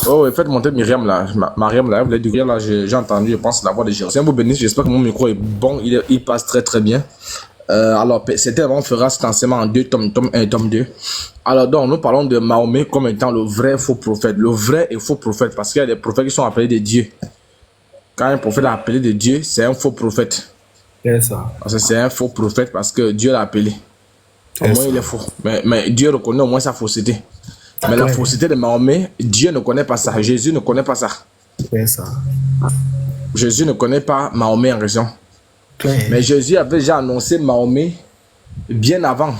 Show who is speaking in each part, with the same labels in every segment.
Speaker 1: Oh, ouais, faites monter Myriam là. Mariam là, vous l'avez découvert là, j'ai entendu, je pense, la voix de Jérusalem. Vous bénisse, j'espère que mon micro est bon, il passe très très bien. Alors, c'était on fera cet enseignement en deux tomes, tome 1 et tome 2. Alors, donc, nous parlons de Mahomet comme étant le vrai faux prophète. Le vrai et faux prophète, parce qu'il y a des prophètes qui sont appelés des dieux. Quand un prophète est appelé de Dieu, c'est un faux prophète.
Speaker 2: C'est ça.
Speaker 1: Parce que c'est un faux prophète parce que Dieu l'a appelé. Au moins, il est faux. Mais Dieu reconnaît au moins sa fausseté. Mais la fausseté de Mahomet, Dieu ne connaît pas ça. Jésus ne connaît pas ça.
Speaker 2: C'est ça.
Speaker 1: Jésus ne connaît pas Mahomet en raison. Mais Jésus avait déjà annoncé Mahomet bien avant.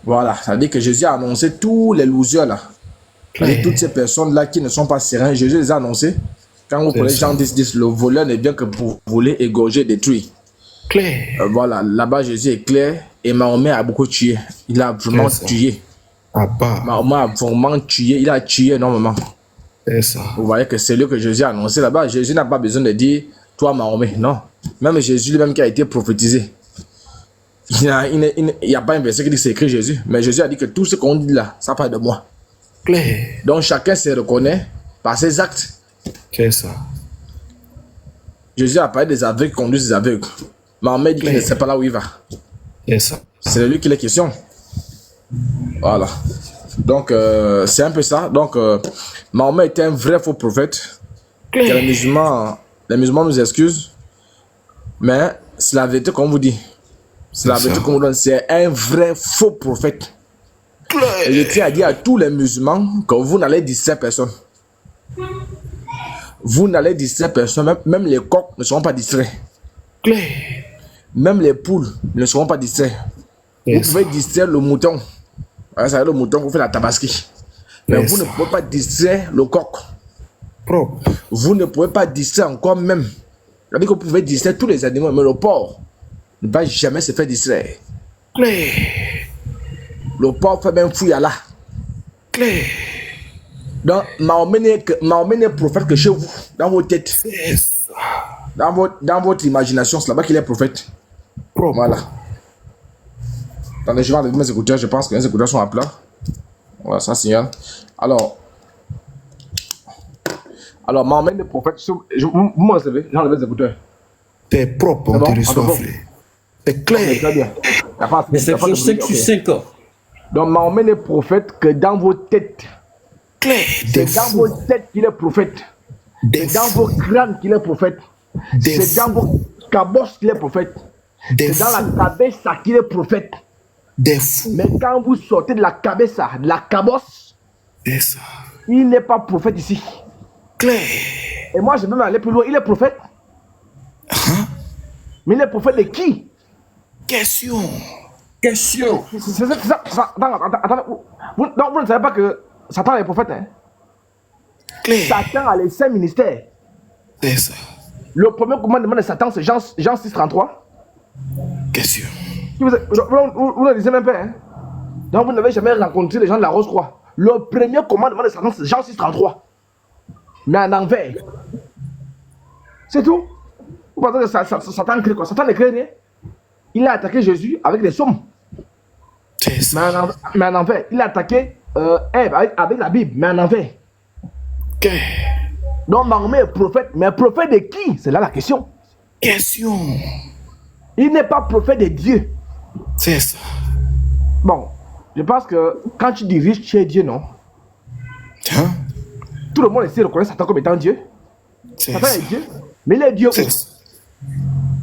Speaker 1: Voilà, ça veut dire que Jésus a annoncé tous les losers là. Et toutes ces personnes là qui ne sont pas sereins, Jésus les a annoncés. Quand vous prenez Jean 10, le voleur n'est bien que pour voler, égorger, détruire. Voilà, là-bas Jésus est clair et Mahomet a beaucoup tué. Il a vraiment tué. Mahomet a vraiment tué, il a tué énormément. Vous voyez que c'est lui que Jésus a annoncé là-bas. Jésus n'a pas besoin de dire toi Mahomet, non. Même Jésus lui-même qui a été prophétisé. Il n'y a pas un verset qui dit que c'est écrit Jésus. Mais Jésus a dit que tout ce qu'on dit là, ça parle de moi. Donc chacun se reconnaît par ses actes.
Speaker 2: C'est ça.
Speaker 1: Jésus a parlé des aveugles qui conduisent des aveugles. Mahomet dit qu'il ne sait pas là où il va.
Speaker 2: C'est ça.
Speaker 1: C'est de lui qu'il est question. Voilà. Donc c'est un peu ça. Donc Mahomet était un vrai faux prophète. Les musulmans nous excusent. Mais c'est la vérité qu'on vous dit. C'est la vérité qu'on vous donne. C'est un vrai faux prophète. Et je tiens à dire à tous les musulmans que vous n'allez distraire personne. Vous n'allez distraire personne. Même les coqs ne seront pas distraits. Même les poules ne seront pas distraits. Vous pouvez distraire le mouton. Ça veut dire le mouton, vous faites la tabaski. Mais vous ne pouvez pas distraire le coq. Vous ne pouvez pas distraire encore même. C'est-à-dire que vous pouvez distraire tous les animaux, mais le porc ne va jamais se faire distraire. Le porc fait même fouille à là. Donc, Mahomet n'est prophète que chez vous, dans vos têtes. Dans votre imagination, c'est là-bas qu'il est prophète. Voilà. Attendez, je vais enlever mes écouteurs, je pense que mes écouteurs sont à plat. Voilà, ça signale. Alors, Mahomet n'est prophète. Vous me recevez, j'ai enlevé mes écouteurs.
Speaker 2: T'es propre, on te reçoit. C'est clair.
Speaker 1: Très bien.
Speaker 3: Mais c'est pour ça que tu sais quoi.
Speaker 1: Donc, Mahomet n'est prophète que dans vos têtes. C'est dans vos têtes qu'il est prophète. C'est dans vos crânes qu'il est prophète. C'est dans vos cabosses qu'il est prophète. C'est dans la cabessa qu'il est prophète. Mais quand vous sortez de la cabessa, de la cabosse, il n'est pas prophète ici. Et moi, je vais même aller plus loin. Il est prophète. Mais il est prophète de qui?
Speaker 2: Question.
Speaker 1: C'est ça. Attendez. Donc, vous ne savez pas que Satan est prophète, hein? Satan a les 5 ministères.
Speaker 2: C'est ça.
Speaker 1: Le premier commandement de Satan, c'est Jean 6,33.
Speaker 2: Question.
Speaker 1: Vous ne lisez même pas, hein? Donc vous n'avez jamais rencontré les gens de la Rose-Croix. Le premier commandement de Satan, c'est Jean 6,33. Mais en envers. C'est tout. Vous pensez que Satan crée quoi? Satan ne crée rien. Il a attaqué Jésus avec des sommes. Mais en envers. Il a attaqué Ève avec la Bible, mais en envers. Donc Mahomet est prophète, mais prophète de qui? C'est là la question. Il n'est pas prophète de Dieu.
Speaker 2: C'est ça.
Speaker 1: Bon, je pense que quand tu diriges chez Dieu, non? Tout le monde essaie de reconnaître Satan comme étant Dieu. Satan est Dieu, mais il est Dieu où?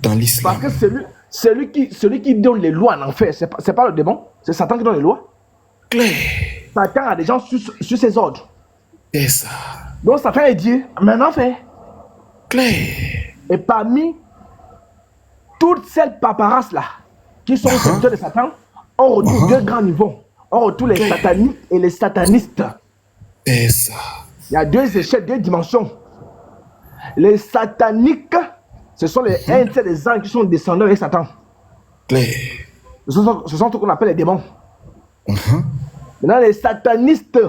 Speaker 2: Dans l'islam.
Speaker 1: Parce que celui qui donne les lois en enfer, c'est pas le démon, c'est Satan qui donne les lois. Satan a des gens sur ses ordres.
Speaker 2: C'est ça.
Speaker 1: Donc Satan est Dieu, mais en enfer. Et parmi toutes ces paparazzi là, qui sont serviteurs de Satan, on retrouve deux grands niveaux. On retrouve les sataniques et les satanistes.
Speaker 2: C'est ça.
Speaker 1: Il y a deux échelles, deux dimensions. Les sataniques, ce sont les des anges qui sont descendants avec Satan. Ce sont ce qu'on appelle les démons. Maintenant, les satanistes,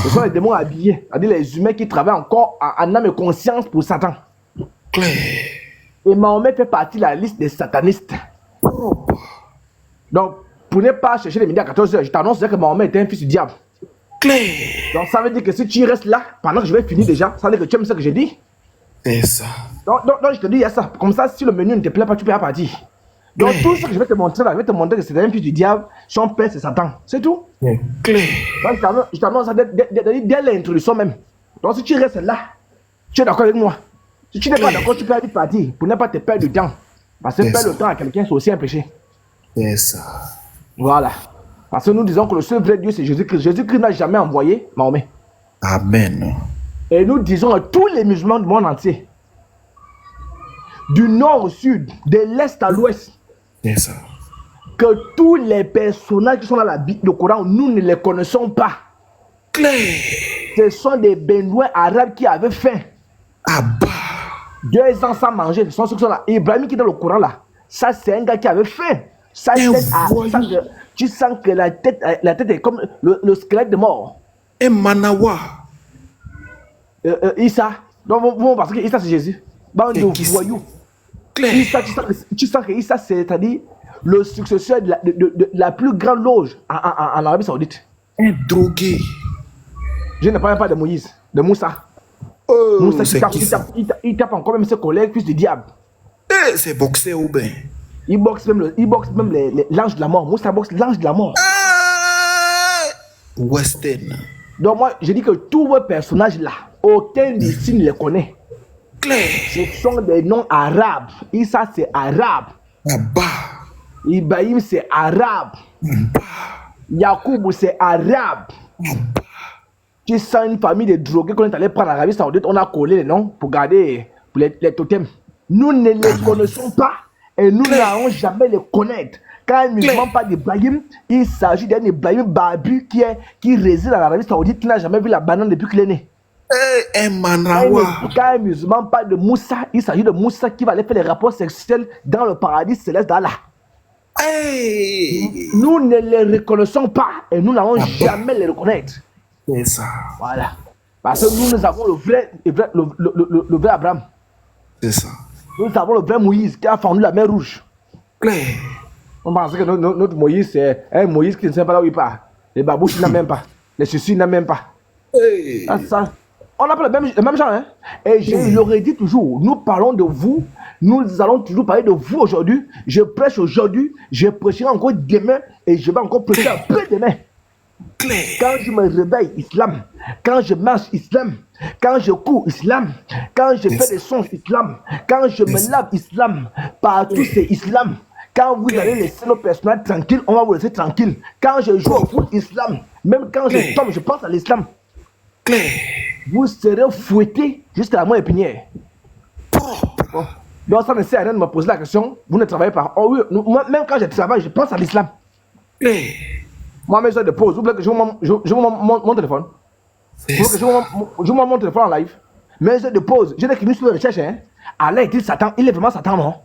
Speaker 1: ce sont les démons habillés, c'est-à-dire les humains qui travaillent encore en âme et conscience pour Satan. Et Mahomet fait partie de la liste des satanistes. Donc, pour ne pas chercher les midi à 14h, je t'annonce que Mahomet était un fils du diable.
Speaker 2: Claire.
Speaker 1: Donc ça veut dire que si tu restes là, pendant que je vais finir déjà, ça veut dire que tu aimes ce que j'ai dit.
Speaker 2: C'est ça.
Speaker 1: Donc je te dis, il y a ça. Comme ça, si le menu ne te plaît pas, tu peux partir. Donc tout ce que je vais te montrer là, je vais te montrer que c'est un fils du diable, son père c'est Satan. C'est tout.
Speaker 2: Claire.
Speaker 1: Donc je t'annonce ça dès l'introduction même. Donc si tu restes là, tu es d'accord avec moi. Si tu n'es pas d'accord, tu peux aller partir pour ne pas te perdre du temps. Parce que perdre le temps à quelqu'un, c'est aussi un péché.
Speaker 2: C'est ça.
Speaker 1: Voilà. Parce que nous disons que le seul vrai Dieu, c'est Jésus-Christ. Jésus-Christ n'a jamais envoyé Mahomet.
Speaker 2: Amen.
Speaker 1: Et nous disons à tous les musulmans du monde entier, du nord au sud, de l'est à l'ouest,
Speaker 2: C'est ça.
Speaker 1: que tous les personnages qui sont dans la Bible, le Coran, nous ne les connaissons pas.
Speaker 2: Claire.
Speaker 1: Ce sont des bédouins arabes qui avaient faim.
Speaker 2: Abba.
Speaker 1: 2 ans sans manger. Ce sont ceux qui sont là. Ibrahim qui est dans le Coran là, ça c'est un gars qui avait faim. Ça, tu sens que la tête est comme le squelette de mort.
Speaker 2: Et Manawa.
Speaker 1: Issa. Donc, bon, parce que Issa c'est Jésus. Bande de voyous. Issa, tu sens que Issa, c'est-à-dire le successeur de la plus grande loge en Arabie Saoudite.
Speaker 2: Un drogué.
Speaker 1: Je ne parle pas de Moïse, de Moussa. Moussa il tape encore même ses collègues, fils du diable.
Speaker 2: C'est boxé ou bien?
Speaker 1: Il boxe même l'ange de la mort. Moussa boxe l'ange de la mort.
Speaker 2: Western.
Speaker 1: Donc moi, je dis que tous vos personnages là, aucun d'ici ne les connaît.
Speaker 2: Claire.
Speaker 1: Ce sont des noms arabes. Issa c'est arabe.
Speaker 2: Abba.
Speaker 1: Ibrahim c'est arabe. Yacoub c'est arabe. Tu sens une famille de drogués qu'on est allé prendre en Arabie Saoudite, on a collé les noms pour garder les totems. Nous ne les connaissons pas et nous n'allons jamais les connaître. Quand un musulman parle d'Ibrahim, il s'agit d'un Ibrahim barbu qui réside en Arabie Saoudite, qui n'a jamais vu la banane depuis qu'il est né. Quand un musulman parle de Moussa, il s'agit de Moussa qui va aller faire les rapports sexuels dans le paradis céleste d'Allah. Nous ne les reconnaissons pas et nous n'allons jamais les reconnaître.
Speaker 2: C'est ça.
Speaker 1: Voilà. Parce que nous avons le vrai Abraham.
Speaker 2: C'est ça.
Speaker 1: Nous avons le vrai Moïse qui a fendu la mer Rouge.
Speaker 2: Claire.
Speaker 1: On pense que notre Moïse, c'est un Moïse qui ne sait pas là où il part. Les babouches, il n'a même pas. Les sucis, il n'a même pas. Ça. On a le même genre. Hein? Et je l'aurais dit toujours, nous parlons de vous. Nous allons toujours parler de vous aujourd'hui. Je prêche aujourd'hui. Je prêcherai encore demain. Et je vais encore prêcher un peu demain. Quand je me réveille, islam. Quand je marche, islam. Quand je cours, islam. Quand je fais des sons, islam. Quand je me lave, islam. Partout, c'est islam. Quand vous allez laisser nos personnages tranquilles, on va vous laisser tranquille. Quand je joue au foot, islam. Même quand je tombe, je pense à l'islam. Vous serez fouettés jusqu'à la moelle épinière. Bon. Donc ça ne sert à rien de me poser la question. Vous ne travaillez pas. Oh oui, moi, même quand je travaille, je pense à l'islam. Moi, mes heures de pause, vous voulez que je vous montre mon téléphone? Vous voulez que je vous montre mon téléphone en live? Mes heures de pause, j'ai écrit sur la recherche. Hein? Allah est-il Satan? Il est vraiment Satan, non?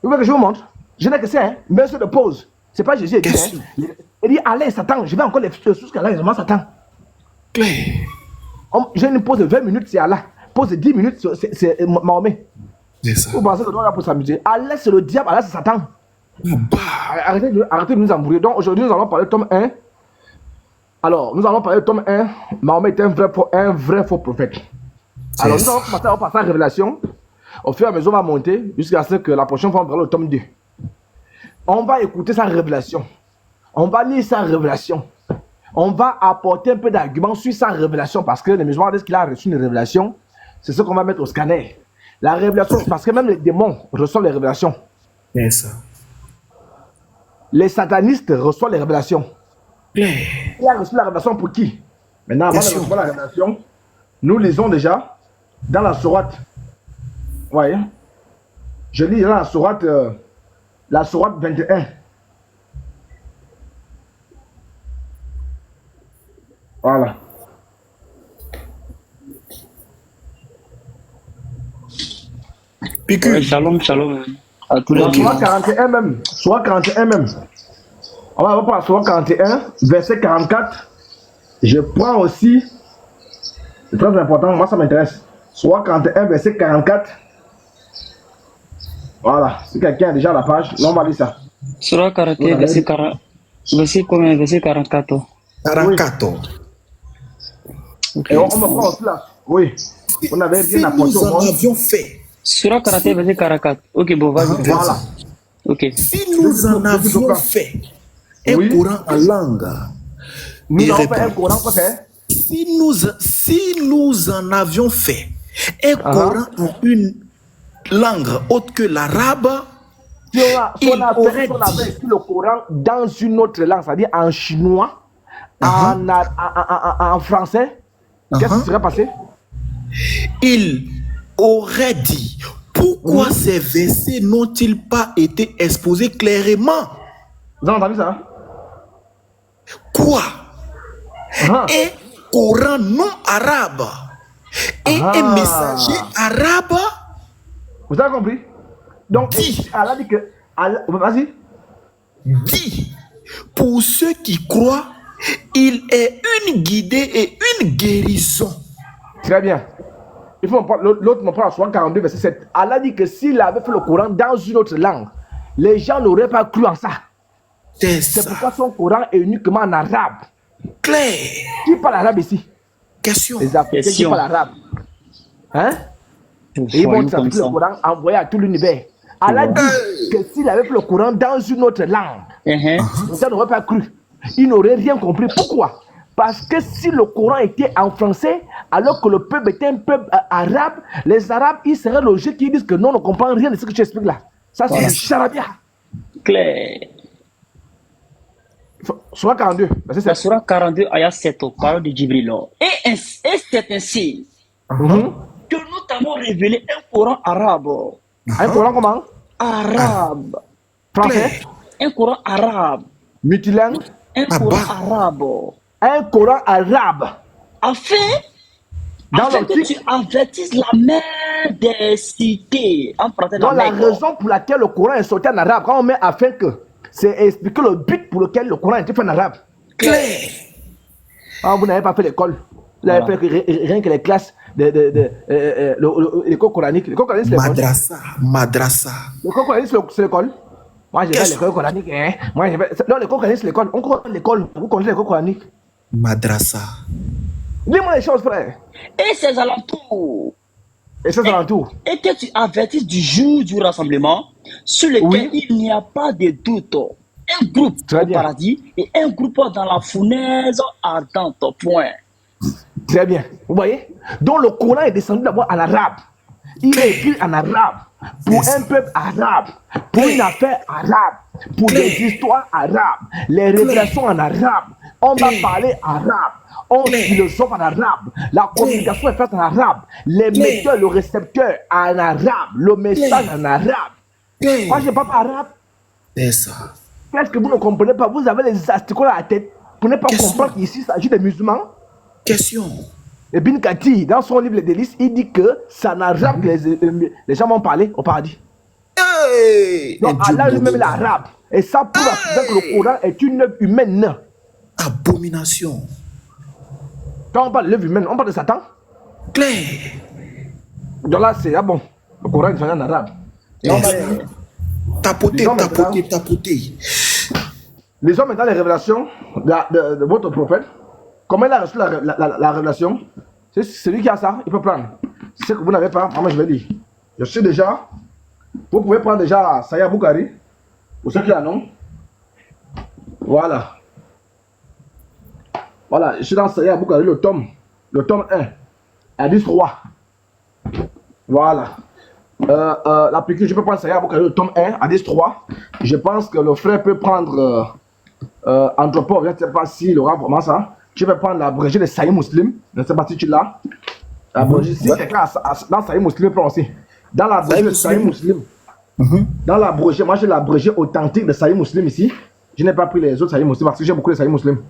Speaker 1: Vous voulez que je vous montre? Je n'ai que ça. Hein? Mes heures de pause. C'est pas Jésus. Il dit Allah est Satan. Je vais encore les sources qu'Allah est vraiment Satan. J'ai une pause de 20 minutes, c'est Allah. Pause de 10 minutes, c'est Mahomet. Vous pensez que nous, on est là pour s'amuser? Allah, c'est le diable, Allah, c'est Satan. Arrêtez de nous embrouiller. Donc aujourd'hui, nous allons parler de tome 1. Alors, nous allons parler de tome 1. Mahomet est un vrai faux prophète. Alors, nous allons commencer à passer à la révélation. Au fur et à mesure, on va monter jusqu'à ce que la prochaine fois, on verra le tome 2. On va écouter sa révélation. On va lire sa révélation. On va apporter un peu d'arguments sur sa révélation parce que les musulmans disent qu'il a reçu une révélation. C'est ce qu'on va mettre au scanner. La révélation, parce que même les démons reçoivent les révélations.
Speaker 2: C'est ça.
Speaker 1: Les satanistes reçoivent les révélations. Il a reçu la révélation pour qui? Maintenant, avant de recevoir la révélation, nous lisons déjà dans la sourate. Ouais. Je lis dans la sourate 21. Voilà.
Speaker 3: Ouais, shalom, shalom. À tous les
Speaker 1: Soit 41 même. Soit 41 même. On va voir soit 41, verset 44. Je prends aussi. C'est très important, moi ça m'intéresse. Soit 41, verset 44. Voilà. Si quelqu'un a déjà la page, non, on va lire ça.
Speaker 3: Surah 41, verset 44.
Speaker 2: 44.
Speaker 3: Ok.
Speaker 1: Et on me prend aussi là. Oui. On avait
Speaker 2: Si
Speaker 1: bien apporté
Speaker 2: nous
Speaker 1: au
Speaker 2: en
Speaker 1: monde.
Speaker 2: avions fait,
Speaker 3: Surah 41, verset 44. Ok, bon, vas-y.
Speaker 1: Voilà.
Speaker 3: Ok.
Speaker 2: si nous en avions fait un
Speaker 1: Oui.
Speaker 2: Coran en langue,
Speaker 1: Nous
Speaker 2: il
Speaker 1: avons fait un
Speaker 2: répond,
Speaker 1: Coran quoi faire?
Speaker 2: si nous en avions fait un Coran en une langue autre que l'arabe,
Speaker 1: Si on
Speaker 2: il
Speaker 1: a
Speaker 2: aurait
Speaker 1: fait
Speaker 2: dit,
Speaker 1: écrit le Coran dans une autre langue, c'est-à-dire en chinois, en français, qu'est-ce qui serait passé?
Speaker 2: il aurait dit, pourquoi ces versets n'ont-ils pas été exposés clairement?
Speaker 1: Vous avez entendu ça?
Speaker 2: Quoi? Un Coran non arabe et un messager arabe
Speaker 1: Vous avez compris? Donc,
Speaker 2: dit,
Speaker 1: Allah dit que. Vas-y.
Speaker 2: dit, pour ceux qui croient, il est une guidée et une guérison.
Speaker 1: Très bien. L'autre me prend à 42, verset 7. Allah dit que s'il avait fait le Coran dans une autre langue, les gens n'auraient pas cru en ça. C'est pourquoi son Coran est uniquement en arabe.
Speaker 2: Claire.
Speaker 1: Qui parle arabe ici?
Speaker 2: Question.
Speaker 1: Les Africains qui parlent arabe. Hein? Et ils vont traduire le Coran envoyé à tout l'univers. Allah dit que s'il avait fait le Coran dans une autre langue, les gens n'auraient pas cru. Ils n'auraient rien compris. Pourquoi? Parce que si le Coran était en français, alors que le peuple était un peuple arabe, les Arabes, ils seraient logiques, ils disent que non, on ne comprend rien de ce que tu expliques là. Ça, c'est du charabia.
Speaker 3: Claire.
Speaker 1: Surah 42, verset 7.
Speaker 3: La Surah 42, ayat 7, parole de Djibril. Et c'est ainsi que nous t'avons révélé un Coran arabe.
Speaker 1: Un Coran comment?
Speaker 3: Arabe.
Speaker 1: Français?
Speaker 3: Un Coran arabe.
Speaker 1: Multilingue?
Speaker 3: Un Coran arabe.
Speaker 1: Un Coran arabe.
Speaker 3: Afin que tu avertisses la mère des cités.
Speaker 1: Donc la raison pour laquelle le Coran est sorti en arabe, quand on met afin que, c'est expliquer le but pour lequel le Coran a été fait en arabe.
Speaker 2: Claire.
Speaker 1: Ah, vous n'avez pas fait l'école. Vous n'avez fait rien que les classes l'école coranique. L'école coranique, c'est l'école.
Speaker 2: Madrasa.
Speaker 1: L'école coranique, c'est l'école. Moi, j'ai fait l'école coranique. Hein. Moi, non, l'école coranique, c'est l'école. On connaît l'école. Vous connaissez l'école coranique.
Speaker 2: Madrasa.
Speaker 1: Dis-moi les choses, frère.
Speaker 3: Et ses alentours.
Speaker 1: Et ses alentours.
Speaker 3: Et que tu avertisses du jour du rassemblement sur lequel il n'y a pas de doute. Un groupe au paradis et un groupe dans la fournaise ardente. Point.
Speaker 1: Très bien. Vous voyez? Donc le Coran est descendu d'abord en arabe. Il est écrit en arabe. Pour un peuple arabe. Pour une affaire arabe. Pour des histoires arabes. Les révélations en arabe. On va parler arabe. On philosophe en arabe. La communication est faite en arabe. Les metteurs, le récepteur en arabe. Le message en arabe. Moi, je ne parle pas arabe.
Speaker 2: C'est ça.
Speaker 1: Qu'est-ce que vous ne comprenez pas? Vous avez les asticots à la tête. Vous ne pouvez pas comprendre qu'ici, il s'agit des musulmans.
Speaker 2: Question.
Speaker 1: Et Bin Kati, dans son livre Les Délices, il dit que c'est en arabe que les gens vont parler au paradis.
Speaker 2: Hey,
Speaker 1: donc Allah lui-même est l'arabe. Et ça prouve que le Coran est une œuvre humaine.
Speaker 2: Abomination.
Speaker 1: Quand on parle de l'œuvre humaine, on parle de Satan.
Speaker 2: Claire.
Speaker 1: Donc là, c'est bon. Le Coran est en arabe.
Speaker 2: Tapoter.
Speaker 1: Les hommes maintenant, les révélations de votre prophète, comment il a reçu la révélation? C'est celui qui a ça, il peut prendre. Ce que vous n'avez pas, moi je vais dire. Je suis déjà, vous pouvez prendre déjà Saya Boukari, pour ceux qui en ont. Voilà. Voilà, je suis dans Saya Boukari, le tome 1, indice 3. Voilà. La piqûre, je peux prendre Saya Boukari, le tome 1, indice 3. Je pense que le frère peut prendre Anthropos, je ne sais pas s'il aura vraiment ça. Tu peux prendre l'abrégé de Sahih Muslim, je ne sais pas si tu l'as. L'abrégé, si quelqu'un dans Sahih Muslim, prend aussi. Dans l'abrégé de Sahih Muslim, dans l'abrégé, moi j'ai l'abrégé authentique de Sahih Muslim ici. Je n'ai pas pris les autres Sahih Muslim parce que j'ai beaucoup de Sahih Muslim.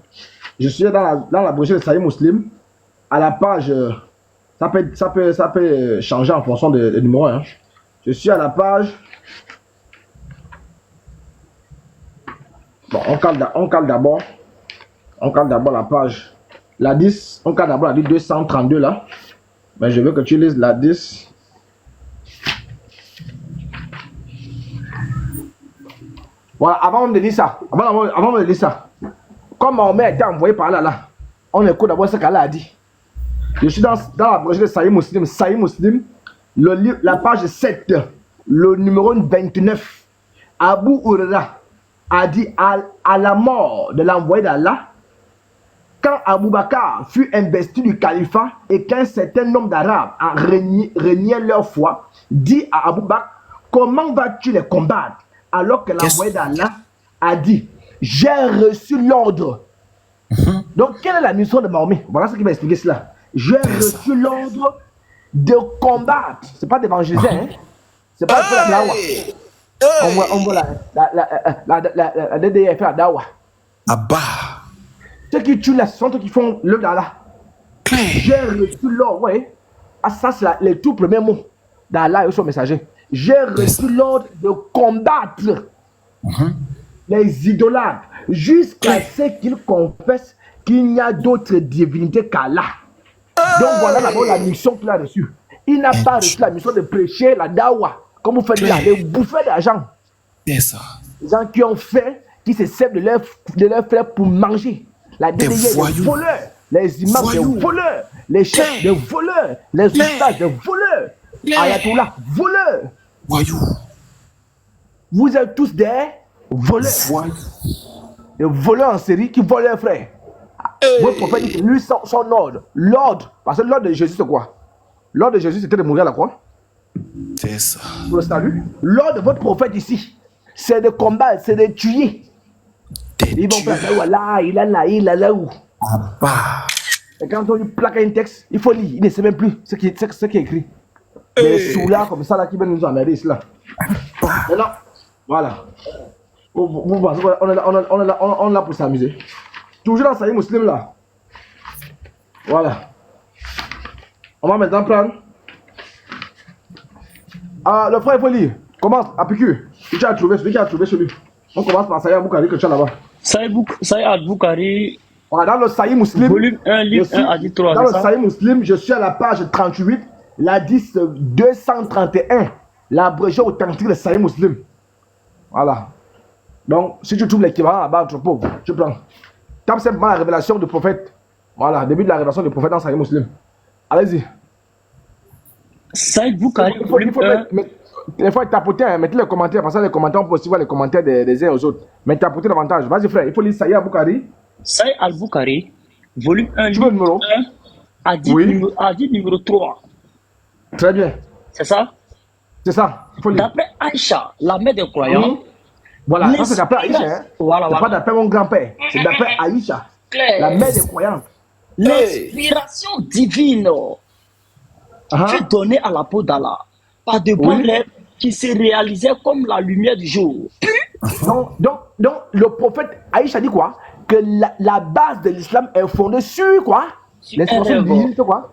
Speaker 1: Je suis dans l'abrégé de Sahih Muslim, à la page, ça peut changer en fonction des numéros. Hein. Je suis à la page. Bon, on cale d'abord la page. La 10, on cale d'abord la 232 là. Mais je veux que tu lises la 10. Voilà, avant de lire ça. Avant de lire ça. Comme Mahomet a été envoyé par là, on écoute d'abord ce qu'Allah a dit. Je suis dans la brochure de Sahih Muslim, la page 7, le numéro 29. Abu Huraira a dit à la mort de l'envoyé d'Allah, quand Abu Bakr fut investi du califat et qu'un certain nombre d'Arabes reniaient leur foi, dit à Abu Bakr, comment vas-tu les combattre? Alors que l'envoyé d'Allah a dit, j'ai reçu l'ordre. Donc, quelle est la mission de Mahomet? Voilà ce qui va expliquer cela. J'ai reçu l'ordre de combattre. Ce n'est pas d'évangéliser, hein? C'est pas de faire la dawa. On voit la DDF faire la dawa.
Speaker 2: Abba.
Speaker 1: Ceux qui tuent la sont ceux qui font l'œuvre d'Allah. J'ai reçu l'ordre, ouais. Ah, ça, c'est les tout premiers mots d'Allah et son messager. J'ai reçu l'ordre de combattre les idolâtres jusqu'à ce qu'ils confessent qu'il n'y a d'autres divinités qu'Allah. Donc voilà d'abord la mission qu'il a reçue. Il n'a pas reçu la mission de prêcher la dawa. Comme vous faites là, de bouffer d'argent. C'est ça. Les gens qui ont fait, qui se servent de leur frère pour manger. La DDI des voleurs, les imams des voleurs, les chefs des voleurs, les ustads des voleurs, ayatollah, voleurs.
Speaker 2: Voyous.
Speaker 1: Vous êtes tous des voleurs. Des voleurs en série qui volent leurs frères. Votre prophète dit que lui, son ordre, parce que l'ordre de Jésus, c'est quoi? L'ordre de Jésus, c'était de mourir à la croix.
Speaker 2: C'est ça.
Speaker 1: Pour le salut. L'ordre de votre prophète ici, c'est de combattre, c'est de tuer. Ils vont faire voilà, il a là où. Et quand on lui plaque un texte, il faut lire. Il ne sait même plus ce qui est écrit. Les sous-là, comme ça, là, qui viennent nous emmerder ici, là. Maintenant, voilà. Vous pensez qu'on est là pour s'amuser. Toujours dans Sahih Muslim, là. Voilà. On va maintenant prendre. Ah, le frère, il faut lire. Commence à piqûre. Tu as trouvé celui. On commence par Sahih Al-Bukhari que tu as là-bas.
Speaker 3: Sahih Al-Bukhari.
Speaker 1: Voilà, dans le Sahih Muslim.
Speaker 3: Volume 1, livre 1, hadith 3.
Speaker 1: Dans le Sahih Muslim, je suis à la page 38, l'hadith 231. L'abrégé authentique de Sahih Muslim. Voilà. Donc, si tu trouves l'équivalent là-bas, entre pauvres, tu prends. Tape simplement la révélation du prophète. Voilà, début de la révélation du prophète dans Sahih Muslim. Allez-y.
Speaker 3: Sahih Bukhari.
Speaker 1: Il faut tapoter, hein, mettez les commentaires, parce que les commentaires, on peut aussi voir les commentaires des uns aux autres. Mais tapoter davantage. Vas-y, frère, il faut lire Sahih Al-Bukhari.
Speaker 3: Sahih Al-Bukhari, volume 1,
Speaker 1: livre
Speaker 3: 1, hadith numéro 3.
Speaker 1: Très bien.
Speaker 3: C'est ça?
Speaker 1: C'est ça.
Speaker 3: D'après Aïcha, la mère des croyants.
Speaker 1: Voilà, ça c'est d'après Aïcha. Hein?
Speaker 3: Voilà,
Speaker 1: c'est pas d'après mon grand-père, c'est d'après Aïcha, la mère des croyants.
Speaker 3: L'inspiration divine fut donnée à la peau d'Allah par de bons rêves qui se réalisaient comme la lumière du jour. Donc le prophète Aïcha dit quoi? Que la base de l'islam est fondée sur quoi? L'inspiration divine, c'est quoi?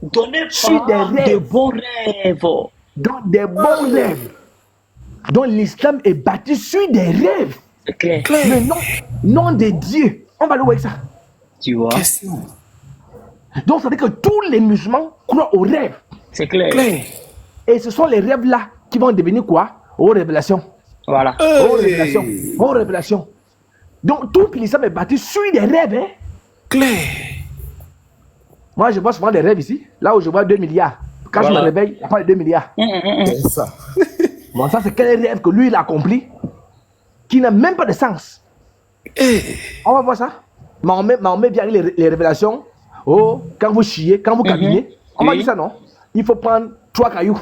Speaker 3: Donnée par de bons rêves.
Speaker 1: Donc des bons rêves. Donc l'islam est bâti sur des rêves.
Speaker 3: C'est clair.
Speaker 1: Le nom de Dieu. On va le voir avec ça.
Speaker 3: Tu vois.
Speaker 1: Donc ça veut dire que tous les musulmans croient aux rêves.
Speaker 3: C'est clair.
Speaker 1: Et ce sont les rêves là qui vont devenir quoi? Aux révélations.
Speaker 3: Voilà.
Speaker 1: Aux révélations. Donc tout l'islam est bâti sur des rêves. Hein?
Speaker 2: Clair.
Speaker 1: Moi je vois souvent des rêves ici. Là où je vois 2 milliards. Quand je me réveille, il n'y a pas de 2 milliards.
Speaker 2: C'est ça.
Speaker 1: Bon, ça, c'est quel rêve que lui, il a accompli, qui n'a même pas de sens. On va voir ça. Mahomet vient avec les révélations. Oh, quand vous chiez, quand vous caminez, on m'a dit ça, non? Il faut prendre 3 cailloux.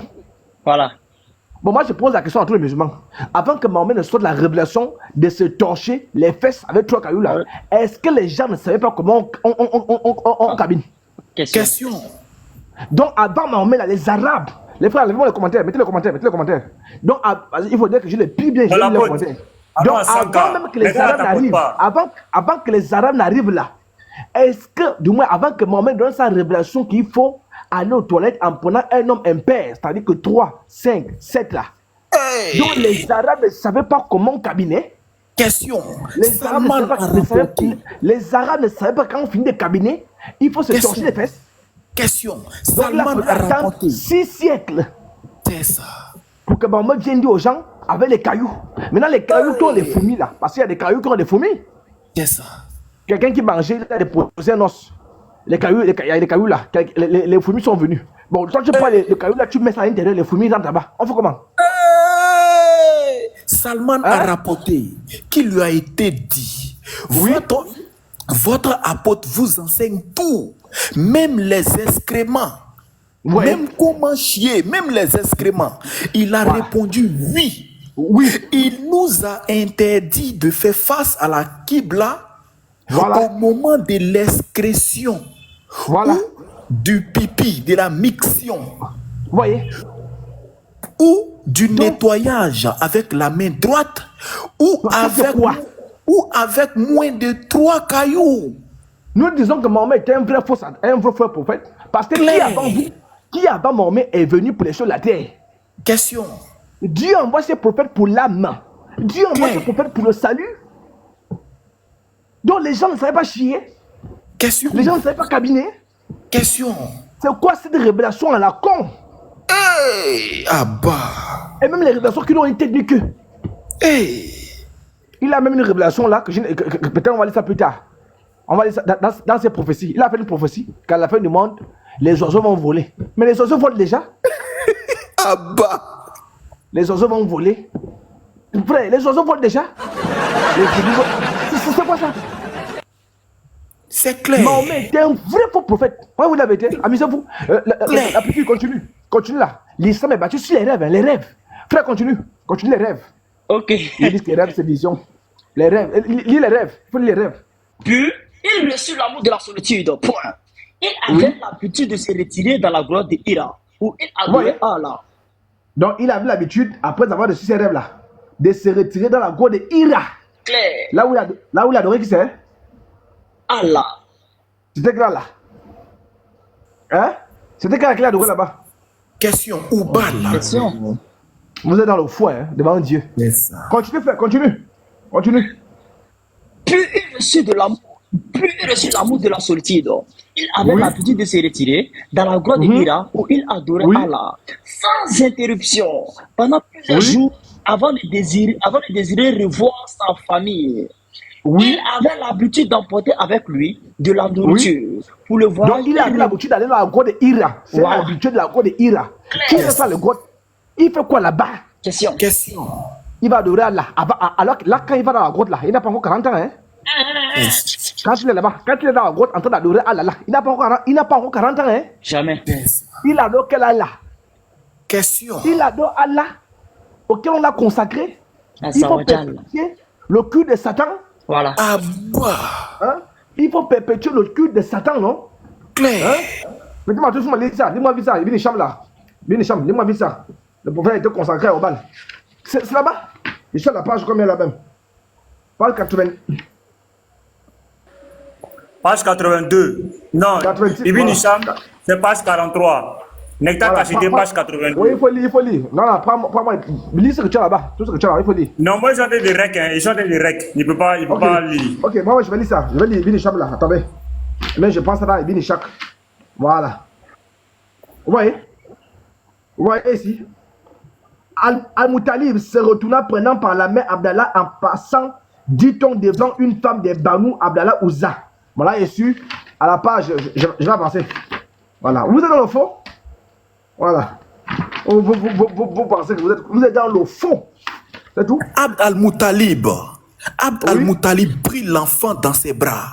Speaker 3: Voilà.
Speaker 1: Bon, moi, je pose la question à tous les musulmans. Avant que Mahomet ne sorte la révélation de se torcher les fesses avec 3 cailloux là, est-ce que les gens ne savaient pas comment on cabine?
Speaker 2: Question.
Speaker 1: Donc, avant Mahomet, là, les Arabes, les frères, levez-moi les commentaires, mettez les commentaires. Donc, il faut dire que je les plie bien, je les commentaires. Donc, avant même que les Arabes n'arrivent, avant que les Arabes n'arrivent là, est-ce que, du moins, avant que Mohamed donne sa révélation qu'il faut aller aux toilettes en prenant un homme impair, c'est-à-dire que 3, 5, 7 là. Donc, les Arabes ne savaient pas comment cabiner.
Speaker 2: Question.
Speaker 1: Les Arabes ne savaient pas quand on finit de cabiner, il faut se torcher les fesses.
Speaker 2: Question.
Speaker 1: Donc là, il faut attendre 6 siècles.
Speaker 2: C'est ça.
Speaker 1: Pour que Mohamed vienne dire aux gens avec les cailloux. Maintenant, les cailloux qui ont des fourmis là, parce qu'il y a des cailloux qui ont des fourmis.
Speaker 2: C'est ça.
Speaker 1: Quelqu'un qui mangeait, il a déposé un os. Les cailloux, il y a des cailloux là. Les fourmis sont venues. Bon, toi, tu prends les cailloux là, tu mets ça à l'intérieur, les fourmis rentrent là-bas. On fait comment?
Speaker 2: Salman a rapporté qu'il lui a été dit, votre apôtre vous enseigne tout, même les excréments, même comment chier, même les excréments. Il a répondu oui. Il nous a interdit de faire face à la Qibla au moment de l'excrétion, ou du pipi, de la miction.
Speaker 1: Voyez?
Speaker 2: Ou du nettoyage avec la main droite, ou avec moins de 3 cailloux.
Speaker 1: Nous disons que Mahomet était un vrai faux prophète. Parce que qui avant Mahomet est venu pour les choses de la terre?
Speaker 2: Question.
Speaker 1: Dieu envoie ses prophètes pour l'âme. Dieu envoie ses prophètes pour le salut. Donc les gens ne savaient pas chier.
Speaker 2: Question.
Speaker 1: Les gens ne savaient pas cabiner.
Speaker 2: Question.
Speaker 1: C'est quoi cette révélation à la con? Et même les révélations qui n'ont été techniques. Il a même une révélation là, que peut-être on va lire ça plus tard. On va lire ça dans ses prophéties. Il a fait une prophétie qu'à la fin du monde, les oiseaux vont voler. Mais les oiseaux volent déjà. Les oiseaux vont voler. Frère, les oiseaux volent déjà. C'est quoi ça?
Speaker 2: C'est clair.
Speaker 1: Mahomet était un vrai faux prophète. Ouais, vous l'avez été. Amusez-vous. La petite continue. Continue là. L'islam est battu sur les rêves. Les rêves. Frère, continue. Continue les rêves.
Speaker 3: Ok.
Speaker 1: Ils disent que les rêves, c'est vision. Les rêves. Lis les rêves. Il faut lire les rêves.
Speaker 3: Puis, il reçut l'amour de la solitude. Point. Il avait l'habitude de se retirer dans la grotte de Hira, où il adorait Allah.
Speaker 1: Donc, il avait l'habitude, après avoir reçu ces rêves-là, de se retirer dans la grotte de Hira.
Speaker 3: Claire.
Speaker 1: Là où il adorait qui c'est?
Speaker 3: Allah.
Speaker 1: C'était quoi là? Hein? C'était quoi qu'il adorait là-bas?
Speaker 2: Question. Ou balle.
Speaker 3: Question.
Speaker 1: Vous êtes dans le foin, hein, devant Dieu. Continue, frère, continue. Continue.
Speaker 3: Puis il reçut de l'amour. Puis il reçut l'amour de la solitude. Il avait l'habitude de se retirer dans la grotte de Hira, où il adorait Allah, sans interruption, pendant plusieurs jours, avant de désirer revoir sa famille. Il avait l'habitude d'emporter avec lui de la nourriture pour le voir.
Speaker 1: Donc il avait l'habitude d'aller dans la grotte de Hira. C'est l'habitude de la grotte de Hira. Qui fait ça, le grotte? Il fait quoi là-bas?
Speaker 3: Question.
Speaker 1: Il va adorer Allah. Alors là, quand il va dans la grotte là, il n'a pas encore 40 ans, hein? Quand il est là-bas, quand il est dans la grotte en train d'adorer Allah là, il n'a pas encore 40 ans, hein?
Speaker 3: Jamais.
Speaker 1: Il adore quel Allah?
Speaker 2: Question.
Speaker 1: Il adore Allah auquel on l'a consacré. Il faut perpétuer le culte de Satan.
Speaker 3: Voilà.
Speaker 1: Hein? Il faut perpétuer le culte de Satan, non?
Speaker 2: Claire.
Speaker 1: Hein? Mais dis-moi tout ça, dis-moi vite ça, il vient de chambre là. Dis-moi vite ça. Le prophète était consacré au bal. C'est là-bas. Je suis à la page combien là-bas? Page 80.
Speaker 4: Page 82. Non, Ibn Hisham, c'est page 43. Nectar Kachité, page 82.
Speaker 1: Oui, il faut lire. Non, prends-moi. Lis ce que tu as là-bas. Tout ce que tu as là, il faut lire.
Speaker 4: Non, moi, ils sont des recs. Ils sont des recs. Il ne peut pas lire.
Speaker 1: Ok, moi, je vais lire ça. Je vais lire Ibn Hisham là. Attendez. Mais je pense à dans Ibn Hisham. Voilà. Vous voyez ici. Al-Muttalib se retourna prenant par la main Abdallah en passant, dit-on, devant une femme des Banu Abdallah Ouza. Voilà, je suis à la page, je vais avancer. Voilà, vous êtes dans le fond. Voilà. Vous pensez que vous êtes dans le fond. C'est tout.
Speaker 2: Abd al-Muttalib prit l'enfant dans ses bras.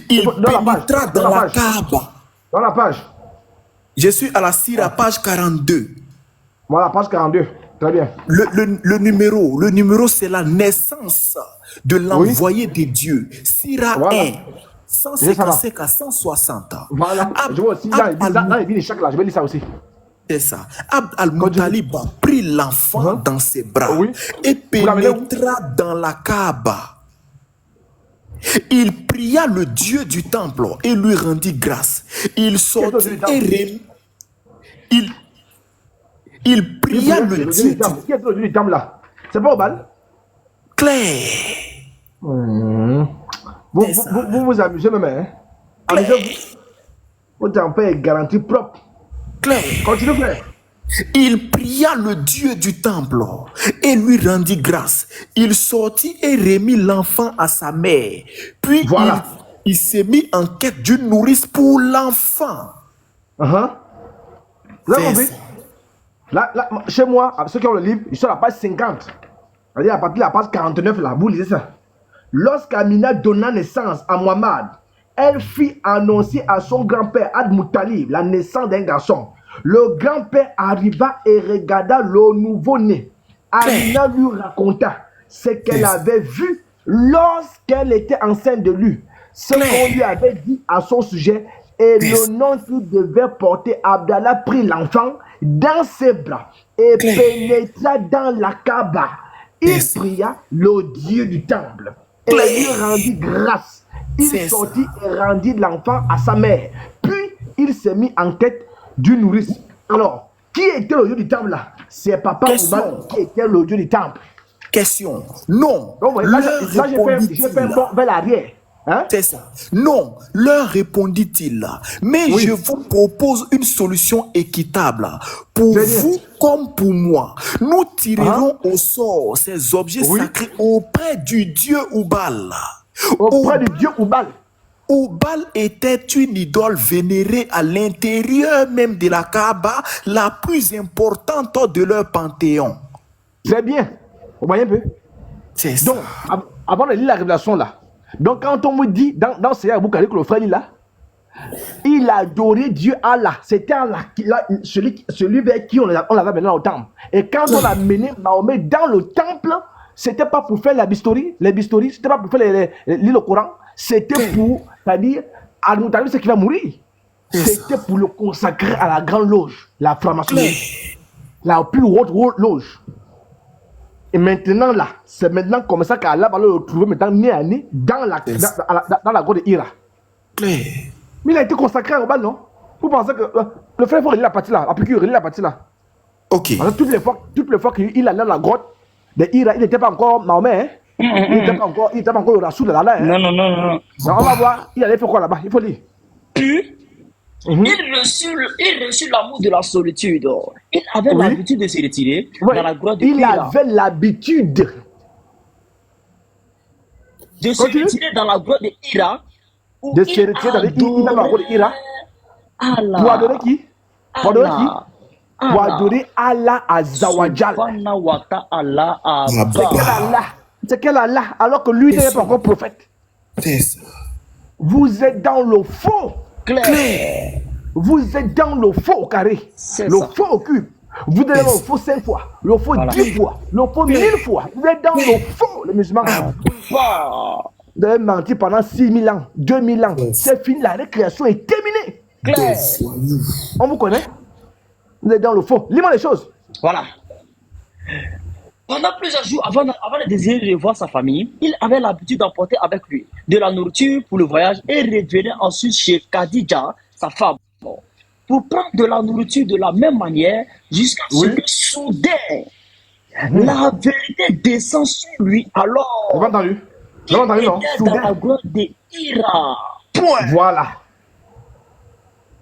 Speaker 2: Il pénétra dans la Kaaba.
Speaker 1: Dans la page.
Speaker 2: Je suis à la Sira, page 42.
Speaker 1: Voilà, page 42. Très bien.
Speaker 2: Le numéro c'est la naissance de l'envoyé de Dieu. Sira 1, 155 à 160.
Speaker 1: Voilà. Je vois aussi, là, il chaque là, je vais lire ça aussi.
Speaker 2: C'est ça. Abd al-Muttalib prit l'enfant dans ses bras et pénétra dans la Kaaba. Il pria le Dieu du temple et lui rendit grâce. Il sortit et il pria le Dieu du temple.
Speaker 1: Qui est le Dieu du temple là? C'est pas au bal?
Speaker 2: Claire.
Speaker 1: Vous amusez même, hein? Amusez-vous. Votre tempère est garanti propre.
Speaker 2: Claire.
Speaker 1: Continue, frère.
Speaker 2: Il pria le Dieu du temple et lui rendit grâce. Il sortit et remit l'enfant à sa mère. Puis
Speaker 1: Voilà.
Speaker 2: il s'est mis en quête d'une nourrice pour l'enfant.
Speaker 1: Vous avez compris? Là, chez moi, ceux qui ont le livre, ils sont à la page 50. C'est-à-dire à partir de la page 49, là, vous lisez ça. Lorsqu'Amina donna naissance à Muhammad, elle fit annoncer à son grand-père Ad-Muttalib la naissance d'un garçon. Le grand-père arriva et regarda le nouveau-né. Amina lui raconta ce qu'elle avait vu lorsqu'elle était enceinte de lui, ce qu'on lui avait dit à son sujet et le nom qu'il devait porter. Abdallah prit l'enfant dans ses bras et pénétra dans la Kaaba. Il pria le Dieu du temple et lui rendit grâce. Il sortit et rendit l'enfant à sa mère. Puis il s'est mis en quête d'une nourrice. Alors, qui était le Dieu du temple là? C'est Papa Oubal qui était le Dieu du temple.
Speaker 2: Question. Non.
Speaker 1: Donc, là j'ai fait un bond vers l'arrière. Hein?
Speaker 2: C'est ça. Non, leur répondit-il. Mais je vous propose une solution équitable. Pour vous comme pour moi. Nous tirerons au sort ces objets sacrés auprès du Dieu Oubal.
Speaker 1: Auprès du Dieu Oubal.
Speaker 2: Oubal était une idole vénérée à l'intérieur même de la Kaaba, la plus importante de leur panthéon.
Speaker 1: Très bien. Vous voyez un peu?
Speaker 2: C'est ça.
Speaker 1: Donc, avant de lire la révélation là, donc quand on me dit dans Seigneur Boukari que le frère là, il adorait Dieu Allah. C'était Allah, celui vers qui on l'avait mené au temple. Et quand on a mené Mahomet dans le temple, c'était pas pour faire la bistouri, c'était pas pour faire lire le Coran, c'était pour, c'est-à-dire, Al-Moutalib, c'est qui va mourir. C'était pour le consacrer à la grande loge, la franc-maçonnerie, la plus haute loge. Et maintenant là, c'est maintenant comme ça qu'Allah va le trouver maintenant nez à nez dans la grotte de Hira. Mais il a été consacré au bal, non? Vous pensez que le frère faut relire la partie là, la piqûre, relire la partie là.
Speaker 2: Ok.
Speaker 1: Parce que toutes les fois qu'il allait dans la grotte de Hira, il n'était pas encore Mahomet, hein? Il n'était pas encore le Rasoul de Allah. Hein?
Speaker 3: Non.
Speaker 1: On va voir, il allait faire quoi là-bas? Il faut lire.
Speaker 3: Puis, il reçut l'amour de la solitude. Il avait l'habitude de se retirer dans la grotte de Hira.
Speaker 1: Il avait l'habitude
Speaker 3: de se retirer dans la grotte de Hira.
Speaker 1: De se retirer dans la grotte de Hira. Pour adorer qui? Pour adorer qui? Pour adorer Allah Azzawajal. C'est quel Allah? Alors que lui n'est pas encore prophète. Vous êtes dans le faux.
Speaker 3: Clair.
Speaker 1: Vous êtes dans le faux carré. Le faux occupe. Vous êtes dans le faux 5 fois. Le faux 10 fois. Le faux 1000 fois. Vous êtes dans le faux, les musulmans. Vous avez menti pendant 6000 ans, 2000 ans. C'est fini, la récréation est terminée.
Speaker 3: Clair.
Speaker 1: On vous connaît? Vous êtes dans le faux. Lis-moi les choses.
Speaker 3: Voilà. Pendant plusieurs jours, avant de désirer revoir sa famille, il avait l'habitude d'emporter avec lui de la nourriture pour le voyage et revenait ensuite chez Khadija, sa femme, pour prendre de la nourriture de la même manière jusqu'à ce que soudain, la vérité descend sur lui. Alors,
Speaker 1: vous avez entendu? Vous avez entendu, non?
Speaker 3: Soudain, dans la grotte de Hira. Point.
Speaker 1: Voilà.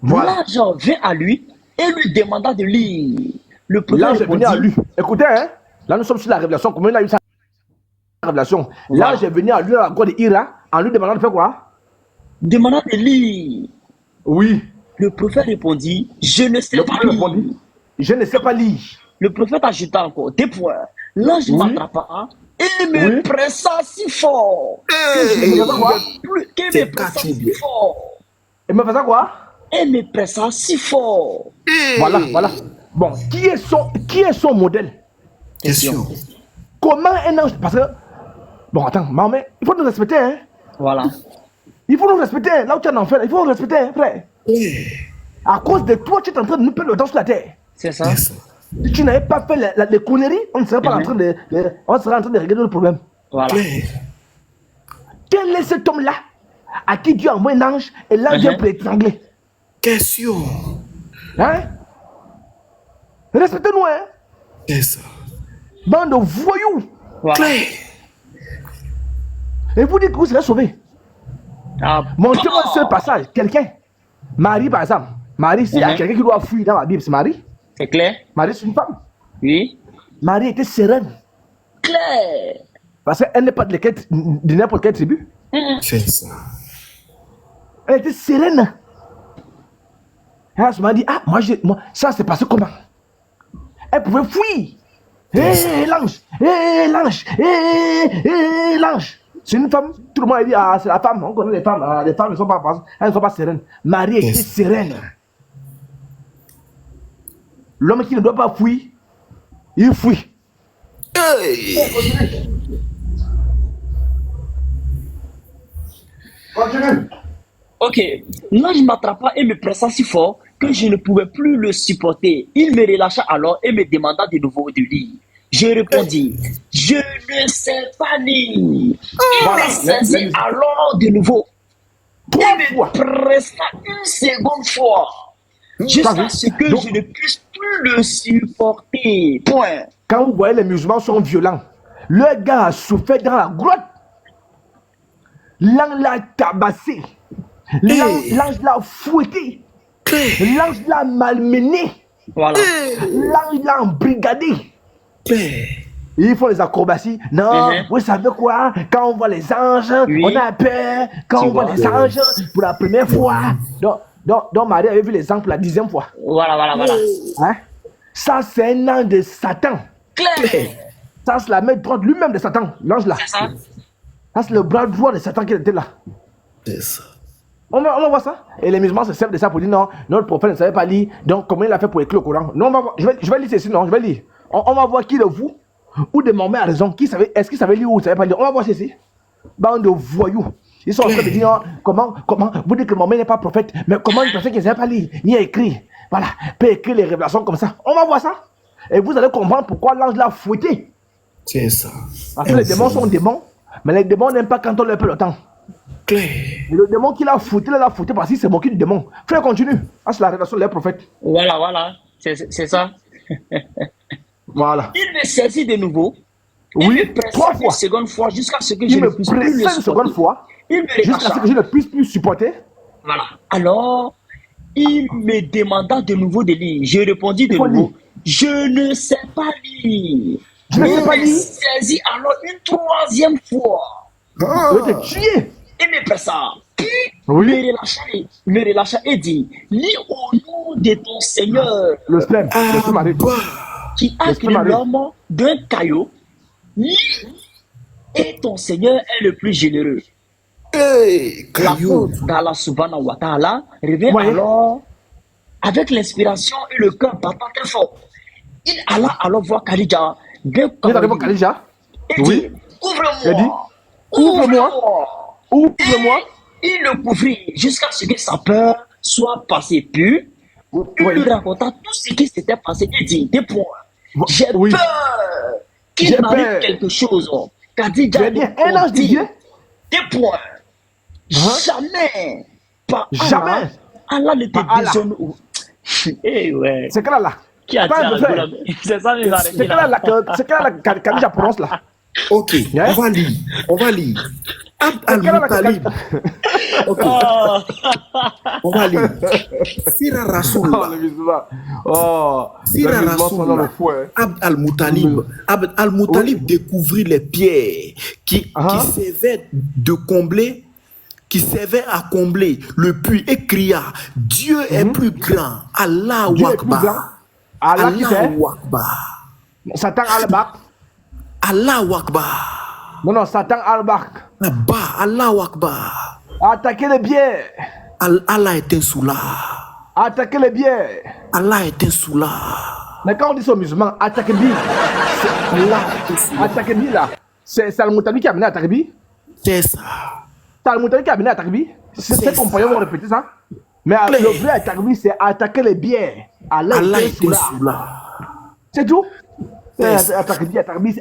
Speaker 3: L'argent vint à lui et lui demanda de lire. Le prophète
Speaker 1: répondit à lui. Écoutez, hein? Là, nous sommes sur la révélation. Comment il a eu sa révélation? Là, j'ai venu à lui à la grotte de Hira en lui demandant de faire quoi?
Speaker 3: Demandant de lire.
Speaker 1: Oui.
Speaker 3: Le prophète répondit, je ne sais pas lire.
Speaker 1: Je ne sais pas lire.
Speaker 3: Le prophète ajouta encore 2 points. L'ange m'attrapa et me pressa si fort.
Speaker 1: Et me faisait quoi?
Speaker 3: Et me pressa si fort.
Speaker 1: Voilà. Bon, qui est son modèle?
Speaker 3: Question.
Speaker 1: Comment un ange? Parce que, bon, attends, Mahomet, il faut nous respecter, hein?
Speaker 3: Voilà.
Speaker 1: Il faut nous respecter, là où tu es en enfer, il faut nous respecter, hein, frère. À cause de toi, tu es en train de nous perdre le temps sur la terre.
Speaker 3: C'est ça.
Speaker 1: Si tu n'avais pas fait les conneries, on ne serait pas en train de régler le problème.
Speaker 3: Voilà.
Speaker 1: Quel est cet homme-là à qui Dieu envoie un ange et l'ange vient pour l'étrangler?
Speaker 2: Question.
Speaker 1: Hein? Respectez-nous, hein?
Speaker 2: C'est ça.
Speaker 1: Bande de voyous.
Speaker 3: Voilà.
Speaker 1: Et vous dites que vous serez sauvés. Montrez-moi ce passage. Quelqu'un, Marie par exemple. Marie, s'il y a quelqu'un qui doit fuir dans la Bible, c'est Marie.
Speaker 3: C'est clair?
Speaker 1: Marie, c'est une femme.
Speaker 3: Oui.
Speaker 1: Marie était sereine.
Speaker 3: Clair.
Speaker 1: Parce qu'elle n'est pas de n'importe quelle tribu.
Speaker 2: C'est ça.
Speaker 1: Elle était sereine. Elle m'a dit, ah, moi, ça s'est passé comment? Elle pouvait fuir. Hé, l'ange! Hé, l'ange! Hé, l'ange! C'est une femme. Tout le monde a dit, ah, c'est la femme. On connaît les femmes. Ah, les femmes ne sont pas, elles ne sont pas sereines. Marie était sereine. L'homme qui ne doit pas fuir, il fuit. Continue.
Speaker 3: Ok. L'ange m'attrapa et me pressa si fort que je ne pouvais plus le supporter. Il me relâcha alors et me demanda de nouveau de lire. Je répondis, je ne sais pas lire. Il me saisit alors de nouveau. Il me pressa une seconde fois. Jusqu'à ce que je ne puisse plus le supporter. Point.
Speaker 1: Quand vous voyez les musulmans sont violents, le gars a souffert dans la grotte. L'ange l'a tabassé. L'ange l'a fouetté. L'ange l'a malmené.
Speaker 3: Voilà.
Speaker 1: L'ange l'a embrigadé. Ils font les acrobaties. Non, vous savez quoi? Quand on voit les anges, on a peur. Quand on voit les anges pour la première fois. Donc Marie avait vu les anges pour la 10e fois.
Speaker 3: Voilà.
Speaker 1: Hein? Ça, c'est un ange de Satan.
Speaker 3: Claire.
Speaker 1: Ça, c'est la main droite lui-même de Satan, l'ange là.
Speaker 3: C'est ça?
Speaker 1: Ça, c'est le bras droit de Satan qui était là.
Speaker 2: C'est ça.
Speaker 1: On va voir ça. Et les musulmans se servent de ça pour dire non, notre prophète ne savait pas lire. Donc, comment il a fait pour écrire le Coran? Non, on va voir. Je vais lire ceci, non, je vais lire. On va voir qui de vous ou de Mahomet a raison. Est-ce qu'il savait lire ou il ne savait pas lire? On va voir ceci. Bande de voyous. Ils sont en train de dire comment vous dites que Mahomet n'est pas prophète, mais comment une personne qui ne savait pas lire ni écrire, voilà, peut écrire les révélations comme ça. On va voir ça. Et vous allez comprendre pourquoi l'ange l'a fouetté.
Speaker 2: C'est ça.
Speaker 1: Parce que les démons sont démons, mais les démons n'aiment pas quand on leur fait le temps. Et le démon qui l'a fouetté parce qu'il s'est moqué du démon. Frère, continue. Ah, c'est la révélation des prophètes.
Speaker 3: Voilà. C'est ça.
Speaker 1: Voilà.
Speaker 3: Il me saisit de nouveau.
Speaker 1: Oui,
Speaker 3: il me
Speaker 1: 3 fois.
Speaker 3: Une seconde fois jusqu'à ce que je
Speaker 1: Il
Speaker 3: ne
Speaker 1: me
Speaker 3: puisse plus le
Speaker 1: presse une seconde
Speaker 3: supporter.
Speaker 1: fois.
Speaker 3: Il me
Speaker 1: Jusqu'à ce que je ne puisse plus supporter.
Speaker 3: Voilà. Alors, il me demanda de nouveau de lire. Je répondis de nouveau, je ne sais pas lire.
Speaker 1: Je ne sais pas
Speaker 3: Il me
Speaker 1: lire.
Speaker 3: saisit alors une 3e fois.
Speaker 1: Je vais te tuer.
Speaker 3: Il me pressa. Puis,
Speaker 1: Oui.
Speaker 3: me relâcha et dit, lis au nom de ton Seigneur
Speaker 1: Le sperme. Le sperme arrive.
Speaker 3: qui a créé l'homme d'un caillou. Lis, et ton Seigneur est le plus généreux. L'apôtre d'Allah subhanahu wa ta'ala revient alors avec l'inspiration et le cœur battant très fort. Il alla alors voir Khadija.
Speaker 1: Il est allé voir Khadija.
Speaker 3: Oui.
Speaker 1: Ouvre-moi.
Speaker 3: Ouvre-moi. Il le couvrit jusqu'à ce que sa peur soit passée. Puis, il lui raconta tout ce qui s'était passé. Il dit, des points. J'ai peur qu'il m'arrive quelque chose. Khadija
Speaker 1: un ange de Dieu.
Speaker 3: Des points. Jamais. Pas
Speaker 1: jamais.
Speaker 3: Allah ne te déshonore. Eh ouais.
Speaker 1: C'est quelle là?
Speaker 3: Qui a dit c'est ça, les arrêtés.
Speaker 1: C'est quelle la Khadija prononce là?
Speaker 2: Ok, on va lire. Abd al-Muttalib. Ok. On va lire. Sira Rasoullah. Sira Rasoullah. Abd al-Muttalib. Abd al-Muttalib découvrit les pierres qui servaient à combler le puits et cria, Dieu est plus grand. Allahu Akbar. Allahu Akbar.
Speaker 1: Satan al-Baq.
Speaker 2: Allahu Akbar.
Speaker 1: Non, Satan al-Baq.
Speaker 2: Allahu Akbar.
Speaker 1: Attaquez les biais.
Speaker 2: Allah est un soula.
Speaker 1: Attaquez les biais.
Speaker 2: Allah est un soula.
Speaker 1: Mais quand on dit aux musulmans, attaquez bi. Attaquez bi là. C'est Al-Muttalib qui a amené Attaquez.
Speaker 2: C'est ça.
Speaker 1: C'est Al-Muttalib qui a amené Attaquez. Ses compagnons vont répéter ça. Mais le vrai Attaquez, c'est attaquer les biais. Allah est un soula. C'est tout.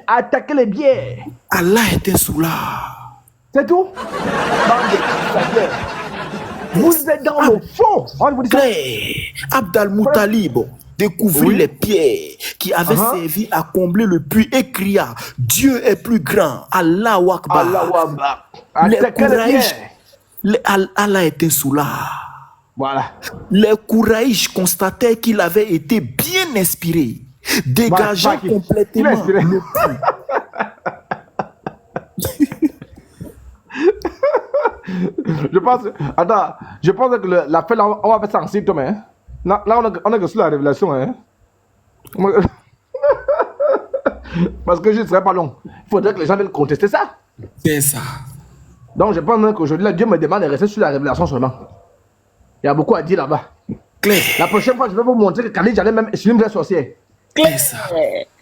Speaker 1: Attaquer les biais.
Speaker 2: Allah est un soula.
Speaker 1: C'est tout. Vous êtes dans le fond.
Speaker 2: Abd al-Muttalib découvrit les pierres qui avaient servi à combler le puits et cria, Dieu est plus grand. Allahu Akbar.
Speaker 1: Allahu Akbar.
Speaker 2: Allah est un soula.
Speaker 1: Voilà.
Speaker 2: Les Kouraïches constatèrent qu'il avait été bien inspiré, dégageant complètement le pouls.
Speaker 1: Je pense que la fin, là, on va faire ça en symptôme. Hein. Là, on a que sur la révélation. Hein. Parce que je ne serai pas long. Il faudrait que les gens viennent contester ça.
Speaker 2: C'est ça.
Speaker 1: Donc, je pense qu'aujourd'hui, là, Dieu me demande de rester sur la révélation seulement. Il y a beaucoup à dire là-bas.
Speaker 2: Claire.
Speaker 1: La prochaine fois, je vais vous montrer que Khalid allait même être une vraie sorcière.
Speaker 2: Claire. Ça.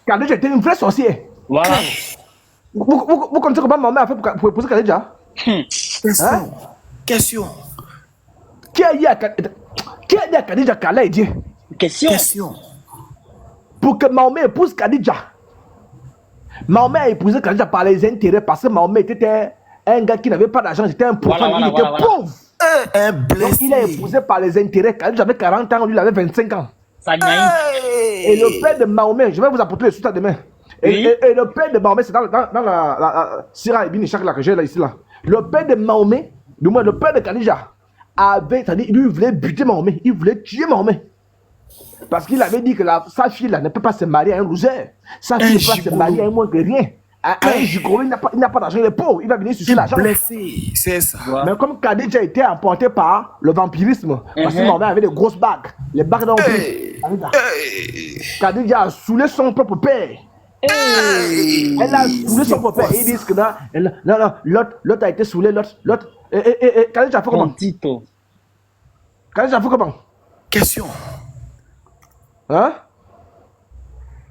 Speaker 1: Khalid était une vraie sorcière.
Speaker 3: Voilà.
Speaker 1: Vous connaissez comment ma mère a fait pour épouser Khalid?
Speaker 2: Question.
Speaker 1: Hein?
Speaker 2: Question.
Speaker 1: Qui a dit à Khadija qu'Allah est Dieu?
Speaker 2: Question.
Speaker 1: Pour que Mahomet épouse Khadija. Mahomet a épousé Khadija par les intérêts parce que Mahomet était un gars qui n'avait pas d'argent, c'était un profane, il était pauvre.
Speaker 2: Un blessé.
Speaker 1: Donc, il a épousé par les intérêts. Khadija avait 40 ans, lui il avait 25 ans.
Speaker 3: Ça gagne.
Speaker 1: Et le père de Mahomet, je vais vous apporter le résultat demain. Et le père de Mahomet, c'est dans la Sira Ibn Ishaq là que j'ai là ici là. Le père de Mahomet, du moins le père de Khadija, c'est-à-dire lui il voulait buter Mahomet, il voulait tuer Mahomet. Parce qu'il avait dit que sa fille là ne peut pas se marier à un loser. Sa fille ne peut pas se marier à un moins que rien. À un gigolo, il n'a pas d'argent, il est pauvre, il va venir chercher l'argent.
Speaker 2: Blessé, c'est ça.
Speaker 3: Ouais.
Speaker 1: Mais comme Khadija était emporté par le vampirisme, parce que Mahomet avait des grosses bagues, les bagues d'en Khadija a saoulé son propre père. Elle a saoulé son propre père. Ils disent que non, l'autre a été saoulé, l'autre. Khadija a fait comment? Khadija a fait comment?
Speaker 2: Question.
Speaker 1: Hein?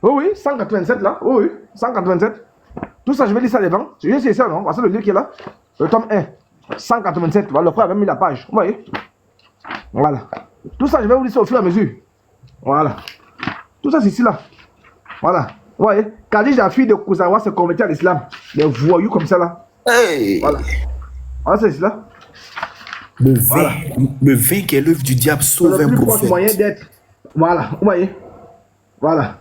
Speaker 1: Oui, 187 là. Oui, 187. Tout ça, je vais lire ça devant. C'est ça, non? C'est le livre qui est là. Le tome 1. 187. Voilà, le frère a même mis la page. Vous voyez? Voilà. Tout ça, je vais vous lire ça au fur et à mesure. Voilà. Tout ça, c'est ici là. Voilà. Vous voyez? Khadija, la fille de Kouzawa, se convertit à l'islam. Des voyous comme ça là.
Speaker 2: Hey.
Speaker 1: Voilà. Voilà, c'est ici là.
Speaker 2: Le vin. Voilà. Le vin qui est l'œuvre du diable sauve un prophète.
Speaker 1: Moyen d'être. Voilà. Vous voyez? Voilà.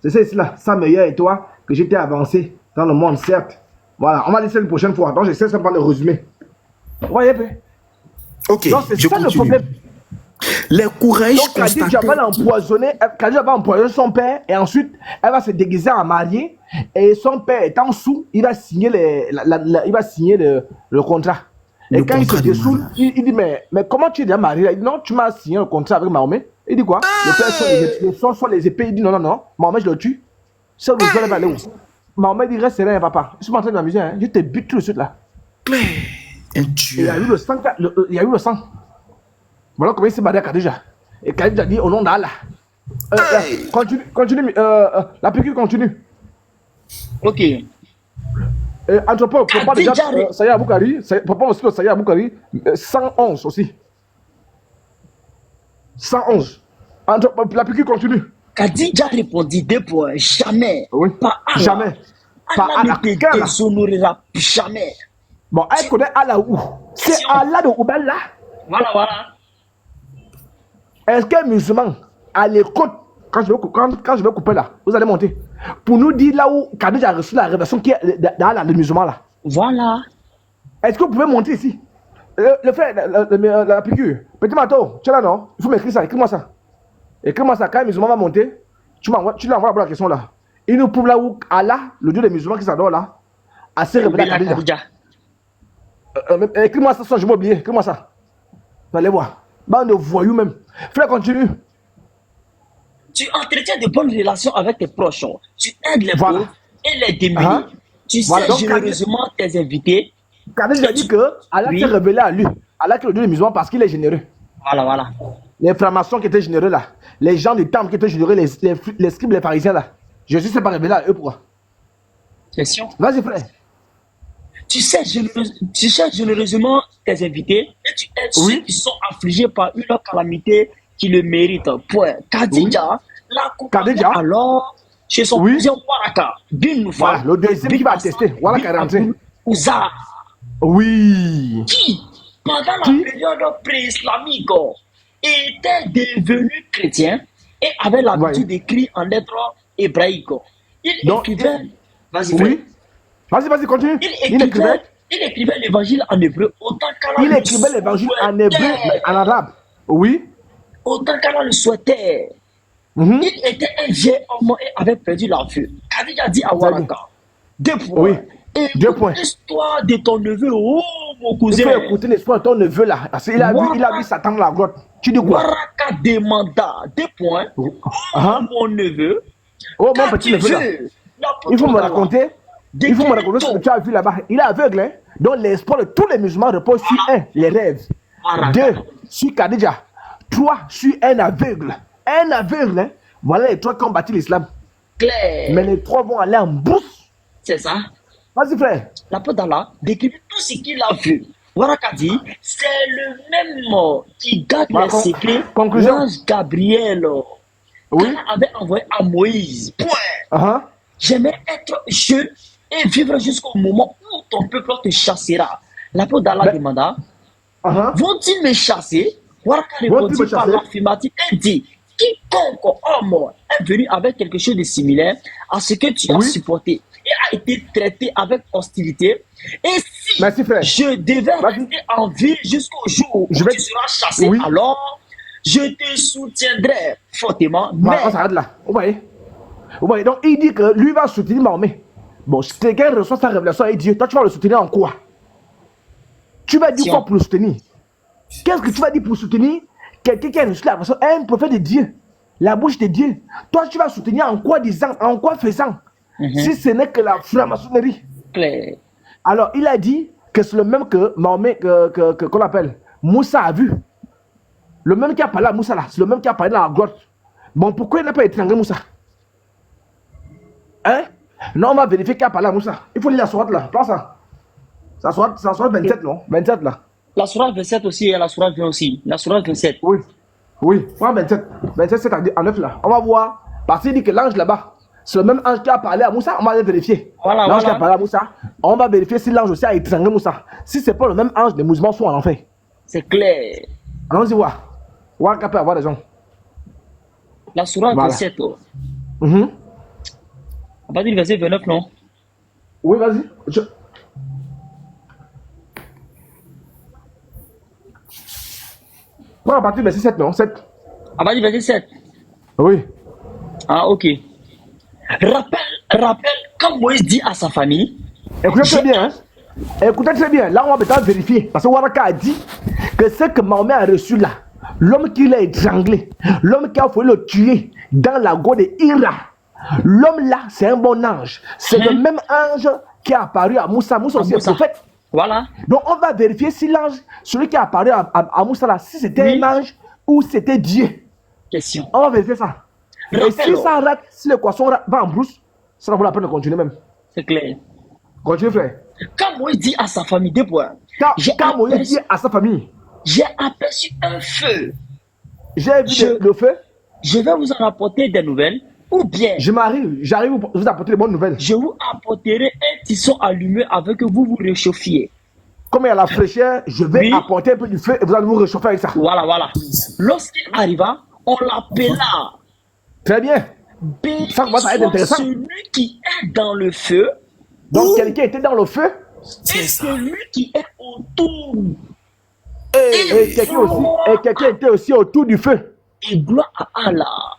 Speaker 1: C'est ça ici là. Ça meilleur et toi que j'étais avancé dans le monde, certes. Voilà. On va laisser une prochaine fois. Donc, j'essaie simplement de résumer. Vous voyez?
Speaker 2: Ok.
Speaker 1: Donc, c'est ça
Speaker 2: continue.
Speaker 1: le problème.
Speaker 2: Les Kouraïches
Speaker 1: Khadija va l'empoisonner. Khadija va empoisonner son père et ensuite elle va se déguiser en mariée et son père étant sous, il va signer le contrat. Et quand il se dessoule, il dit mais comment tu es déjà marié? Il dit non, tu m'as signé le contrat avec Mahomet. Il dit quoi? Le père sort les épées. Il dit non, Mahomet je le tue. Ça le va aller où? Mahomet dit reste serein papa. Je suis pas en train de m'amuser, hein. Je te bute tout de suite là.
Speaker 2: Un tueur.
Speaker 1: Il y a eu le sang. Il y a eu le sang. Voilà comment il s'est marié à Khadija. Et Khadija dit au nom d'Allah. Continue. La piqûre continue.
Speaker 3: Ok.
Speaker 1: Entre papa déjà, Saya Aboukari, papa aussi le Saya Aboukari, 111 aussi. 111. La piqûre continue.
Speaker 3: Khadija répondit 2 points. Jamais.
Speaker 1: Oui.
Speaker 3: Pas Allah.
Speaker 1: Jamais. Pas
Speaker 3: Allah ne te déshonorera jamais.
Speaker 1: Bon, elle connaît Allah où? C'est Allah de Oubella.
Speaker 3: Voilà.
Speaker 1: Est-ce qu'un musulman à l'écoute, quand je vais couper là, vous allez monter, pour nous dire là où Khadija a reçu la révélation qui est dans le musulman là?
Speaker 3: Voilà.
Speaker 1: Est-ce que vous pouvez monter ici? Le frère, la piqûre. Petit Mato, tu es là non? Il faut m'écrire ça, écris-moi ça. Écris-moi ça, quand un musulman va monter, tu lui envoies la question là. Il nous prouve là où Allah, le Dieu des musulmans qui s'adore là, a s'est révélé à Khadija. Écris-moi ça, je m'ai oublié, écris-moi ça. Vous allez voir. Bande de voyous même. Frère, continue.
Speaker 3: Tu entretiens de bonnes relations avec tes proches. Tu aides les pauvres et les démunis. Tu sers généreusement tes invités.
Speaker 1: Khadija a dit que Allah s'est révélé à lui. Allah qui est le Dieu des musulmans parce qu'il est généreux.
Speaker 3: Voilà.
Speaker 1: Les francs-maçons qui étaient généreux là. Les gens du temple qui étaient généreux, les scribes, les pharisiens là. Jésus s'est pas révélé à eux, pourquoi?
Speaker 3: Question.
Speaker 1: Vas-y, frère.
Speaker 3: Tu sers généreusement tes invités et tu aides ceux qui sont affligés par une calamité qui le méritent. Point. Khadija l'accompagne alors chez son cousin Waraka bin Noufal.
Speaker 1: Voilà, le deuxième qui va attester. Waraka est rentré.
Speaker 3: Ouza.
Speaker 1: Oui.
Speaker 3: Qui, pendant la période pré-islamique, était devenu chrétien et avait l'habitude d'écrire en lettres hébraïques. Il écrivait.
Speaker 1: Vas-y, continue.
Speaker 3: Il écrivait Il écrivait l'évangile en hébreu autant qu'Allah
Speaker 1: Il
Speaker 3: le
Speaker 1: écrivait l'évangile en hébreu, mais en arabe. Oui.
Speaker 3: autant qu'Allah le souhaitait.
Speaker 1: Mhm.
Speaker 3: Il était un vieil homme et avait perdu la vue. Khadija dit à Waraka, 2 points.
Speaker 1: Oui.
Speaker 3: Et
Speaker 1: 2 points.
Speaker 3: l'histoire de ton neveu, oh mon
Speaker 1: Il
Speaker 3: cousin.
Speaker 1: faut écouter l'histoire de ton neveu là. Parce qu'il a vu Satan dans la grotte. Tu dis quoi?
Speaker 3: Waraka demanda 2 points. Oh mon neveu.
Speaker 1: Oh mon petit neveu là. Il faut me raconter. Il faut me raconter ce que tu as vu là-bas. Il est aveugle. Hein? Donc l'espoir de tous les musulmans repose sur les rêves. 2, sur Khadija. 3, sur un aveugle. Un aveugle. Hein? Voilà les 3 qui ont bâti l'islam.
Speaker 3: Claire.
Speaker 1: Mais les 3 vont aller en brousse.
Speaker 3: C'est ça.
Speaker 1: Vas-y frère.
Speaker 3: L'apôtre d'Allah décrit tout ce qu'il a vu. Waraka dit, c'est le même qui garde les secrets. L'ange Gabriel.
Speaker 1: Oui.
Speaker 3: Avait envoyé à Moïse. Point. J'aimerais être jeune et vivre jusqu'au moment où ton peuple te chassera. L'apôtre d'Allah demanda, vont-ils me chasser? Waraka répondit par l'affirmative et dit, quiconque homme est venu avec quelque chose de similaire à ce que tu as supporté et a été traité avec hostilité. Et si je devais rester en vie jusqu'au jour où tu seras chassé, alors je te soutiendrai fortement. Mais...
Speaker 1: on s'arrête là. Vous voyez? Donc il dit que lui va soutenir Mahomet. Bon, si quelqu'un reçoit sa révélation et dit, toi tu vas le soutenir en quoi? Tu vas dire quoi pour le soutenir? Qu'est-ce que tu vas dire pour soutenir quelqu'un qui a reçu la révélation, un prophète de Dieu, la bouche de Dieu? Toi tu vas soutenir en quoi disant, en quoi faisant? Si ce n'est que la franc-maçonnerie. Alors il a dit que c'est le même que Mahomet, qu'on appelle Moussa a vu. Le même qui a parlé à Moussa là, c'est le même qui a parlé dans la grotte. Bon, pourquoi il n'a pas étranglé Moussa? Hein? Non, on va vérifier qui a parlé à Moussa. Il faut lire la sourate là, prends ça. Ça sourate 27, non? 27 là.
Speaker 3: La sourate 27 aussi et la sourate 20 aussi. La sourate 27.
Speaker 1: Oui. Oui, prends 27. 27, c'est en 9 là. On va voir. Parce qu'il dit que l'ange là-bas, c'est le même ange qui a parlé à Moussa, on va aller vérifier. L'ange qui a parlé à Moussa, on va vérifier si l'ange aussi a étranglé Moussa. Si c'est pas le même ange, les musulmans sont en enfer.
Speaker 3: C'est clair.
Speaker 1: Allons-y voir. Waraka peut avoir raison.
Speaker 3: La sourate 27. On va dire le verset 29, non?
Speaker 1: Oui, vas-y. On va partir du verset 7, non? 7.
Speaker 3: On va dire verset 7.
Speaker 1: Oui.
Speaker 3: Ah, ok. Rappelle, quand Moïse dit à sa famille.
Speaker 1: Écoutez très bien, hein? Écoutez très bien. Là, on va peut-être vérifier. Parce que Waraka a dit que ce que Mahomet a reçu là, l'homme qui l'a étranglé, l'homme qui a fallu le tuer dans la grotte de Hira, l'homme là, c'est un bon ange. C'est le même ange qui a apparu à Moussa. Moussa aussi est prophète.
Speaker 3: Voilà.
Speaker 1: Donc on va vérifier si l'ange, celui qui a apparu à Moussa là, si c'était un ange ou c'était Dieu.
Speaker 3: Question.
Speaker 1: On va vérifier ça. Et si ça rate, si le poisson va en brousse, ça va la peine de continuer même.
Speaker 3: C'est clair.
Speaker 1: Continue frère.
Speaker 3: Quand Moïse dit à sa famille, 2 points.
Speaker 1: Quand Moïse dit à sa famille,
Speaker 3: j'ai aperçu un feu.
Speaker 1: J'ai vu le feu.
Speaker 3: Je vais vous en apporter des nouvelles. Ou bien,
Speaker 1: j'arrive vous apporter des bonnes nouvelles.
Speaker 3: Je vous apporterai un tisson allumé avec que vous vous réchauffiez.
Speaker 1: Comme il y a la fraîcheur, je vais apporter un peu du feu et vous allez vous réchauffer avec ça.
Speaker 3: Voilà. Lorsqu'il arriva, on l'appela.
Speaker 1: Très bien. Ça commence à être intéressant.
Speaker 3: Celui qui est dans le feu.
Speaker 1: Donc quelqu'un était dans le feu.
Speaker 3: Et celui qui est autour.
Speaker 1: Et quelqu'un était aussi autour du feu.
Speaker 3: Et gloire à Allah.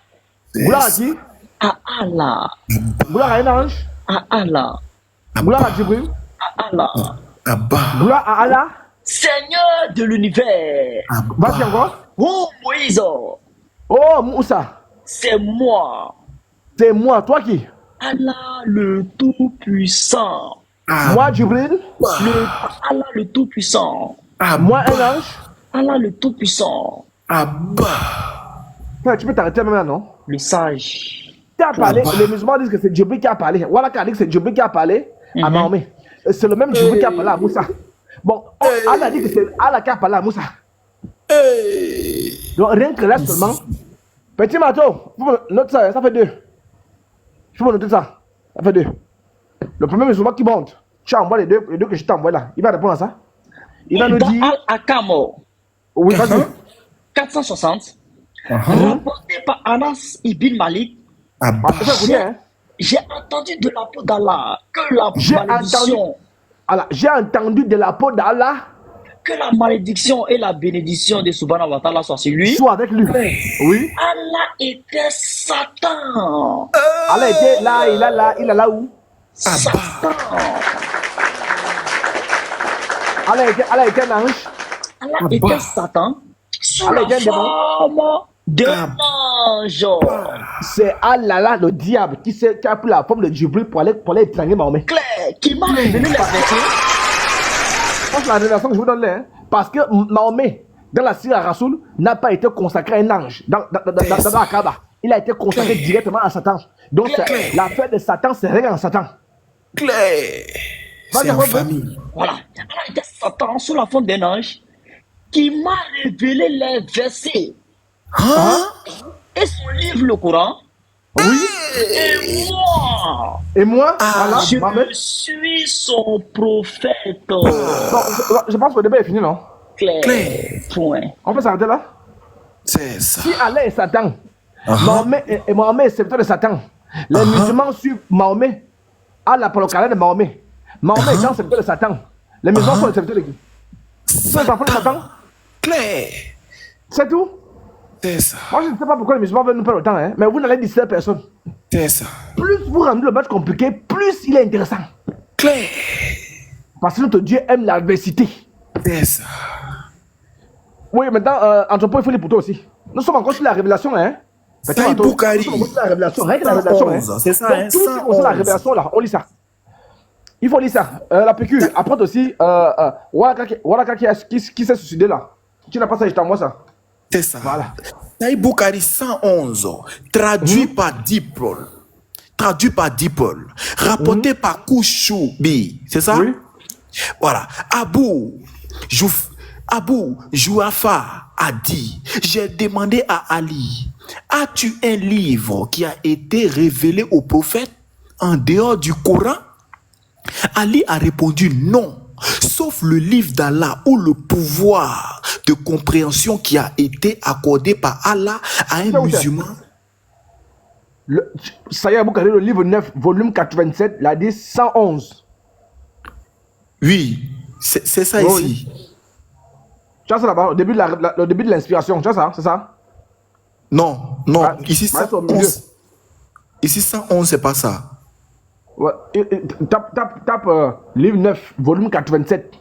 Speaker 1: Gloire à qui?
Speaker 3: À Allah.
Speaker 1: Gloire à un ange.
Speaker 3: À Allah.
Speaker 1: Gloire à Djibril.
Speaker 3: À Allah.
Speaker 1: Gloire à Allah.
Speaker 3: Seigneur de l'univers.
Speaker 1: Vas-y encore.
Speaker 3: Oh Moïse.
Speaker 1: Oh Moussa.
Speaker 3: C'est moi.
Speaker 1: C'est moi. Toi qui?
Speaker 3: Allah le Tout-Puissant.
Speaker 1: Moi Djibril.
Speaker 3: Allah le Tout-Puissant.
Speaker 1: Moi un ange.
Speaker 3: Allah le Tout-Puissant.
Speaker 1: Tu peux t'arrêter même là, non?
Speaker 3: Le sage.
Speaker 1: Tu as parlé, les musulmans disent que c'est Djibril qui a parlé. Voilà qui a dit que c'est Djibril qui a parlé à Mahomet. C'est le même Djibril qui a parlé à Moussa. Bon, Allah a dit que c'est Allah qui a parlé à Moussa. Donc rien que là seulement. Petit Mato, note ça, ça fait 2. Je peux noter ça. Ça fait 2. Le premier musulman qui monte, tu envoies les deux que je t'envoie là. Il va répondre à ça. Il va nous dire.
Speaker 3: Al-Akamo.
Speaker 1: Oui, vas-y.
Speaker 3: 460. Rapporté par Anas ibn Malik. J'ai entendu de la peau d'Allah que la malédiction.
Speaker 1: Alors, j'ai entendu de la peau d'Allah.
Speaker 3: Que la malédiction et la bénédiction de Subhanahu wa Ta'ala soient sur lui.
Speaker 1: Soit avec lui. Oui.
Speaker 3: Allah était Satan.
Speaker 1: Allah était là, il est là où?
Speaker 3: Satan.
Speaker 1: Allah était un ange.
Speaker 3: Allah était Satan sous la forme d'un ange.
Speaker 1: C'est Allah, là, le diable, qui a pris la forme de Djibril pour aller étrangler Mahomet.
Speaker 3: Claire, qui m'a révélé les versets.
Speaker 1: C'est la révélation que je vous donne là. Hein? Parce que Mahomet, dans la Sira Rasoul, n'a pas été consacré à un ange dans la Kaaba. Il a été consacré directement à Satan. Donc l'affaire de Satan, c'est rien en Satan.
Speaker 2: Claire. C'est en famille.
Speaker 3: Voilà. Allah était Satan sous la forme d'un ange qui m'a révélé les versets. Et son livre, le Coran.
Speaker 1: Oui. Et moi, voilà,
Speaker 3: je suis son prophète.
Speaker 1: Bon, je pense que le débat est fini, non?
Speaker 3: Claire. Point.
Speaker 1: On peut s'arrêter là?
Speaker 2: C'est ça.
Speaker 1: Si Allah est Satan, Mahomet est serviteur de Satan, les musulmans suivent Mahomet. Allah pour le calendrier de Mahomet. Mahomet est serviteur de Satan. Les musulmans sont les serviteurs de qui? Sont les enfants de Satan?
Speaker 2: Claire.
Speaker 1: C'est tout?
Speaker 2: C'est ça.
Speaker 1: Moi, je ne sais pas pourquoi les musulmans veulent nous perdre autant, hein, mais vous n'allez 17 personnes.
Speaker 2: C'est ça.
Speaker 1: Plus vous rendez le match compliqué, plus il est intéressant.
Speaker 2: Claire.
Speaker 1: Parce que notre Dieu aime l'adversité.
Speaker 2: C'est ça.
Speaker 1: Oui, maintenant, entrepôt, il faut les pour toi aussi. Nous sommes encore sur la révélation, hein.
Speaker 2: Taï Boukari.
Speaker 1: Nous sommes encore sur la révélation, rien que la révélation, hein.
Speaker 2: C'est ça, hein.
Speaker 1: Tout ce qui concerne la révélation, là, on lit ça. Il faut lire ça. La PQ, apprendre aussi, voilà qui s'est suicidé là. Tu n'as pas ça, je t'envoie ça.
Speaker 2: C'est ça.
Speaker 1: Voilà.
Speaker 2: Taï Boukari 111, traduit par Dipol. Traduit par Dipol. Rapporté par Kouchoubi. C'est ça?
Speaker 1: Oui.
Speaker 2: Voilà. Abou Jouafa a dit, j'ai demandé à Ali, as-tu un livre qui a été révélé au prophète en dehors du Coran? Ali a répondu non, sauf le livre d'Allah ou le pouvoir de compréhension qui a été accordé par Allah à un musulman.
Speaker 1: Saïd Boukari, le livre 9, volume 87, la 111.
Speaker 2: Oui, c'est ça ici.
Speaker 1: Tu as ça là-bas, le début de l'inspiration, tu as ça, c'est ça?
Speaker 2: Non, ici 111. Ici 111, c'est pas ça.
Speaker 1: Ouais, tape livre 9, volume 87.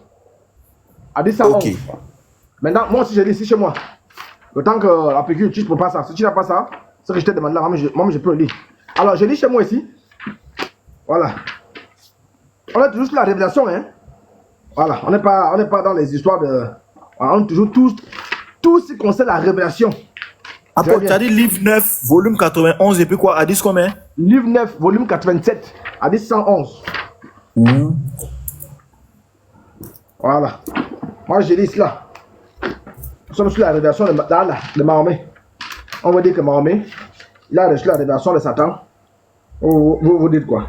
Speaker 1: À 111. Ok. Maintenant, moi aussi, je lis ici chez moi. Le temps que la PQ, tu ne peux pas ça. Si tu n'as pas ça, c'est que je te demande là, moi, je peux le lire. Alors, je lis chez moi ici. Voilà. On est toujours sur la révélation, hein. Voilà, on n'est pas dans les histoires de... On est toujours tout ce qui concerne la révélation.
Speaker 2: Après, tu as dit livre 9, volume 91, et puis quoi? À 10 combien?
Speaker 1: Livre 9, volume 87, à 111. Voilà. Moi, je lis cela. Nous sommes sur la révélation de Mahomet. On va dire que Mahomet, il a reçu la révélation de Satan. Vous dites quoi?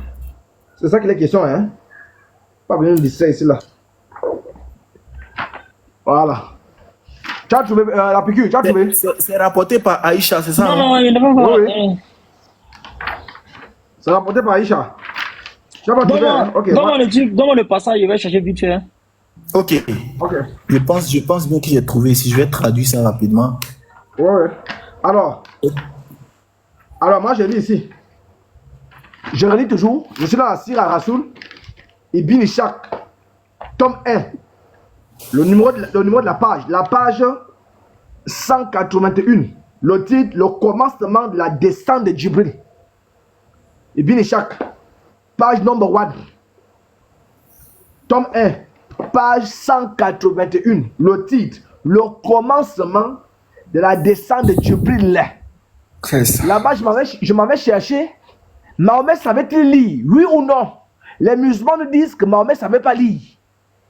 Speaker 1: C'est ça qu'il est question, hein? Pas besoin de dire ça ici, là. Voilà. Tu as trouvé la piqûre, tu as trouvé?
Speaker 2: C'est rapporté par Aïcha, c'est ça?
Speaker 3: Non, il n'est pas encore. Oui.
Speaker 1: C'est rapporté par Aïcha. Tu as pas trouvé, hein? Ok.
Speaker 3: Donne-moi le passage, je vais chercher vite fait. Hein.
Speaker 2: Ok. Je pense bien que j'ai trouvé ici. Je vais traduire ça rapidement.
Speaker 1: Ouais. Alors, moi, je lis ici. Je relis toujours. Je suis dans la Sira Rasoul. Ibn Ishaq. Tome 1. Le numéro de la page. La page 181. Le titre, le commencement de la descente de Djibril. Ibn Ishaq. Page number 1. Tome 1. Page 181. Le titre, le commencement de la descente de Djibril. Là-bas, je m'avais cherché. Mahomet savait-il lire? Oui ou non? Les musulmans nous disent que Mahomet ne savait pas lire.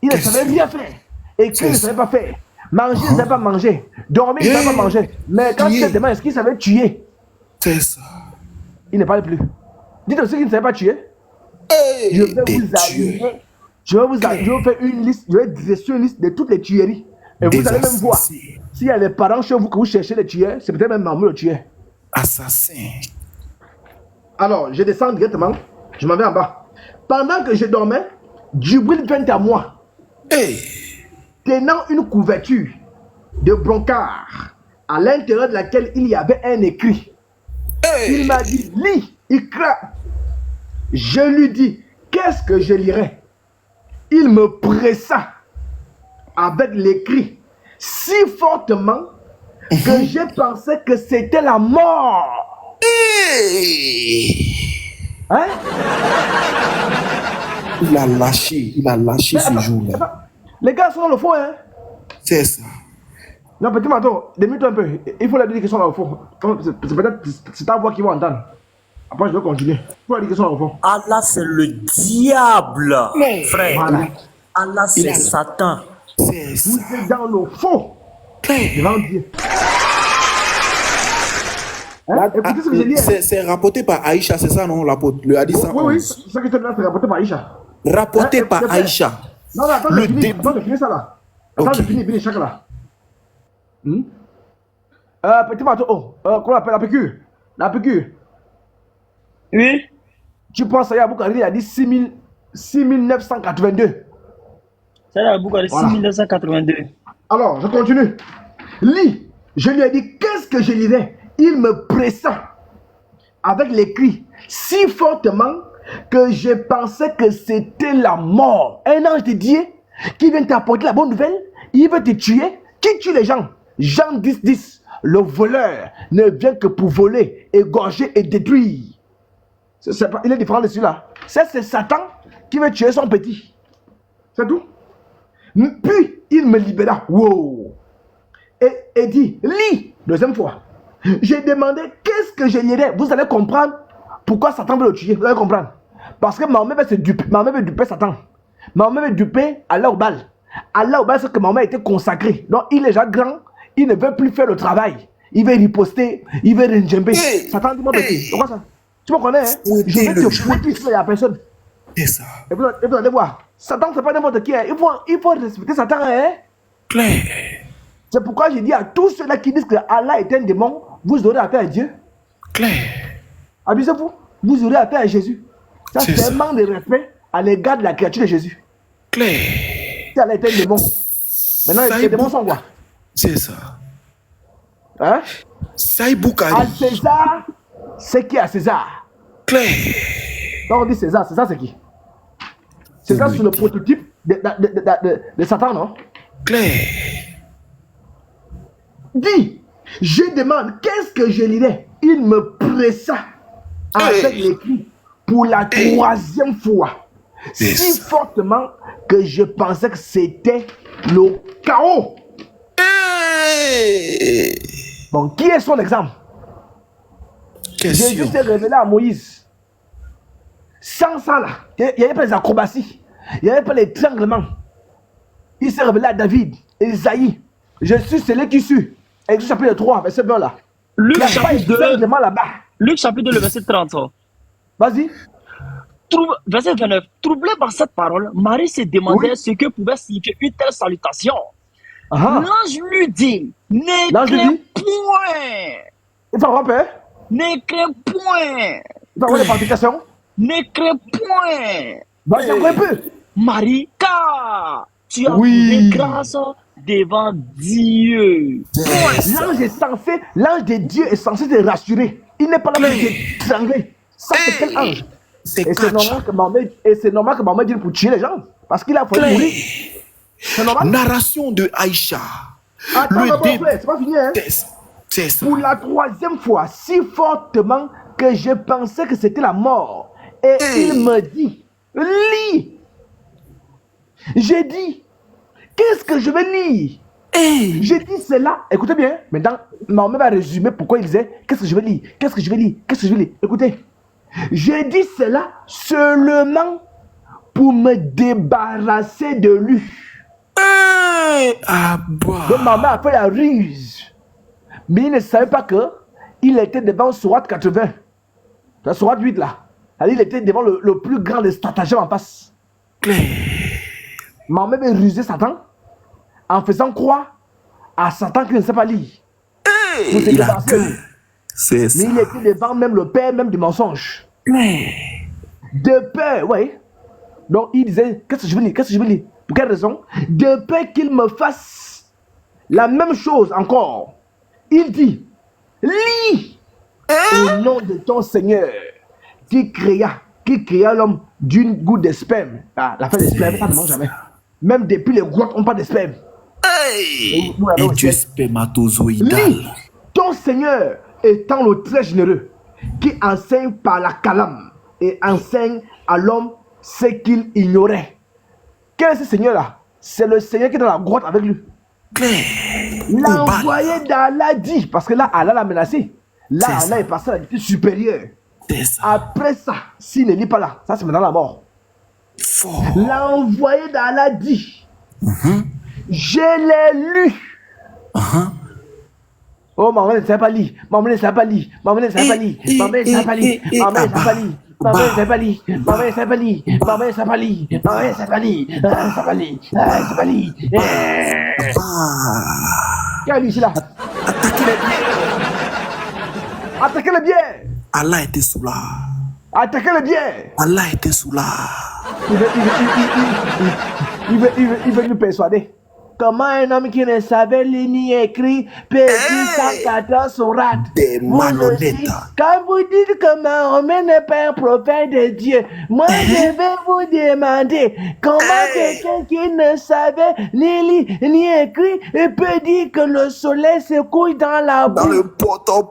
Speaker 1: Il ne savait rien faire. Écrire, il ne savait pas faire. Manger, il ne savait pas manger. Dormir, il ne savait pas manger. Mais quand tu te demandes, est-ce qu'il savait tuer?
Speaker 2: C'est ça.
Speaker 1: Il ne parle plus. Dites aussi qu'il ne savait pas tuer. Je vais vous amener. Je vais faire une liste. Je vais dresser une liste de toutes les tueries. Et vous allez même voir. S'il y a des parents chez vous que vous cherchez les tueurs, c'est peut-être même Mahomet le tueur.
Speaker 2: Assassin. Alors,
Speaker 1: je descends directement. Je m'en vais en bas. Pendant que je dormais, Djibril vint à moi, tenant une couverture de brocart, à l'intérieur de laquelle il y avait un écrit. Il m'a dit, lis, Ikra. Je lui dis, qu'est-ce que je lirai? Il me pressa avec l'écrit si fortement que j'ai pensé que c'était la mort. Hein?
Speaker 2: Il a lâché ce jour-là.
Speaker 1: Les gars sont dans le fond, hein?
Speaker 2: C'est ça.
Speaker 1: Non, petit Mato, démute-toi un peu. Il faut leur dire qu'ils sont dans le fond. C'est peut-être c'est ta voix qui va entendre. Après, je vais continuer. Il faut leur dire qu'ils sont dans le fond.
Speaker 4: Allah, c'est le diable, frère.
Speaker 1: Voilà.
Speaker 4: Allah, c'est Satan.
Speaker 2: C'est
Speaker 1: Vous
Speaker 2: ça.
Speaker 1: êtes dans le fond. Devant Dieu. Hein? Écoutez ce que j'ai dit.
Speaker 2: C'est rapporté par Aïcha, c'est ça, non, l'apôtre? Le hadith 111.
Speaker 1: Oui, ce que je te dis là, c'est rapporté par Aïcha.
Speaker 2: Rapporté par Aïcha.
Speaker 1: Non, attends,
Speaker 2: Le
Speaker 1: je finis.
Speaker 2: début.
Speaker 1: Attends, je finis ça là. Attends, je finis chaque là. Petit Mato, qu'on appelle la PQ. La PQ.
Speaker 3: Oui.
Speaker 1: Tu penses à Yaboukari, il a dit 6982.
Speaker 3: C'est la boucle de
Speaker 1: Voilà.
Speaker 3: 6982.
Speaker 1: Alors, je continue. Lis. Je lui ai dit, qu'est-ce que je lirais? Il me pressa avec l'écrit si fortement que je pensais que c'était la mort. Un ange de Dieu qui vient t'apporter la bonne nouvelle, il veut te tuer. Qui tue les gens? Jean 10, 10. Le voleur ne vient que pour voler, égorger et détruire. Il est différent de celui-là. C'est Satan qui veut tuer son petit. C'est tout. Puis il me libéra. Wow. Et dit, lis. Deuxième fois. J'ai demandé qu'est-ce que je lirais. Vous allez comprendre pourquoi Satan veut le tuer. Vous allez comprendre. Parce que Mahomet veut duper Satan. Mahomet veut duper Allah au bal. Allah au bal, c'est que Mahomet a été consacré. Donc il est déjà grand. Il ne veut plus faire le travail. Il veut riposter. Il veut renjember. Satan dit, moi petit. Pourquoi ça? Tu me connais, hein? Je vais te foutre ici, il n'y a personne.
Speaker 2: C'est ça.
Speaker 1: Et vous allez voir. Satan, c'est pas n'importe qui. Hein. Il faut respecter Satan. Hein?
Speaker 2: Claire.
Speaker 1: C'est pourquoi j'ai dit à tous ceux-là qui disent que Allah est un démon, vous aurez affaire à Dieu.
Speaker 2: Claire.
Speaker 1: Abusez-vous. Vous aurez affaire à Jésus. Ça,
Speaker 2: C'est
Speaker 1: c'est
Speaker 2: ça.
Speaker 1: un manque de respect à l'égard de la créature de Jésus.
Speaker 2: Claire.
Speaker 1: Si Allah est un démon. Maintenant,
Speaker 2: Ça
Speaker 1: les
Speaker 2: est
Speaker 1: démons
Speaker 2: bon.
Speaker 1: sont quoi?
Speaker 2: C'est ça.
Speaker 1: Hein?
Speaker 2: Saïboukari.
Speaker 1: À César, c'est qui à César?
Speaker 2: Claire.
Speaker 1: Quand on dit César, César c'est qui? César, c'est le prototype de Satan, non?
Speaker 2: Claire.
Speaker 1: Dis, je demande, qu'est-ce que je lirais? Il me pressa avec l'écrit pour la troisième fois. Si fortement que je pensais que c'était le chaos. Bon, qui est son exemple? Jésus
Speaker 2: Question.
Speaker 1: s'est révélé à Moïse. Sans ça là, il n'y avait pas les acrobaties, il n'y avait pas les trianglements. Il s'est révélé à David, Esaïe. Je suis celui qui suis. Exode chapitre 3, verset 20 là.
Speaker 3: Luc chapitre 2,
Speaker 1: là-bas.
Speaker 3: Luc chapitre 2, le verset 30.
Speaker 1: Vas-y.
Speaker 3: Verset 29. Troublé par cette parole, Marie se demandait ce que pouvait signifier une telle salutation. L'ange lui dit, ne crains point.
Speaker 1: Il faut avoir peur.
Speaker 3: Ne crains point.
Speaker 1: Il faut avoir des palpitations.
Speaker 3: Ne crains point.
Speaker 1: Vas-y encore un peu.
Speaker 3: Marie, car tu as trouvé grâce devant Dieu.
Speaker 1: L'ange de Dieu est censé te rassurer. Il n'est pas là pour te trangler. Ça, c'est quel ange? Et c'est normal que Mahomet dise pour tuer les gens. Parce qu'il a fallu mourir. C'est normal.
Speaker 2: Narration de Aïcha.
Speaker 1: Attends, c'est pas fini, hein?
Speaker 2: C'est ça.
Speaker 1: Pour la troisième fois, si fortement que je pensais que c'était la mort. Et il me dit, lis. J'ai dit, qu'est-ce que je vais lire? J'ai dit cela. Écoutez bien. Maintenant, Mahomet va résumer pourquoi il disait, qu'est-ce que je vais lire? Qu'est-ce que je vais lire? Qu'est-ce que je vais lire? Écoutez. J'ai dit cela seulement pour me débarrasser de lui. Donc Mahomet a fait la ruse. Mais il ne savait pas qu'il était devant Sourate 80. La Sourate 8 là. Il était devant le plus grand des stratagèmes en face. Mahomet avait rusé Satan en faisant croire à Satan qu'il ne sait pas lire.
Speaker 2: Il a que... C'est ça.
Speaker 1: Mais il était devant même le père même du mensonge. De peur, oui. Donc, il disait, qu'est-ce que je veux lire? Qu'est-ce que je veux lire? Pour quelle raison? De peur qu'il me fasse la même chose encore. Il dit, lis au nom de ton Seigneur qui créa l'homme d'une goutte de sperme. Ah, la fin des spermes, ça ne mange jamais. Même depuis les grottes, on parle de sperme.
Speaker 2: Hey! Et Dieu spermatozoïdal.
Speaker 1: Lis, ton Seigneur étant le très généreux, qui enseigne par la calame et enseigne à l'homme ce qu'il ignorait. Quel est ce Seigneur-là? C'est le Seigneur qui est dans la grotte avec lui. L'envoyé d'Allah dit, parce que là, Allah l'a menacé. Là, Allah est passé à la vitesse supérieure. Après ça, s'il ne lit pas là, ça c'est maintenant la mort. L'envoyé d'Allah dit, je l'ai lu. Oh, maman ne sait pas lire. Maman ne sait pas lire. Maman ne sait pas lire. Maman ne sait pas lire. Maman ne sait pas lire. Maman ne sait pas lire. Maman ne sait pas lire. Maman ne sait pas lire. Maman ne sait pas lire. Maman ne sait pas lire. Maman ne sait pas lire. Qui a lu ici là? Attaquez le bien.
Speaker 2: Allah était sous là.
Speaker 1: Attaquez le bien.
Speaker 2: Allah était sous là.
Speaker 1: Il veut nous persuader. Comment un homme qui ne savait lire ni écrire peut dire 114 sourates?
Speaker 2: Des malhonnêtes.
Speaker 1: Quand vous dites que Mahomet n'est pas un prophète de Dieu, moi je vais vous demander comment quelqu'un qui ne savait ni lire ni écrire peut dire que le soleil se couche dans la boue.
Speaker 2: Dans le poteau.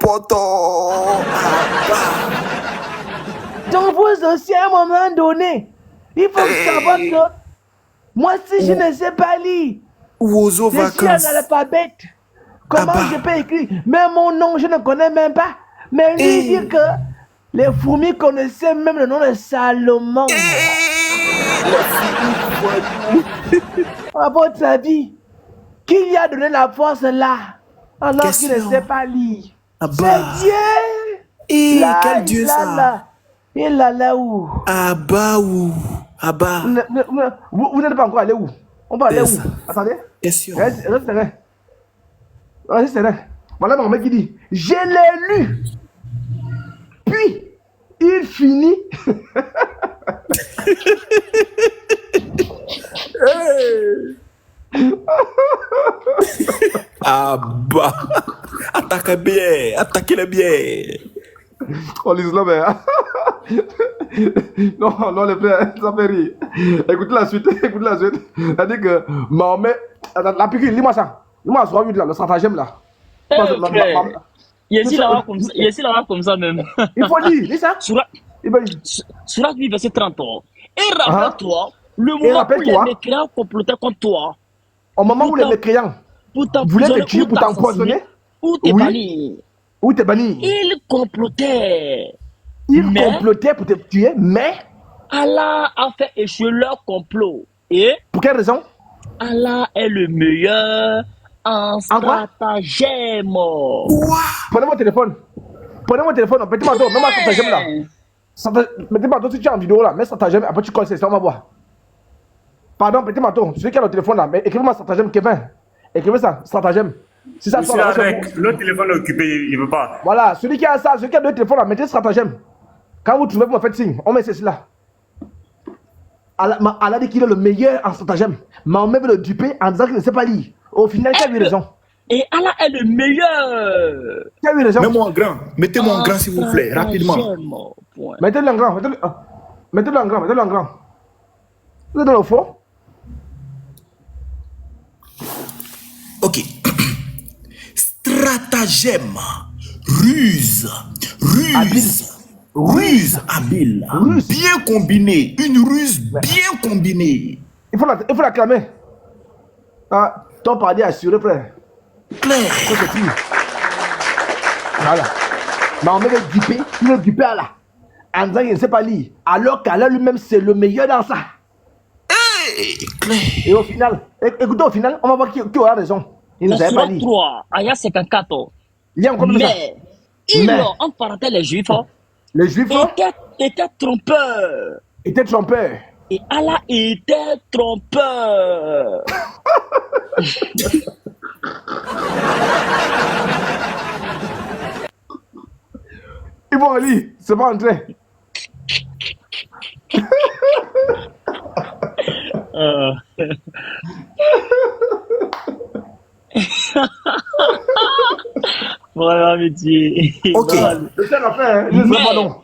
Speaker 1: Donc vous aussi à un moment donné, il faut savoir que moi si je ne sais pas lire, je suis un analphabète. Comment je peux écrire? Même mon nom, je ne connais même pas. Mais lui dit que les fourmis connaissaient même le nom de Salomon. À votre avis, qui lui a donné la force là? Alors qu'il ne sait pas lire. C'est Dieu.
Speaker 2: Là, quel Dieu ça?
Speaker 1: Il a là où?
Speaker 2: Abba.
Speaker 1: Vous n'êtes pas encore allé où? On va aller où? Attendez.
Speaker 2: Question.
Speaker 1: Reste serein. Reste serein. Voilà mon mec qui dit, je l'ai lu. Puis, il finit.
Speaker 2: Abba. Attaquez-le bien.
Speaker 1: Oh, l'islam, non, les frères, ça fait rire. Écoutez la suite. Ça dit que Mahomet, la piqûre, lis-moi ça. Lis-moi ce là, le stratagème là.
Speaker 3: Il est là comme ça même.
Speaker 1: Il faut lire, lis ça.
Speaker 3: Surat 8, verset 30. Et rappelle-toi, le moment où les mécréants complotaient contre toi.
Speaker 1: Au moment où les mécréants voulaient te tuer pour t'empoisonner. Ou t'es banni.
Speaker 3: Il complotait.
Speaker 1: Ils complotaient pour te tuer, mais
Speaker 3: Allah a fait échouer leur complot. Et
Speaker 1: pour quelle raison?
Speaker 3: Allah est le meilleur en stratagème.
Speaker 1: Prenez mon téléphone. Mettez-moi d'autres. Mets-moi stratagème là. Mettez-moi d'autres si tu es en vidéo là. Mets stratagème. Après tu colles, c'est ça, on va voir. Pardon, mettez-moi d'autres. Celui qui a le téléphone là. Mais écrivez-moi stratagème, Kevin. Écrivez ça, stratagème. Si ça
Speaker 4: le téléphone est occupé, il ne veut pas.
Speaker 1: Voilà, celui qui a ça, celui qui a deux téléphones là, mettez stratagème. Quand vous trouvez, vous me faites signe. On met ceci là. Allah dit qu'il est le meilleur en stratagème. Mahomet veut le duper en disant qu'il ne sait pas lire. Au final, il a eu raison.
Speaker 3: Et Allah est le meilleur.
Speaker 1: Il a eu raison.
Speaker 2: Mets-moi en grand. Mettez-moi en grand, s'il vous plaît, rapidement.
Speaker 1: Mettez-le en grand. Mettez-le en grand. Vous êtes dans le fond?
Speaker 2: Ok. Stratagème. Ruse habile. Bien combiné. Une ruse bien combinée.
Speaker 1: Il faut l'acclamer. Ton pardon est assuré, frère.
Speaker 2: Claire.
Speaker 1: Voilà. Mais on met le duper à là. En disant qu'il ne sait pas lire. Alors qu'Allah lui-même, c'est le meilleur dans ça.
Speaker 2: Claire.
Speaker 1: Et au final, écoutez, au final, on va voir qui aura raison. Il ne savait pas lire.
Speaker 3: 3, ayat 54.
Speaker 1: Mais,
Speaker 3: en parenthèse, les Juifs étaient trompeurs. Et Allah était trompeur.
Speaker 1: Ils vont lire, c'est pas entrer.
Speaker 3: Voilà, métier.
Speaker 2: Ok.
Speaker 1: Je sais la fin, hein. Je ne sais pas non.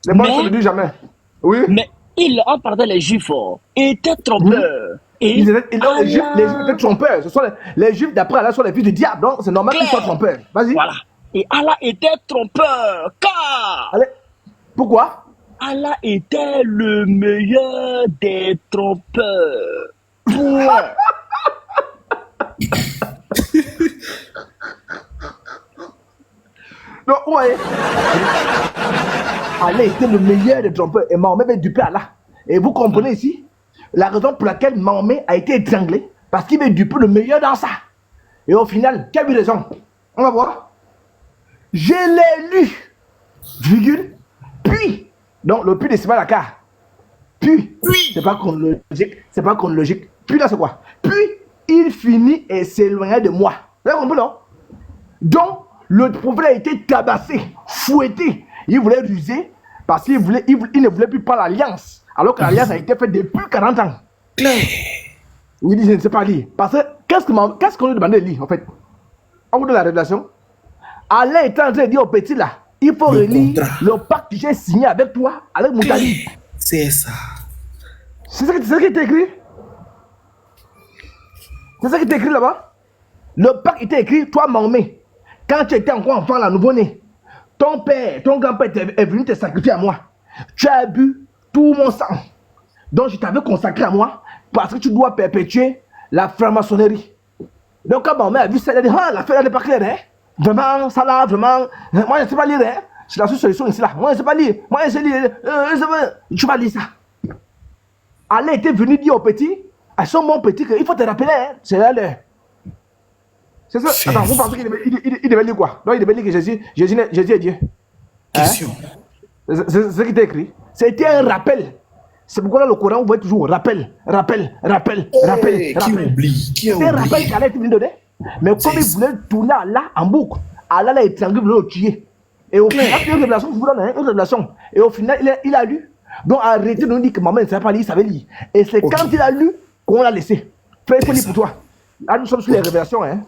Speaker 1: Les bonnes ne le disent jamais. Oui.
Speaker 3: Mais il en parlait les Juifs étaient trompeurs. Et
Speaker 1: Les Juifs étaient trompeurs. Ce sont les Juifs d'après Allah sont les fils du diable. Donc c'est normal qu'ils soient trompeurs. Vas-y.
Speaker 3: Voilà. Et Allah était trompeur. Car
Speaker 1: Allez. Pourquoi?
Speaker 3: Allah était le meilleur des trompeurs. Point.
Speaker 1: Non, ouais. Allah était le meilleur des trompeurs et Mahomet veut duper Allah. Et vous comprenez ici la raison pour laquelle Mahomet a été étranglé, parce qu'il veut duper le meilleur dans ça. Et au final, qui a eu raison? On va voir. Je l'ai lu, virgule, puis, donc le puis de Sima Dakar, puis, c'est pas chronologique, puis là c'est quoi? Puis, il finit et s'éloigna de moi. Vous avez compris, non? Donc, le prophète a été tabassé, fouetté. Il voulait ruser parce qu'il ne voulait plus prendre l'alliance. Alors que l'alliance a été faite depuis 40 ans.
Speaker 2: Claire.
Speaker 1: Il dit, je ne sais pas lire. Parce que, qu'est-ce qu'on lui demandait de lire, en fait? En gros de la révélation, Allah était en train de dire au petit là, il faut relire le pacte que j'ai signé avec toi, avec Moutali.
Speaker 2: C'est ça.
Speaker 1: C'est ça qui est écrit. C'est ça qui est écrit là-bas. Le pacte était écrit, toi, Mahomet. Quand tu étais encore enfant, là, nouveau-né, ton père, ton grand-père est venu te sacrifier à moi. Tu as bu tout mon sang. Donc, je t'avais consacré à moi parce que tu dois perpétuer la franc-maçonnerie. Donc, quand Mahomet a vu ça, il a dit, ah, l'affaire n'est pas claire, hein. Vraiment, ça là, vraiment. Moi, je ne sais pas lire, hein. C'est la seule solution ici, là. Moi, je ne sais pas lire. Moi, je sais lire. Tu vas lire ça. Allah était venu dire au petit, à son bon petit, qu'il faut te rappeler, hein. C'est là, l'heure. C'est ça. Attends, vous pensez qu'il devait lire quoi? Donc il devait lire que Jésus est Dieu.
Speaker 2: Question.
Speaker 1: C'est ce qui était écrit. C'était un rappel. C'est pourquoi dans le Coran, vous voyez toujours rappel.
Speaker 2: Qui oublie? Qui a oublié?
Speaker 1: C'est un rappel qu'Allah est venu donner. Mais comme il voulait tourner Allah en boucle, Allah l'a étranglé, il voulait le tuer. Et au final, une révélation, je vous donne une révélation. Et au final, il a lu. Donc arrêtez de nous dire que maman ne savait pas lire, il savait lire. Et c'est quand il a lu qu'on l'a laissé. Frère, il faut lire pour toi. Là, nous sommes sur les révélations, hein.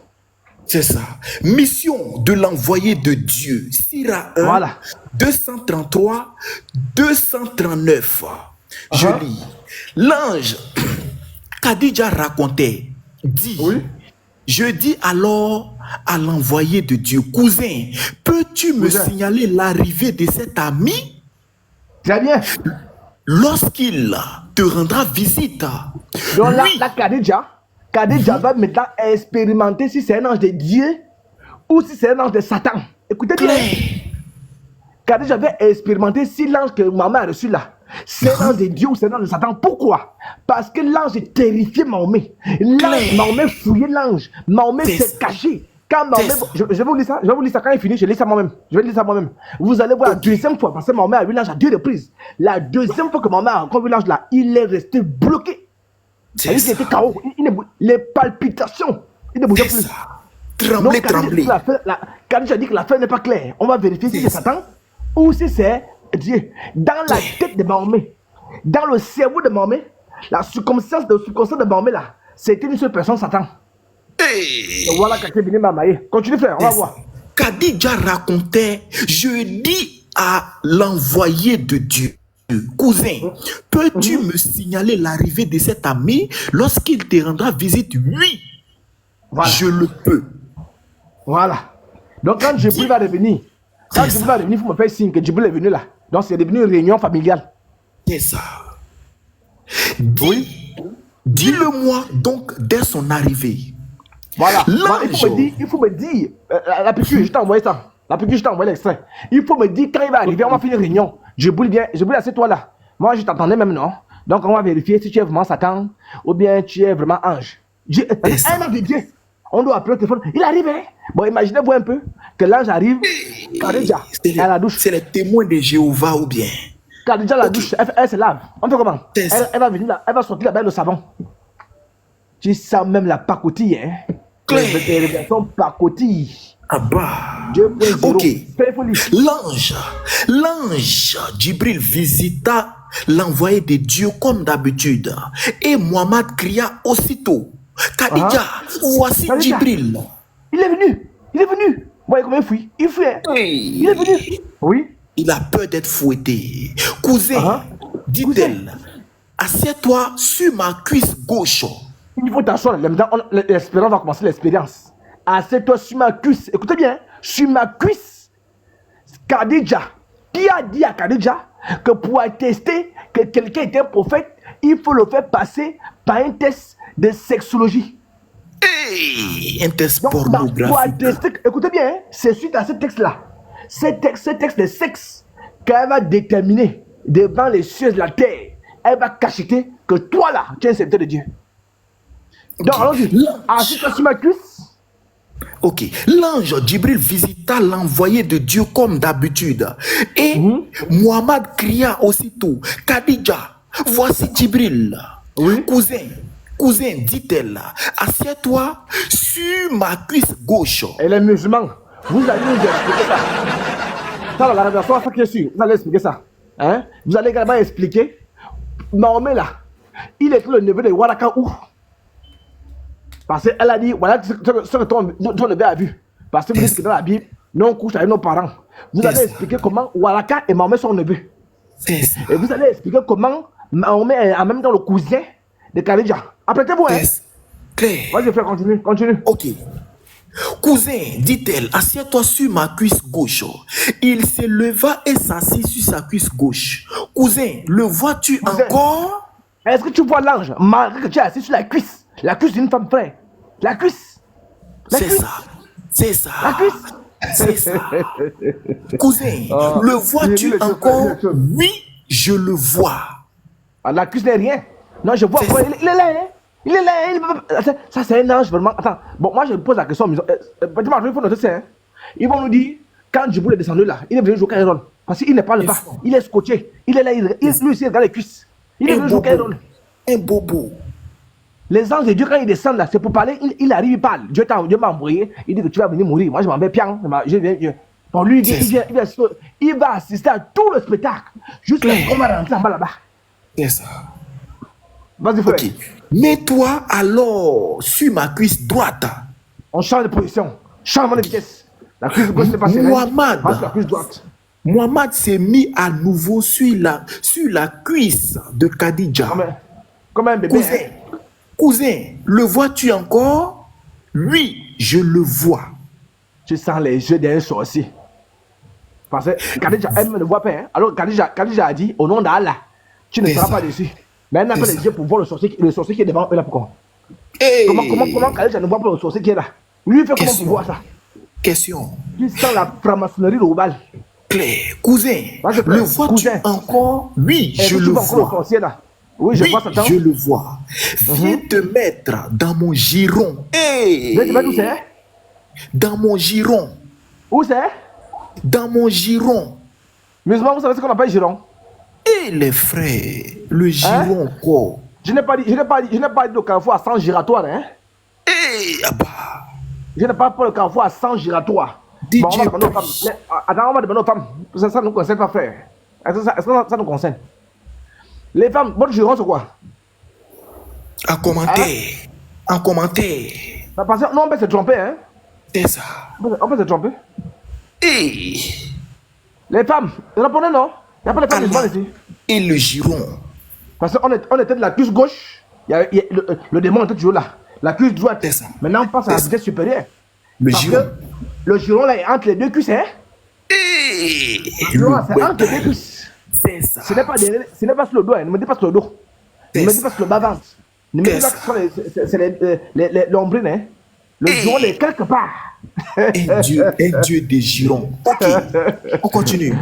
Speaker 2: C'est ça. Mission de l'envoyé de Dieu. Sira 1,
Speaker 1: voilà.
Speaker 2: 233, 239. Je lis. L'ange Khadija racontait, dit, je dis alors à l'envoyé de Dieu, cousin, peux-tu me signaler l'arrivée de cet ami?
Speaker 1: Très bien.
Speaker 2: Lorsqu'il te rendra visite.
Speaker 1: Donc là, Khadija va maintenant expérimenter si c'est un ange de Dieu ou si c'est un ange de Satan. Écoutez bien. Khadija va expérimenter si l'ange que maman a reçu là, c'est un ange de Dieu ou c'est un ange de Satan. Pourquoi? Parce que l'ange est terrifié Mahomet. Mahomet fouillait l'ange. Mahomet s'est caché. Quand Mahomet, je vais vous lire ça. Je vais vous lire ça quand il finit. Je lis ça moi-même. Je vais lire ça moi-même. Vous allez voir la deuxième fois parce que Mahomet a vu l'ange à 2 reprises. La deuxième fois que Mahomet a encore vu l'ange là, il est resté bloqué. Il était KO. Les palpitations. Il ne bougeait plus.
Speaker 2: Trembler.
Speaker 1: Khadija dit que l'affaire n'est pas claire. On va vérifier si c'est Satan ou si c'est Dieu. Dans la tête de Mahomet, dans le cerveau de Mahomet, la circonstance de Mahomet là, c'était une seule personne, Satan. Et voilà quelqu'un venu m'amailler. Continue frère, on va voir.
Speaker 2: Khadija racontait, je dis à l'envoyé de Dieu, cousin, peux-tu me signaler l'arrivée de cet ami lorsqu'il te rendra visite? Oui, voilà. Je le peux.
Speaker 1: Voilà. Donc quand Djibril va revenir, il faut me faire signe que Djibril est venu là. Donc c'est devenu une réunion familiale.
Speaker 2: C'est ça. Dis-le-moi donc dès son arrivée.
Speaker 1: Voilà. Il faut me dire, la piqûre, je t'ai envoyé ça. La piqûre, je t'ai envoyé l'extrait. Il faut me dire quand il va arriver, on va faire une réunion. Djibril, assieds-toi là. Moi, je t'attendais même, non? Donc, on va vérifier si tu es vraiment Satan ou bien tu es vraiment ange. Un ange de Dieu. On doit appeler au téléphone. Il arrive, hein? Bon, imaginez-vous un peu que l'ange arrive. Khadija, à la douche.
Speaker 2: C'est les témoins de Jéhovah ou bien?
Speaker 1: Khadija, la douche, elle se lave. On fait comment? Elle va venir là, elle va sortir là-bas le savon. Tu sens même la pacotille, hein? Les révélations pacotille.
Speaker 2: Ah bah.
Speaker 1: Ok.
Speaker 2: L'ange Djibril visita l'envoyé de Dieu comme d'habitude. Et Muhammad cria aussitôt, Khadija, voici
Speaker 1: Khadija.
Speaker 2: Djibril.
Speaker 1: Il est venu. Il est venu. Vous voyez comment il fuit. Il fuit. Hein? Il est venu. Oui.
Speaker 2: Il a peur d'être fouetté. Cousin, dit-elle, assieds-toi sur ma cuisse gauche.
Speaker 1: Il faut t'asseoir. L'espérance va commencer l'expérience. Assieds-toi sur ma cuisse. Écoutez bien. Sur ma cuisse. Khadija. Qui a dit à Khadija que pour attester que quelqu'un était un prophète, il faut le faire passer par un test de sexologie.
Speaker 2: Un test
Speaker 1: Donc, pour
Speaker 2: pornographique.
Speaker 1: attester, écoutez bien, hein, c'est suite à ce texte-là, ce texte de sexe, qu'elle va déterminer devant les cieux de la terre. Elle va cacheter que toi là, tu es un serviteur de Dieu. Donc, allons-y. Assieds-toi sur ma cuisse.
Speaker 2: Ok, l'ange Djibril visita l'envoyé de Dieu comme d'habitude. Et Muhammad cria aussitôt, Khadija, voici Djibril.
Speaker 1: Oui.
Speaker 2: Cousin, dit-elle, assieds-toi sur ma cuisse gauche.
Speaker 1: Et les musulmans, vous allez nous expliquer ça. Ça, la révélation, ça qui est sûr, vous allez expliquer ça. Hein? Vous allez également expliquer, Mahomet là, il est le neveu de Waraka où? Parce qu'elle a dit, voilà ce que ton neveu a vu. Parce que vous dites que dans la Bible, nous on couche avec nos parents. Vous allez expliquer comment Waraka et Mahomet sont neveux. Et vous allez expliquer comment Mahomet est en même temps le cousin de Khadija. Apprêtez-vous, hein? Vas-y, frère, continue.
Speaker 2: Ok. Cousin, dit-elle, assieds-toi sur ma cuisse gauche. Il se leva et s'assit sur sa cuisse gauche. Cousin, le vois-tu encore?
Speaker 1: Est-ce que tu vois l'ange malgré que tu es assis sur la cuisse d'une femme, frère? La cuisse.
Speaker 2: C'est ça.
Speaker 1: La cuisse.
Speaker 2: C'est ça. Cousin, le vois-tu encore? Oui, je le vois.
Speaker 1: Ah, la cuisse n'est rien. Non, je vois. Il est là, hein? Il est là. Ça, c'est un ange, vraiment. Attends. Bon, moi, je pose la question. Il faut noter ça. Hein? Ils vont nous dire, quand Djibril est descendu là, il est venu jouer Kairon. Parce qu'il ne parle pas. Il est scotché. Il est là. Lui aussi, il regarde les cuisses. Il est venu jouer Kairon.
Speaker 2: Un bobo.
Speaker 1: Les anges de Dieu, quand ils descendent là, c'est pour parler. Il arrive, il parle. Dieu m'a envoyé. Il dit que tu vas venir mourir. Moi, je m'en vais bien. Pour lui, il va assister à tout le spectacle. Jusqu'à ce qu'on va rentrer en bas là-bas.
Speaker 2: C'est ça.
Speaker 1: Vas-y, frère.
Speaker 2: Ok. Mets-toi alors sur ma cuisse droite.
Speaker 1: On change de position. Changement de vitesse. La cuisse gauche n'est pas serrée. La cuisse droite.
Speaker 2: Muhammad s'est mis à nouveau sur la cuisse de Khadija.
Speaker 1: Comme un bébé.
Speaker 2: Cousin, le vois-tu encore? Oui, je le vois.
Speaker 1: Tu sens les yeux d'un sorcier. Parce que Khadija, elle ne le voit pas. Hein? Alors Khadija a dit, au nom d'Allah, tu ne seras pas dessus. Mais elle n'a pas les yeux pour voir le sorcier qui est devant elle là. Pourquoi? Comment Khadija ne voit pas le sorcier qui est là? Lui, il fait comment pour voir ça?
Speaker 2: Question.
Speaker 1: Tu sens la franc-maçonnerie de Oubal.
Speaker 2: Claire, cousin, le vois-tu encore? Oui, je le vois.
Speaker 1: Oui, je vois ça.
Speaker 2: Je le vois. Viens te mettre dans mon giron.
Speaker 1: Viens te mettre où c'est?
Speaker 2: Dans mon giron.
Speaker 1: Où c'est?
Speaker 2: Dans mon giron.
Speaker 1: Musulman, vous savez ce qu'on appelle giron?
Speaker 2: Et les frères, le giron quoi?
Speaker 1: Je n'ai pas dit le carrefour à 100 giratoires, hein? Je n'ai pas pour le carrefour à 100 giratoires. Bon, on va demander aux femmes. Attends, on va demander aux femmes. Ça ne nous concerne pas, frère. Est-ce que ça nous concerne? Les femmes, votre giron, c'est quoi?
Speaker 2: En commentaire.
Speaker 1: Parce que non, on peut se tromper, hein?
Speaker 2: C'est ça.
Speaker 1: On peut se tromper. Les femmes, répondez non? Il n'y a pas de femmes musulmanes ici.
Speaker 2: Et le giron.
Speaker 1: Parce qu'on était de la cuisse gauche. Le démon était toujours là. La cuisse droite.
Speaker 2: C'est ça.
Speaker 1: Maintenant, on passe à la vitesse supérieure.
Speaker 2: Le giron.
Speaker 1: Le giron là est entre les deux cuisses, hein? Le giron c'est entre les deux cuisses.
Speaker 2: C'est ça.
Speaker 1: Ce n'est pas sur le dos, hein. Ne me dis pas sur le dos. Ne me dis pas sur le bas-ventre. Ne me dis pas que c'est l'ombrine, hein. Le giron est quelque part.
Speaker 2: Un dieu des girons. Ok, on continue.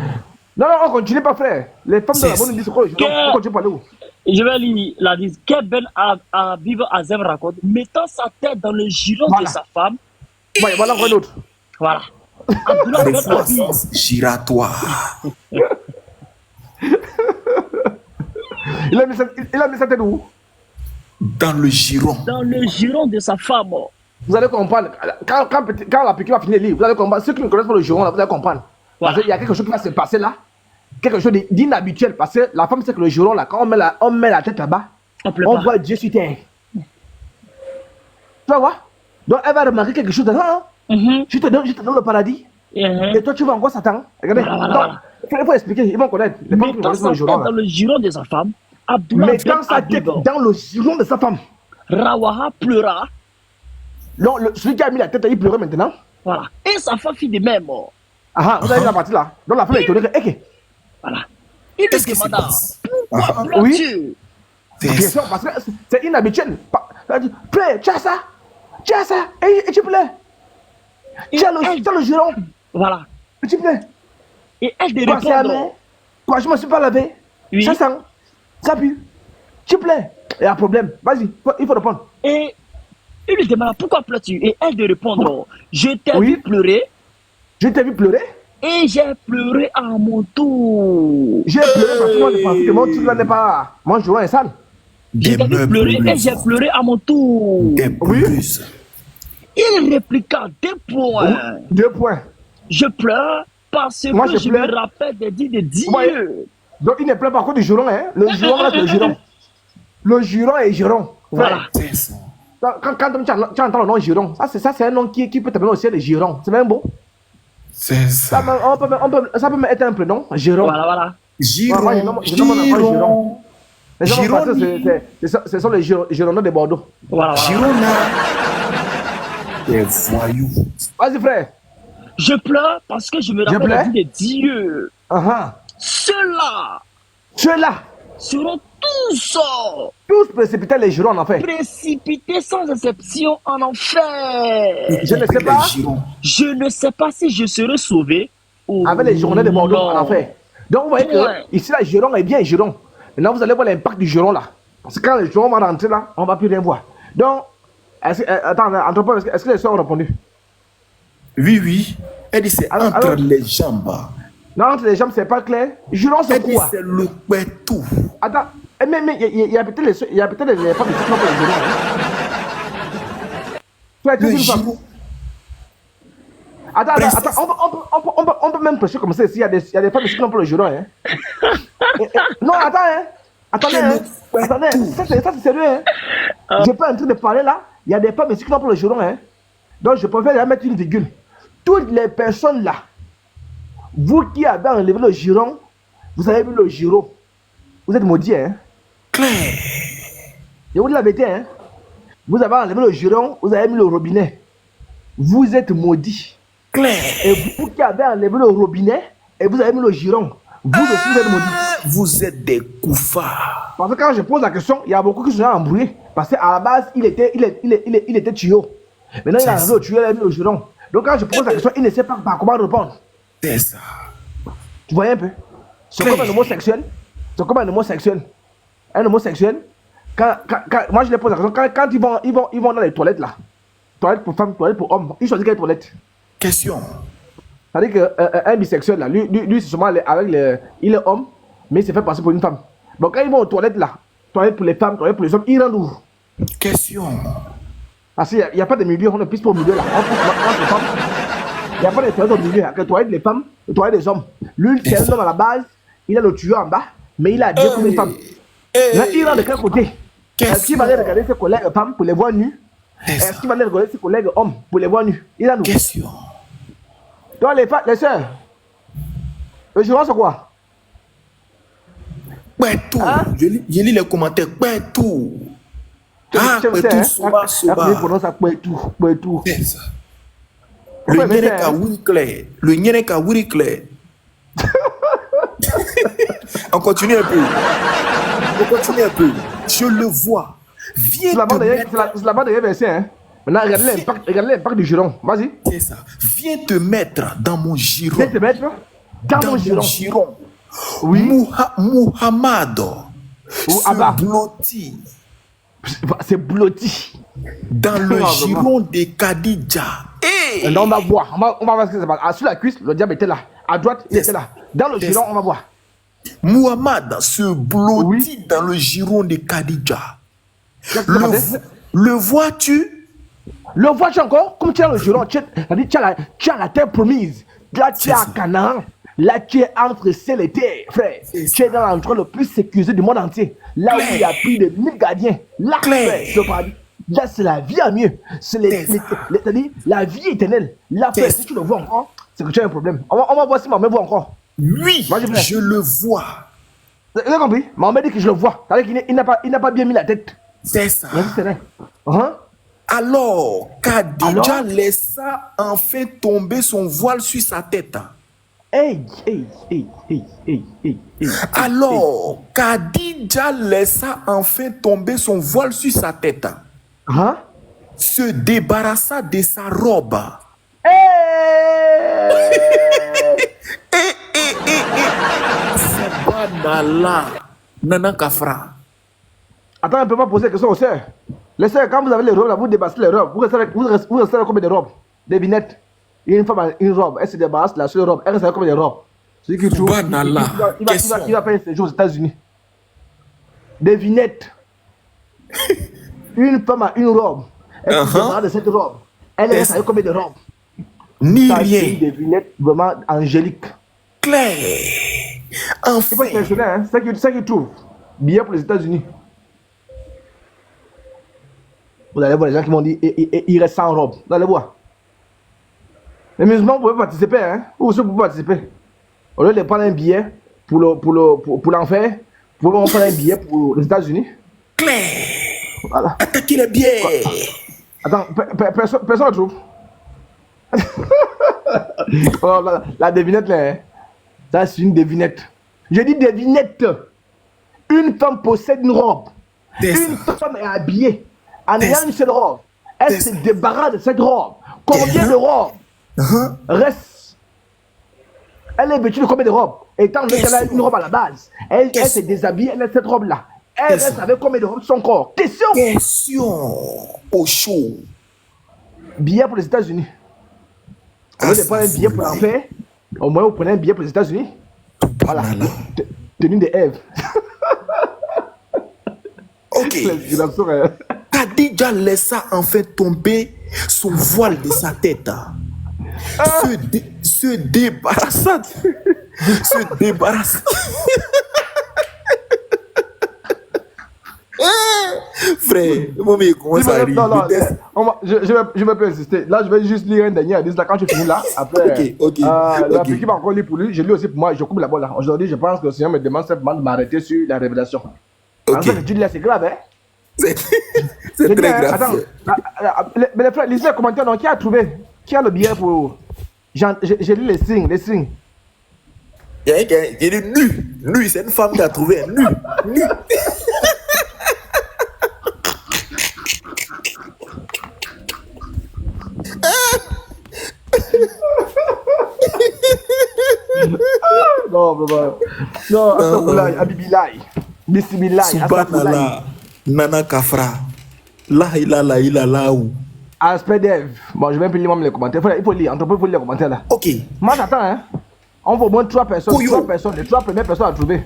Speaker 1: Non, on continue pas, frère. Les femmes de la bonne disent quoi? On continue par où?
Speaker 3: Je vais lire la disent. Ben Abib Azem raconte, mettant sa tête dans le giron de sa femme.
Speaker 1: Voilà quoi d'autre.
Speaker 3: Voilà.
Speaker 2: Giratoire.
Speaker 1: Il a mis sa tête où?
Speaker 2: Dans le giron.
Speaker 3: Dans le giron de sa femme.
Speaker 1: Vous allez comprendre. Quand la piqûre va finir le livre, vous allez comprendre. Ceux qui ne connaissent pas le giron, là, vous allez comprendre. Voilà. Parce qu'il y a quelque chose qui va se passer là. quelque chose d'inhabituel. Parce que la femme sait que le juron, là, quand on met la tête là-bas, on voit Dieu sur terre. Tu vas voir? Donc elle va remarquer quelque chose. Je te donne le paradis. Et toi, tu vas encore Satan. Regardez. Il faut expliquer. Ils vont connaître. Les femmes qui vont dans le juron.
Speaker 3: Dans le juron de sa femme,
Speaker 1: mais quand sa tête dans le juron de sa femme,
Speaker 3: Rawaha pleura.
Speaker 1: Non, celui qui a mis la tête, il pleurait maintenant.
Speaker 3: Voilà. Et sa femme fit de même.
Speaker 1: Vous avez la partie là. Donc la femme est étonnée.
Speaker 3: Voilà. Il lui demanda pourquoi pleures-tu?
Speaker 1: Bien sûr, parce que c'est inhabituel. Pleure, tu as ça. Tu as ça. Et tu pleures. Tu as le juron.
Speaker 3: Voilà.
Speaker 1: Et tu pleures.
Speaker 3: Et elle de répondre.
Speaker 1: Quoi, je ne me suis pas lavé.
Speaker 3: Oui.
Speaker 1: Ça sent. Ça pue. Tu pleures. Il y a un problème. Vas-y, il faut répondre.
Speaker 3: Et il lui demanda pourquoi pleures-tu? Et elle de répondre, je t'ai vu pleurer.
Speaker 1: Je t'ai vu pleurer.
Speaker 3: Et j'ai pleuré à mon tour.
Speaker 1: J'ai pleuré parce que moi je pensais que mon tour n'est pas. Mon juron est sale.
Speaker 3: J'ai pleuré et j'ai pleuré à mon tour. Il répliqua 2 points.
Speaker 1: 2 points.
Speaker 3: Je pleure parce que je me rappelle des dits de Dieu.
Speaker 1: Donc il ne pleure pas à cause du juron. Hein? Le juron reste le juron. Le juron est juron.
Speaker 3: Voilà.
Speaker 1: Quand tu entends le nom juron, ça c'est un nom qui peut t'appeler aussi le juron. C'est même beau.
Speaker 2: C'est ça.
Speaker 1: Ça peut être un prénom. Juron.
Speaker 3: Voilà.
Speaker 2: Giron.
Speaker 1: Les gens ce sont les Girondins de Bordeaux.
Speaker 3: Voilà.
Speaker 2: Girona. Des voyous.
Speaker 1: Vas-y, frère.
Speaker 3: Je pleure parce que je me rappelle de Dieu. Ceux-là seront tous
Speaker 1: précipités les Girons en enfer.
Speaker 3: Précipités sans exception en enfer.
Speaker 1: Je ne sais pas.
Speaker 3: Je ne sais pas si je serai sauvé ou
Speaker 1: avec les Girondins de Bordeaux en enfer. Donc vous voyez que ici la Giron est bien Giron. Maintenant vous allez voir l'impact du Giron là. Parce que quand le Giron va rentrer là, on ne va plus rien voir. Donc, attends, est-ce que les soeurs ont répondu?
Speaker 2: Oui. Elle dit c'est entre les jambes.
Speaker 1: Non, entre les jambes, c'est pas clair. Giron, c'est quoi?
Speaker 2: C'est le tout.
Speaker 1: Attends, mais il y a peut-être les femmes qui sont pour les Girons. Tu as été une femme. Attends, on peut même prêcher comme ça ici. Il y a des femmes qui sont pour le Giron. Non, attendez, ça c'est sérieux. Je peux en train de parler là. Il y a des femmes ici qui sont pour le Giron. Donc je préfère mettre une virgule. Toutes les personnes là, vous qui avez enlevé le Giron, vous avez vu le Giron. Vous êtes maudits.
Speaker 2: Claire.
Speaker 1: Je vous dis la vérité. Vous avez enlevé le Giron, vous avez mis le robinet. Vous êtes maudits.
Speaker 2: Claire.
Speaker 1: Et vous qui avez enlevé le robinet et vous avez mis le Giron, vous aussi vous êtes maudits.
Speaker 2: Vous êtes des koufars.
Speaker 1: Parce que quand je pose la question, il y a beaucoup qui sont embrouillés. Parce qu'à la base, il était tuyau. Maintenant, il a enlevé le tuyau, il a mis le Giron. Donc quand je pose la question, il ne sait pas comment répondre.
Speaker 2: C'est ça.
Speaker 1: Tu vois un peu? C'est comme un homosexuel. C'est comme un homosexuel. Un homosexuel, moi je les pose la question, quand ils vont dans les toilettes là, toilettes pour femmes, toilettes pour hommes, ils choisissent quelle toilette?
Speaker 2: Question.
Speaker 1: C'est-à-dire qu'un bisexuel là, lui c'est sûrement il est homme, mais il s'est fait passer pour une femme. Donc quand ils vont aux toilettes là, toilettes pour les femmes, toilettes pour les hommes, ils rendent où?
Speaker 2: Question.
Speaker 1: Parce qu'il n'y a pas de milieu, on ne pisse pas au milieu là. Il n'y a pas de toilettes au milieu, il y a que les toilettes des femmes, les toilettes des hommes. Lui, c'est un homme à la base, il a le tuyau en bas, mais il a dit comme une femme. Là, il rentre de quel côté? Est-ce qu'il va aller regarder ses collègues femmes pour les voir nus? Est-ce qu'il va aller regarder ses collègues hommes pour les voir nus? Il a nous.
Speaker 2: Question.
Speaker 1: Donc les soeurs, le Giron c'est quoi?
Speaker 2: Tout. Je lis les commentaires. Tout.
Speaker 1: Tout.
Speaker 2: C'est ça. Le Nyeneka Wuriclé. Le Nyeneka Wuriclé. On continue un peu. Je le vois. Viens
Speaker 1: c'est la bande de verset. Maintenant, regardez l'impact du Giron. Vas-y.
Speaker 2: C'est ça. Viens te mettre dans mon Giron.
Speaker 1: Viens te mettre dans mon Giron.
Speaker 2: Oui. Muhammad.
Speaker 1: C'est blotti.
Speaker 2: Dans le Giron de Khadija.
Speaker 1: On va voir. On va voir ce qui se passe. Sur la cuisse, le diable était là. À droite, il était là. Dans le Giron, on va voir.
Speaker 2: Muhammad se blottit dans le Giron de Khadija. Le vois-tu?
Speaker 1: Le vois-tu encore? Comme tu as le Giron, tu as la terre promise. Là, tu as Canaan. Là, tu es entre ciel et terre, frère. Tu es dans l'endroit le plus sécurisé du monde entier. Là où il y a plus de 1000 gardiens. Là, frère, je parle. Là, c'est la vie à mieux. C'est la vie éternelle. Là, frère, si tu le vois encore, c'est que tu as un problème. On va voir si Mahomet voit encore.
Speaker 2: Oui, moi, je le vois.
Speaker 1: Vous avez compris? Mahomet dit que je le vois. C'est-à-dire qu'il n'a pas bien mis la tête.
Speaker 2: C'est ça. Alors, Khadija laissa enfin tomber son voile sur sa tête. Alors, Khadija laissa enfin tomber son voile sur sa tête. Se débarrassa de sa robe. Subhanallah. Nana Kafra.
Speaker 1: Attends, on ne peut pas poser la question aux sœurs. Les sœurs, quand vous avez les robes, là, vous débattez les robes. Vous restez avec combien de robes? Des vignettes. Une femme a une robe, elle se débarrasse de la seule robe. Elle reste avec combien de robes? Il va faire un séjour aux États-Unis. Des vignettes. Une femme a une robe. Elle se débarrasse de cette robe. Elle reste avec combien de robes?
Speaker 2: Ni rien.
Speaker 1: Des vignettes vraiment angéliques.
Speaker 2: Claire.
Speaker 1: Enfin. C'est pas hein? C'est ça qu'ils trouvent. Billet pour les États-Unis. Vous allez voir les gens qui m'ont dit il reste sans robe. Vous allez voir. Les musulmans, vous pouvez participer. Hein? Vous aussi, vous pouvez participer. Au lieu de prendre un billet pour l'enfer, vous pouvez prendre un billet pour les États-Unis.
Speaker 2: Claire. Voilà. Attaquez les billets.
Speaker 1: Attends, personne ne trouve. La devinette là, hein? Ça c'est une devinette. Je dis devinette. Une femme possède une robe. Une femme est habillée en ayant une seule robe. Elle se débarrasse de cette robe. Combien de robes reste? Elle est vêtue de combien de robes? Étant donné qu'elle a une robe à la base, elle se déshabille, elle a cette robe là. Elle reste avec combien de robes sur son corps? Question
Speaker 2: au chaud.
Speaker 1: Billet pour les États-Unis. Au lieu de prendre un billet pour l'enfer, au moins vous prenez un billet pour les États-Unis. Voilà. Tenue de Ève.
Speaker 2: Ok. Khadija laissa enfin tomber son voile de sa tête. Se débarrassa. Se débarrassa. Frère, comment ça arrive?
Speaker 1: Non, je vais pas insister. Là, je vais juste lire un dernier indice. Là, quand tu finis là, après, l'Afrique va encore lire pour lui. Je lis aussi pour moi. Je coupe la balle là. Aujourd'hui, je pense que le Seigneur me demande simplement de m'arrêter sur la révélation. Ok. Tu dis là, c'est grave, hein?
Speaker 2: C'est très grave.
Speaker 1: Attends, mais les frères, lisez les commentaires. Donc, qui a trouvé? Qui a le billet pour. J'ai lu les signes.
Speaker 2: Il y a un qui est nu. Nu, c'est une femme qui a trouvé. Nu.
Speaker 1: Non, Abibilaï. Bismillah.
Speaker 2: Subhanallah. Nana Kafra. La ilaha
Speaker 1: Aspect d'Ève. Bon, je vais plus lire les commentaires. Il faut lire. Il faut lire les commentaires là.
Speaker 2: Ok.
Speaker 1: Moi, j'attends, hein. On va au moins 3 personnes. Les 3 premières personnes à trouver.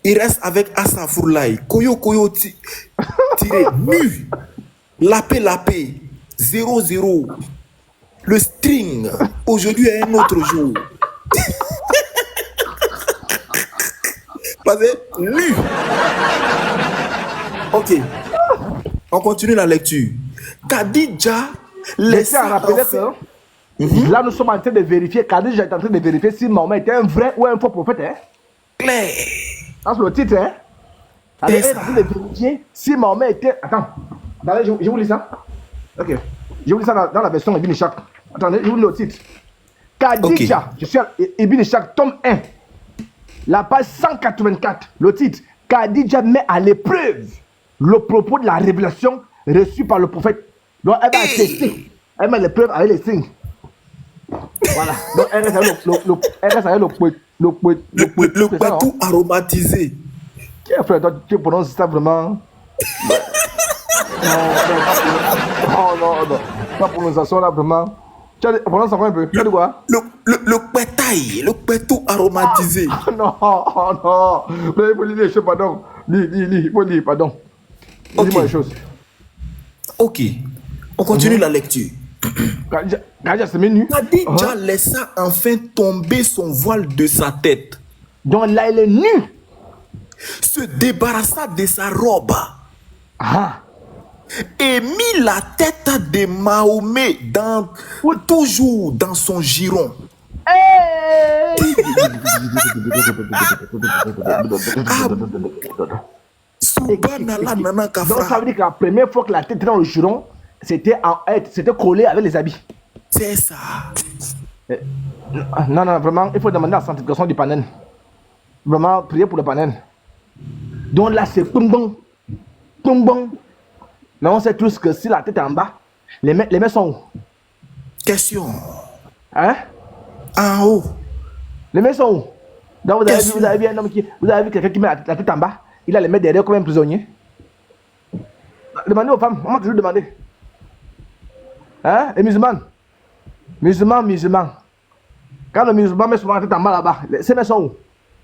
Speaker 2: Il reste avec Asafourlaï. Koyo tiré nu. Lapé 0. Le string. Aujourd'hui est un autre jour. Parce que nu. Ok. On continue la lecture. Khadija
Speaker 1: laissez rappeler que là nous sommes en train de vérifier. Khadija est en train de vérifier si Mahomet était un vrai ou un faux prophète. Hein?
Speaker 2: Claire.
Speaker 1: Ça c'est le titre. Hein? Elle est en train de vérifier si Mahomet était. Attends. Je vous lis ça. Ok. Je vous lis ça dans la version Ibn Ishaq. Attendez, je vous lis le titre. Khadija, je suis à Ibn Ishaq, tome 1. La page 184. Le titre. Khadija met à l'épreuve le propos de la révélation reçue par le prophète. Donc elle va tester. Elle met l'épreuve avec les signes. Voilà. Donc elle reste avec
Speaker 2: le patou aromatisé.
Speaker 1: Frère, toi, tu prononces ça vraiment. Non. La prononciation là vraiment. Tu prononces encore un peu. Tu as dit quoi?
Speaker 2: Le pétou aromatisé.
Speaker 1: Non. Mais il faut lire les choses, pardon. Lis, il faut lire, pardon. Dis-moi les choses.
Speaker 2: Ok. On continue la lecture.
Speaker 1: Khadija se met nue.
Speaker 2: Khadija laissa enfin tomber son voile de sa tête.
Speaker 1: Donc là, elle est nue.
Speaker 2: Se débarrassa de sa robe.
Speaker 1: Ah.
Speaker 2: Et mit la tête de Mahomet toujours dans son giron.
Speaker 1: Hey! Donc ça veut dire que la première fois que la tête était dans le giron, c'était collé avec les habits.
Speaker 2: C'est ça.
Speaker 1: Non, non, vraiment, il faut demander la sanctification du panel. Vraiment, prier pour le panel. Donc là, c'est pum bon. Pum bon. Mais on sait tous que si la tête est en bas, les mains sont où?
Speaker 2: Question.
Speaker 1: Hein?
Speaker 2: En haut.
Speaker 1: Les mains sont où? Donc vous avez vu un homme vous avez vu quelqu'un qui met la tête en bas, il a les mains derrière comme un prisonnier. Demandez aux femmes, on m'a toujours demandé. Hein? Les musulmans. Musulmans. Quand le musulman met souvent la tête en bas là-bas, ses mains sont où?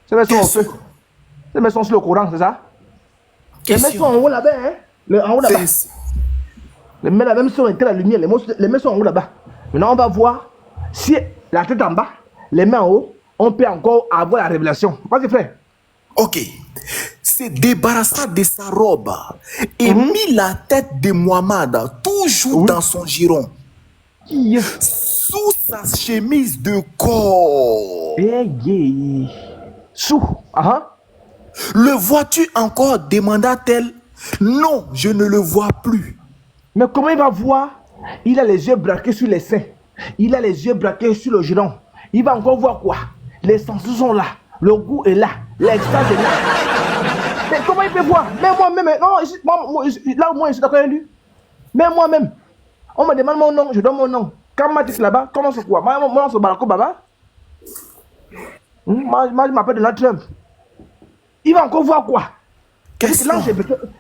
Speaker 1: Ses mains sont au feu. Ses mains sont sur le Coran, c'est ça? Les mains sont en haut là-bas, hein? En haut là-bas. Les mains là même sont éteintes la lumière, les mains sont en haut là-bas. Maintenant on va voir si la tête en bas, les mains en haut, on peut encore avoir la révélation. Vas-y frère.
Speaker 2: Ok. Se débarrassa de sa robe et mit la tête de Muhammad toujours dans son giron. Sous sa chemise de corps.
Speaker 1: Sous.
Speaker 2: Le vois-tu encore? Demanda-t-elle. Non, je ne le vois plus.
Speaker 1: Mais comment il va voir? Il a les yeux braqués sur les seins. Il a les yeux braqués sur le giron. Il va encore voir quoi? Les sens sont là. Le goût est là. L'extase est là. Mais comment il peut voir? Même moi-même. Non, là au moins je suis d'accord avec lui. Même moi-même. On me demande mon nom, je donne mon nom. Quand on m'a dit là-bas, comment c'est quoi? Moi, on se balako baba. Moi, je m'appelle Donald Trump. Il va encore voir quoi?
Speaker 2: Qu'est-ce que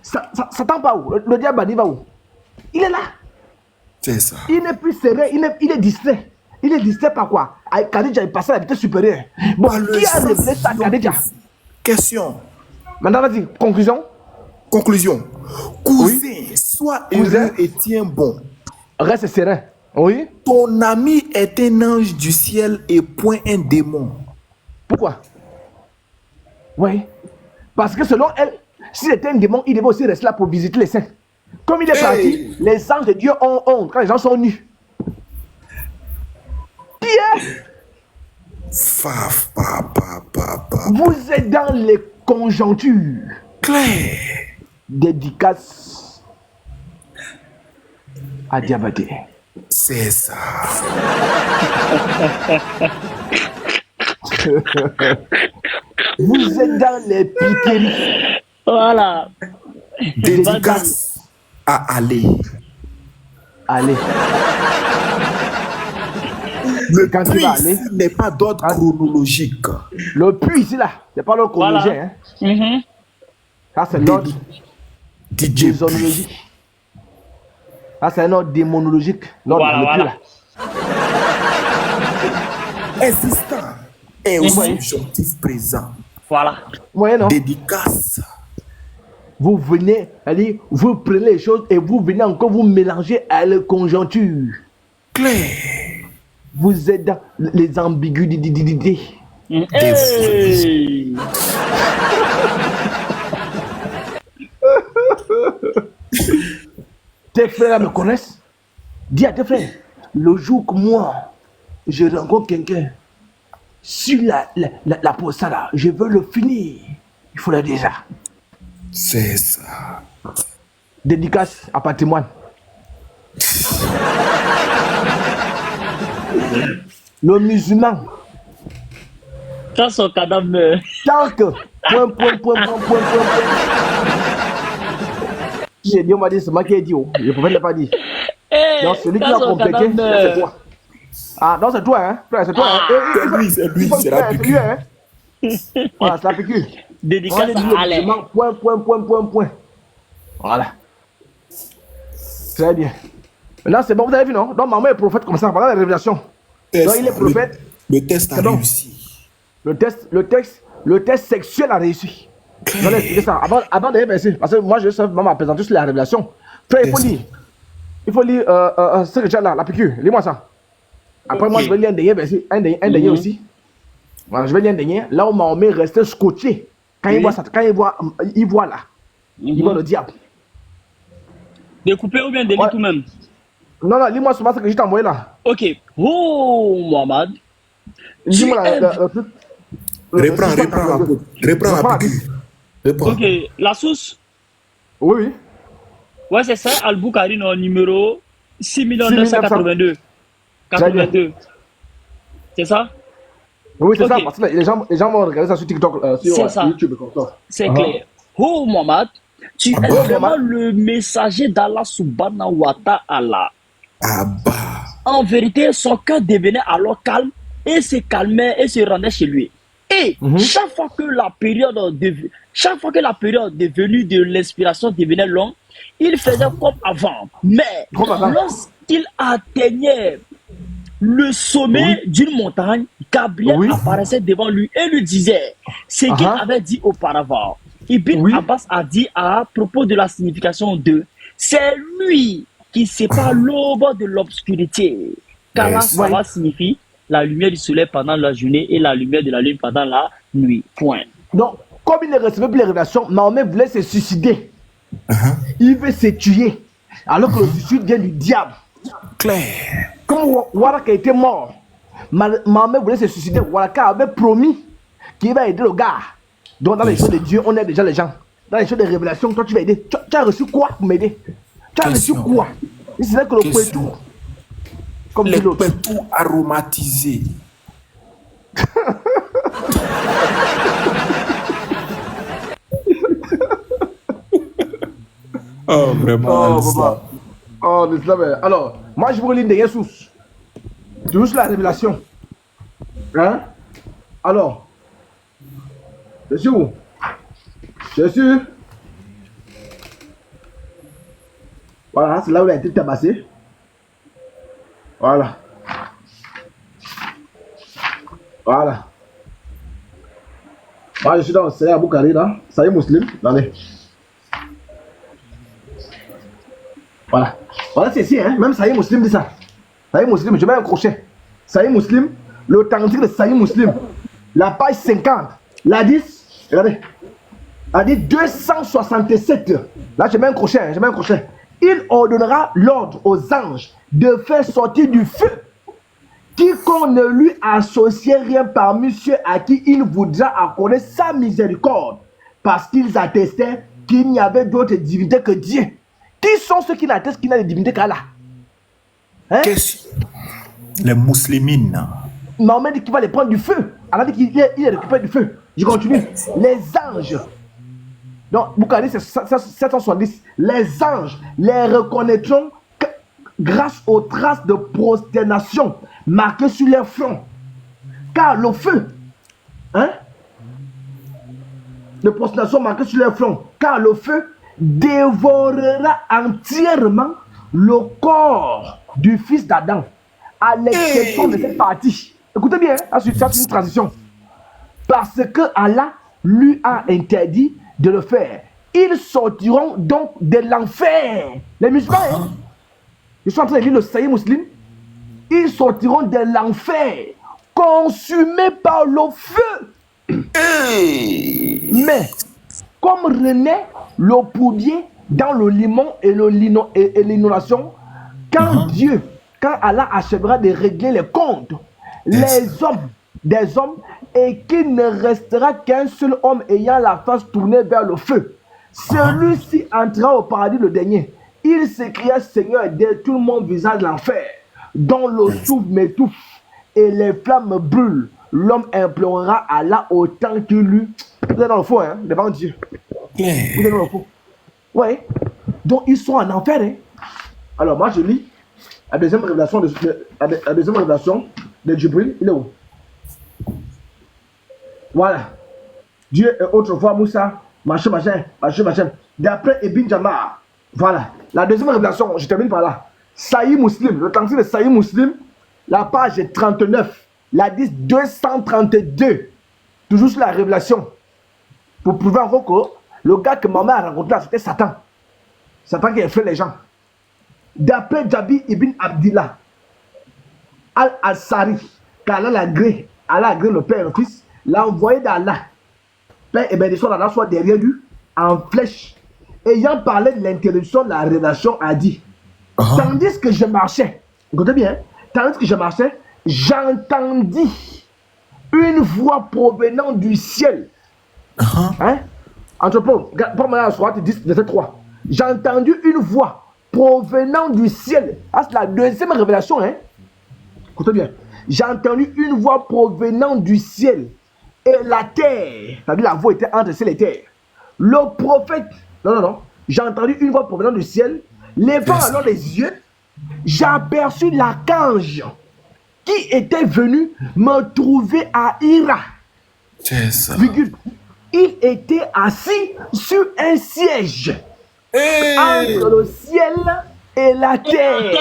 Speaker 1: ça tend pas où? Le diable il va où? Il est là.
Speaker 2: C'est ça.
Speaker 1: Il n'est plus serré, il est distrait. Il est distrait par quoi? Khadija est passé à la vitesse supérieure. Bon, qui a révélé ça, Khadija?
Speaker 2: Question.
Speaker 1: Maintenant, vas-y, conclusion.
Speaker 2: Conclusion. Cousin, sois heureux et tiens bon.
Speaker 1: Reste serein. Oui.
Speaker 2: Ton ami est un ange du ciel et point un démon.
Speaker 1: Pourquoi? Oui. Parce que selon elle, si c'était un démon, il devait aussi rester là pour visiter les saints. Comme il est parti, les anges de Dieu ont honte quand les gens sont nus. Pierre, vous êtes dans les conjonctures.
Speaker 2: Claire.
Speaker 1: Dédicace à Diabaté.
Speaker 2: C'est ça.
Speaker 1: Vous êtes dans les piqueries.
Speaker 3: Voilà.
Speaker 2: Dédicace à aller.
Speaker 1: Allez.
Speaker 2: Le
Speaker 1: Quand tu
Speaker 2: puits
Speaker 1: vas aller,
Speaker 2: n'est pas d'ordre chronologique.
Speaker 1: le puits ici là, c'est pas l'ordre chronologique.
Speaker 3: Voilà.
Speaker 1: Hein. Ça c'est l'ordre démonologique. Ça c'est un ordre démonologique. L'ordre
Speaker 3: Voilà.
Speaker 2: Existant et au subjonctif présent.
Speaker 3: Voilà.
Speaker 1: Ouais, non?
Speaker 2: Dédicace.
Speaker 1: Vous venez, allez, vous prenez les choses et vous venez encore vous mélanger à la conjoncture.
Speaker 2: Claire.
Speaker 1: Vous êtes dans les ambiguïtés.
Speaker 3: Hey.
Speaker 1: Tes frères me connaissent. Dis à tes frères, le jour que moi, je rencontre quelqu'un sur la poste là, je veux le finir. Il faut le déjà.
Speaker 2: C'est ça.
Speaker 1: Dédicace à patrimoine. Le musulman.
Speaker 3: Quand son cadavre meurt.
Speaker 1: Tant que. Point. J'ai dit, on m'a dit, c'est moi qui ai dit. Oh. Je ne pouvais pas dire. Donc, celui qui a complété, c'est toi. Ah, non, c'est toi, hein. Frère, c'est toi. Hein.
Speaker 2: C'est lui, c'est la piqûre.
Speaker 1: Hein. Voilà, c'est la piqûre.
Speaker 3: Dédicace à Alain.
Speaker 1: Point. Voilà. Très bien. Maintenant, c'est bon, vous avez vu, non? Donc, maman est prophète comme ça, pendant la révélation. Donc, il est prophète.
Speaker 2: Le test a réussi.
Speaker 1: Le test sexuel a réussi. Je vais expliquer ça avant d'aller verser. Parce que moi, je sais maman présenter sur la révélation. Frère, il faut lire. Il faut lire ce que j'ai là, la piqûre. Lis-moi ça. Après, moi, je vais lire un dernier verset, un dernier aussi. Voilà, je vais lire un dernier. Là où Mahomet restait scotché. Quand il voit ça, quand il voit là, il voit le diable.
Speaker 3: Découper ou bien délire tout même?
Speaker 1: Non, non, lis-moi seulement ce que je t'ai envoyé là.
Speaker 3: Ok. Oh, Mohamed.
Speaker 1: Dis-moi le truc.
Speaker 2: Reprends la piqûre.
Speaker 3: Ok, la source?
Speaker 1: Oui, oui.
Speaker 3: Ouais, c'est ça, Al-Bukhari, numéro 6 982. 82. C'est ça?
Speaker 1: Oui, c'est ça, parce que les gens vont regarder ça sur TikTok, sur YouTube.
Speaker 3: C'est clair. Oh, Mohamed, tu es vraiment le messager d'Allah subhanahu wa ta'ala.
Speaker 2: Ah bah.
Speaker 3: En vérité, son cœur devenait alors calme et se calmait et se rendait chez lui. Et chaque fois que la période de venue de l'inspiration devenait longue, il faisait comme avant. Mais lorsqu'il atteignait le sommet d'une montagne, Gabriel apparaissait devant lui et lui disait ce qu'il avait dit auparavant. Ibn Abbas a dit à propos de la signification de « C'est lui qui sépare l'aube de l'obscurité ». Car ça signifie la lumière du soleil pendant la journée et la lumière de la lune pendant la nuit. Point.
Speaker 1: Donc, comme il ne recevait plus les révélations, Mahomet voulait se suicider. Il veut se tuer. Alors que le suicide vient du diable.
Speaker 2: Claire.
Speaker 1: Comme Waraka était mort, Mahomet voulait se suicider. Waraka avait promis qu'il va aider le gars. Donc, dans les choses de Dieu, on aide déjà les gens. Dans les choses de révélation, toi, tu vas aider. Tu as reçu quoi pour m'aider? Tu as reçu quoi? C'est là que le poitou.
Speaker 2: Comme les poitou aromatisés. Oh, vraiment.
Speaker 1: Oh, l'islam. Alors, moi, je vous relis une dernière source. Toujours sur la révélation. Hein? Alors, je suis où? Je suis. Voilà, c'est là où il a été tabassé. Voilà. Voilà. Moi, je suis dans le Sahih Bukhari, là. Sahih Muslim. Attendez. Voilà. Voilà, c'est ici, hein. Même Sahih Muslim dit ça. Sahih Muslim, je mets un crochet. Sahih Muslim, l'authentique de Sahih Muslim. La page 50. La 10, regardez. La 10, 267. Là, je mets un crochet, hein. Je mets un crochet. Il ordonnera l'ordre aux anges de faire sortir du feu quiconque ne lui associait rien parmi ceux à qui il voudra accorder sa miséricorde, parce qu'ils attestaient qu'il n'y avait d'autre divinité que Dieu. Qui sont ceux qui attestent qu'il n'y a de divinité qu'Allah? Hein?
Speaker 2: Les musulmans.
Speaker 1: Mahomet dit qu'il va les prendre du feu. Allah dit qu'il est récupéré du feu. Je continue. Les anges. Donc, Bukhari, c'est 770. Les anges les reconnaîtront grâce aux traces de prosternation marquées sur leur front. Car le feu, hein, de prosternation marquées sur leur front, car le feu dévorera entièrement le corps du fils d'Adam, à l'exception de cette partie. Écoutez bien, hein, c'est une transition. Parce que Allah lui a interdit de le faire. Ils sortiront donc de l'enfer. Les musulmans, hein, ils sont en train de lire le Sahih Muslim. Ils sortiront de l'enfer, consumés par le feu. Mais, comme renaît le pourbier dans le limon et l'inondation, quand Allah achèvera de régler les comptes, des hommes, et qu'il ne restera qu'un seul homme ayant la face tournée vers le feu. Celui-ci entrera au paradis le dernier. Il s'écria, Seigneur, détourne mon visage de l'enfer, dont le souffle m'étouffe et les flammes brûlent. L'homme implorera Allah autant qu'il lui. Vous êtes dans le faux, hein, devant Dieu. Vous êtes dans le faux. Oui. Donc ils sont en enfer. Hein. Alors moi je lis la deuxième révélation de Djibril. Il est où? Voilà. Dieu est autrefois Moussa, machin. D'après Ibn Jamar. Voilà. La deuxième révélation, je termine par là. Sahih Muslim, le temps de Sahih Muslim, la page 39, la 10 232. Toujours sur la révélation. Pour prouver encore que le gars que maman a rencontré là, c'était Satan. Satan qui a fait les gens. D'après Jabi ibn Abdillah.
Speaker 5: Al-Assari, quand Allah a agréé le Père et le Fils, l'a envoyé d'Allah. Père et bénédiction d'Allah soit derrière lui, en flèche. Ayant parlé de l'interruption de la révélation, a dit, tandis que je marchais, écoutez bien, tandis que je marchais, j'entendis une voix provenant du ciel. Hein? Entre pauvres, pour moi, la soirée 10, verset 3. J'ai entendu une voix provenant du ciel. Ah, c'est la deuxième révélation, hein? Écoutez bien. J'ai entendu une voix provenant du ciel et la terre. C'est-à-dire la voix était entre le ciel et la terre. Le prophète, non. J'ai entendu une voix provenant du ciel. Levant alors les yeux, j'ai aperçu l'archange qui était venu me trouver à Ira.
Speaker 2: C'est ça.
Speaker 5: Virgule. Il était assis sur un siège entre le ciel et la terre.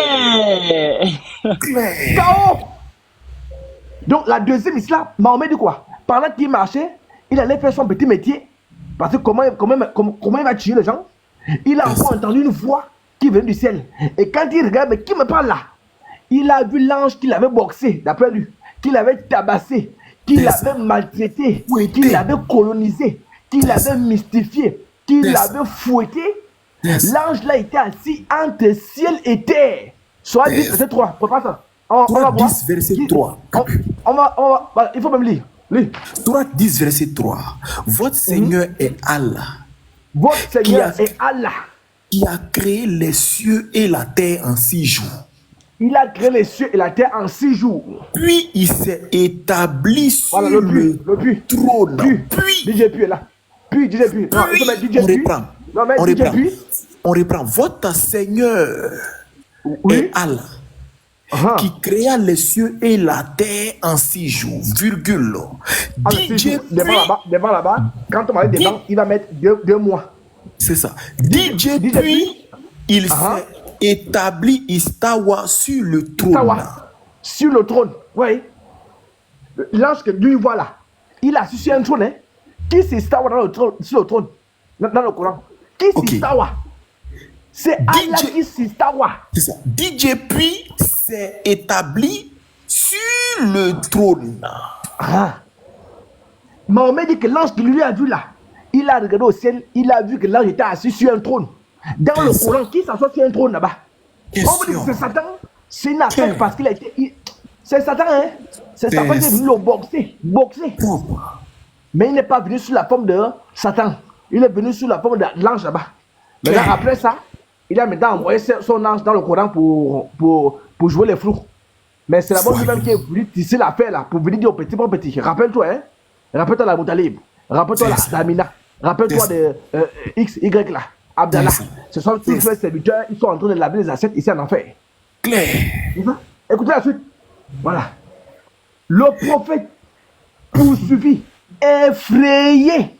Speaker 5: Chaos. Donc la deuxième islam, Mahomet dit quoi? Pendant qu'il marchait, il allait faire son petit métier. Parce que comment il va tuer les gens? Il a encore entendu une voix qui venait du ciel. Et quand il regarde, mais qui me parle là? Il a vu l'ange qu'il avait boxé, d'après lui, qu'il avait tabassé, qu'il avait maltraité, qu'il avait colonisé, qu'il avait mystifié, qu'il avait fouetté. L'ange là était assis entre ciel et terre. Soit 10, verset 3. Prépare ça. On va voir.
Speaker 2: 10, verset 3.
Speaker 5: Il faut même lire.
Speaker 2: Torah 10, verset 3. Votre Seigneur est Allah.
Speaker 5: Votre Seigneur est Allah.
Speaker 2: Qui a créé les cieux et la terre en 6 jours.
Speaker 5: Il a créé les cieux et la terre en 6 jours.
Speaker 2: Puis il s'est établi sur le trône.
Speaker 5: Puis DJ Puis est là. Puis DJ Puis. Non,
Speaker 2: on reprend.
Speaker 5: Non, mais DJ Puis.
Speaker 2: On reprend. Votre Seigneur est Allah. Qui créa les cieux et la terre en 6 jours, virgule. DJ
Speaker 5: devant là-bas, quand on va aller devant, il va mettre 2 mois.
Speaker 2: C'est ça. DJ puis, il s'est établi Istawa sur le trône.
Speaker 5: Sur le trône, oui. L'ange que lui voit là, il a assis sur un trône. Hein? Qui s'Istawa sur le trône? Dans le Coran. Qui s'Istawa? C'est Allah qui s'Istawa.
Speaker 2: C'est ça. DJ puis s'est établi sur le trône.
Speaker 5: Mahomet dit que l'ange qui lui a vu là, il a regardé au ciel, il a vu que l'ange était assis sur un trône. Dans le Coran, qui s'assoit sur un trône là-bas? On vous dit que c'est Satan. C'est une affaire parce qu'il a été... C'est Satan, hein? C'est Satan qui est venu le boxer. Mais il n'est pas venu sous la forme de Satan. Il est venu sous la forme de l'ange là-bas. Mais là, après ça, il a maintenant envoyé son ange dans le Coran pour jouer les flous. Mais c'est la bonne lui-même qui est venu tisser l'affaire là, pour venir dire au petit, bon petit, rappelle-toi, hein? Rappelle-toi la Moutalib, rappelle-toi la Amina, rappelle-toi de X, Y là, Abdallah. Ce sont tous les serviteurs, ils sont en train de laver les assiettes ici en enfer.
Speaker 2: Claire.
Speaker 5: Écoutez la suite. Voilà. Le prophète poursuivi, effrayé.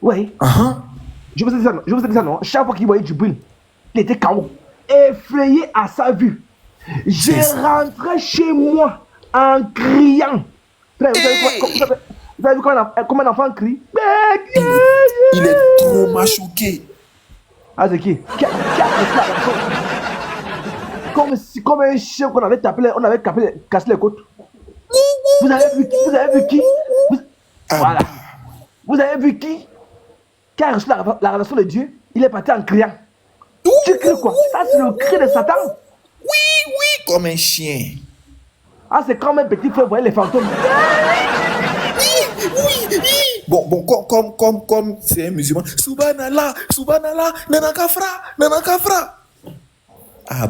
Speaker 5: Oui. Je vous ai dit ça, non? Chaque fois qu'il voyait Djibril, il était KO. Effrayé à sa vue. J'ai rentré chez moi en criant. Vous avez vu comment un enfant crie?
Speaker 2: Il est trop choqué.
Speaker 5: Ah, c'est qui? Comme un chien qu'on avait tapé, cassé les côtes. Vous avez vu qui? Voilà. Vous avez vu qui? Qui a reçu la révélation de Dieu? Il est parti en criant. Tu cries quoi? Ça, c'est le cri de Satan.
Speaker 2: Oui, comme un chien.
Speaker 5: Ah, c'est comme un petit frère, vous voyez les fantômes.
Speaker 2: Oui. Bon, comme c'est un musulman. Subhanallah, Nanakafra.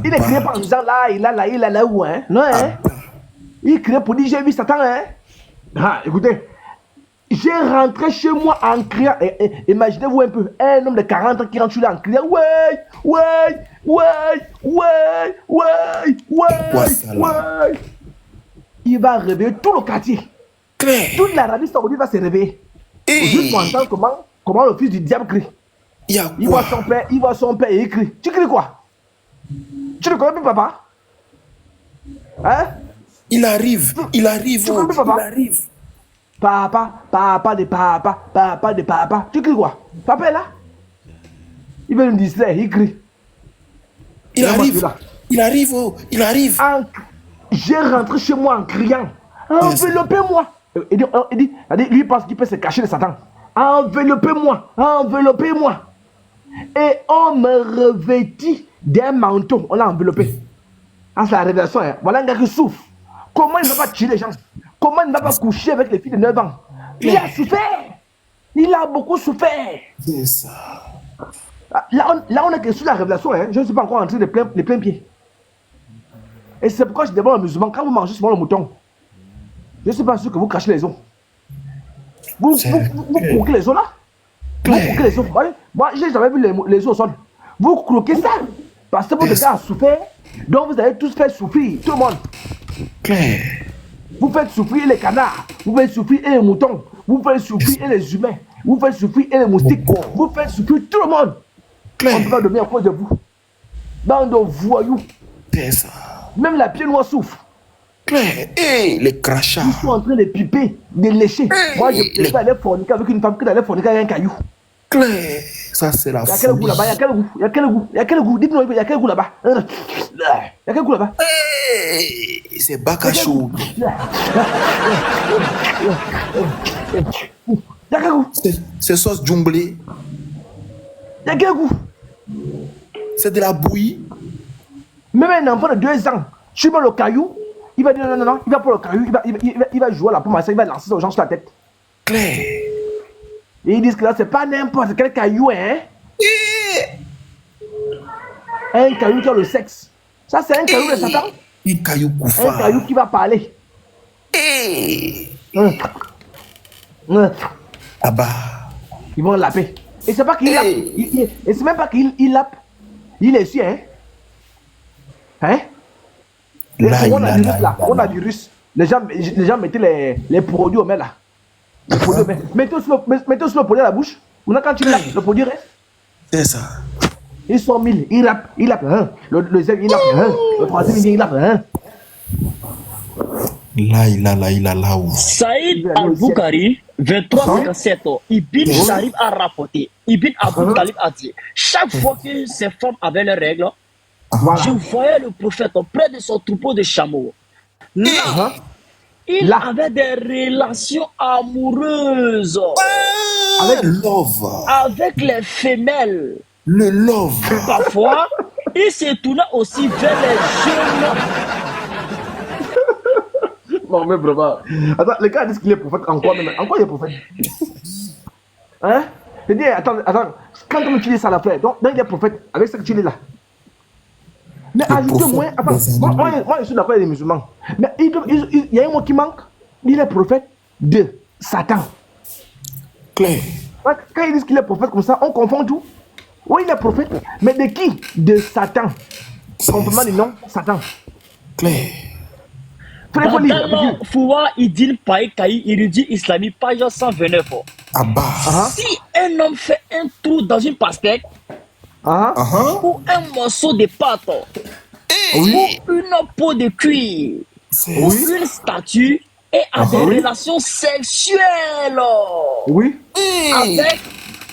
Speaker 5: Il ne criait pas en disant là, il a là où, hein? Non, hein? Il criait pour dire j'ai vu Satan, hein? Ah, écoutez, j'ai rentré chez moi en criant. Imaginez-vous un peu, un homme de 40 ans qui rentre chez lui en criant. Ouais. Il va réveiller tout le quartier. Toute l'Arabie Saoudite va se réveiller. Juste pour entendre comment le fils du diable crie. Il voit son père et il crie. Tu cries quoi? Tu ne connais plus papa? Hein?
Speaker 2: Il arrive.
Speaker 5: Tu connais plus papa? Papa de papa. Tu cries quoi? Papa est là? Il veut nous distraire, il crie.
Speaker 2: Il arrive.
Speaker 5: J'ai rentré chez moi en criant, enveloppez-moi. Il dit, lui pense qu'il peut se cacher de Satan. Enveloppez-moi, enveloppez-moi. Et on me revêtit d'un manteau, on l'a enveloppé. Ah, c'est la révélation, hein. Voilà un gars qui souffre. Comment il ne va pas tuer les gens? Comment il ne va pas coucher avec les filles de 9 ans? Il a souffert. Il a beaucoup souffert.
Speaker 2: C'est ça.
Speaker 5: Là, on est sur la révélation, hein. Je ne suis pas encore entré de plein pied. Et c'est pourquoi je demande aux musulmans, quand vous mangez souvent le mouton, je ne suis pas sûr que vous crachez les os. Vous croquez les os là? Vous croquez les os. Moi, je n'ai jamais vu les os au sol. Vous croquez ça parce que votre gars a souffert. Donc vous allez tous faire souffrir, tout le monde.
Speaker 2: Claire.
Speaker 5: Vous faites souffrir les canards, vous faites souffrir les moutons, vous faites souffrir les humains, vous faites souffrir les moustiques, vous faites souffrir tout le monde. Claire. On ne peut pas dormir à cause de vous. Dans de voyous.
Speaker 2: C'est ça.
Speaker 5: Même la pied noire souffre.
Speaker 2: Claire. Et les crachats.
Speaker 5: Ils sont en train de piper, de lécher. Moi, je préfère aller forniquer avec une femme que d'aller forniquer avec un caillou.
Speaker 2: Claire. Ça, c'est la
Speaker 5: folie. Il y a quel goût là-bas? Il y a quel goût? Il y a quel goût? Il y a quel goût? Dites-nous, il y a quel goût là-bas? Il y a quel goût là-bas?
Speaker 2: C'est Bakachou.
Speaker 5: Il y a quel goût?
Speaker 2: C'est sauce djunglée.
Speaker 5: Il y a quel goût?
Speaker 2: C'est de la bouillie.
Speaker 5: Même un enfant de 2 ans, tu mets le caillou, il va dire non, il va prendre le caillou, il va jouer à la pomme à ça, il va lancer aux gens sur la tête.
Speaker 2: Claire.
Speaker 5: Et ils disent que là, c'est pas n'importe quel caillou, hein? Un caillou qui a le sexe. Ça, c'est un caillou de Satan.
Speaker 2: Un caillou
Speaker 5: Un caillou qui va parler.
Speaker 2: Ah bah.
Speaker 5: Ils vont laper. Et c'est pas qu'il lappe. Et c'est même pas qu'il lappe. Il est ici, hein? Hein? On a du russe. Les gens mettaient les produits au mains là. Les produits au mains. Mettez aussi le produit à la bouche. Quand tu lappes, le produit reste.
Speaker 2: C'est ça.
Speaker 5: Ils sont 1000. Ils lappent. Hein? Le deuxième, il lappe. Hein? Le troisième, il lappe. Hein?
Speaker 2: Là.
Speaker 3: Saïd Al-Bukhari, 23-57 ans, Ibn Sharif a rapporté, Ibn Abu Talib a dit, chaque fois que ces femmes avaient leurs règles, je voyais le prophète près de son troupeau de chameaux. Là, il avait des relations amoureuses avec les femelles.
Speaker 2: Le love.
Speaker 3: Parfois, il se tournait aussi vers les jeunes.
Speaker 5: Non, mais vraiment. Attends, les gars disent qu'il est prophète. En quoi il est prophète? Hein? Je dis, attends. Quand tu dis ça, la frère, donc il est prophète avec ce que tu dis là. Mais ajoute-moi. Moi, je suis d'accord avec les musulmans. Mais il y a un mot qui manque. Il est prophète de Satan.
Speaker 2: Claire.
Speaker 5: Quand ils disent qu'il est prophète comme ça, on confond tout. Oui, il est prophète. Mais de qui? De Satan. Complément du nom, Satan.
Speaker 2: Claire.
Speaker 3: Badalo Fouwa Idil Païkaï, érudit islamique, page 129.
Speaker 2: Ah bah.
Speaker 3: Si un homme fait un trou dans une pastèque, ou un morceau de pâte, ou une peau de cuir, ou une statue, et a des relations sexuelles avec,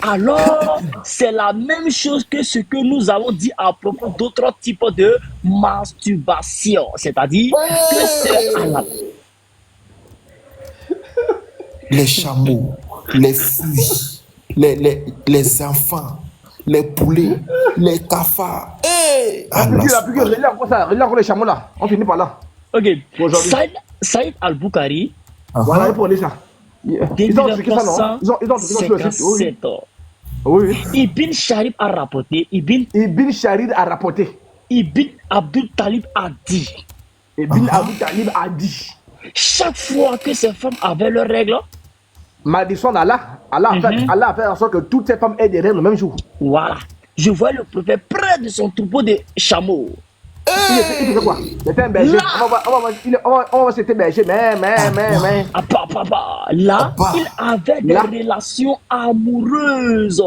Speaker 3: alors c'est la même chose que ce que nous avons dit à propos d'autres types de masturbation, c'est-à-dire que c'est à la...
Speaker 2: Les chameaux, les fruits, les enfants, les poulets, les cafards.
Speaker 5: Regarde encore les chameaux là. On finit par là.
Speaker 3: Ok. Saïd Al-Bukhari.
Speaker 5: Voilà, pour ça. Ils ont expliqué ça, non? Ils ont expliqué ça sur le site. Oui.
Speaker 3: Ibn Sharif a rapporté.
Speaker 5: Ibn Sharif a rapporté.
Speaker 3: Ibn Abdul Talib a dit.
Speaker 5: Ibn Abdul Talib a dit.
Speaker 3: Chaque fois que ces femmes avaient leurs règles,
Speaker 5: malédiction d'Allah. Allah a fait en sorte que toutes ces femmes aient des règles le même jour.
Speaker 3: Voilà. Je vois le prophète près de son troupeau de chameaux.
Speaker 5: Il faisait quoi? C'était un berger. On va c'était berger. Mais.
Speaker 3: Là, il avait des relations amoureuses.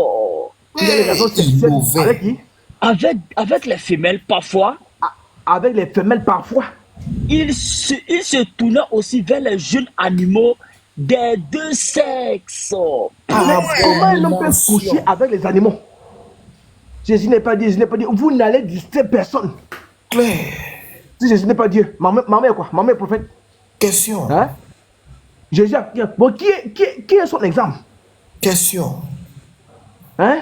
Speaker 5: Il a des relations sexuelles avec qui?
Speaker 3: Avec les femelles parfois.
Speaker 5: Avec les femelles parfois.
Speaker 3: Il se tournait aussi vers les jeunes animaux des deux sexes.
Speaker 5: Comment un homme peut coucher avec les animaux? Jésus n'est pas dit. Vous n'allez distraire personne. Si Jésus n'est pas Dieu, Mahomet est quoi? Mahomet est prophète.
Speaker 2: Question.
Speaker 5: Hein? Jésus bon, qui est son exemple?
Speaker 2: Question.
Speaker 5: Hein?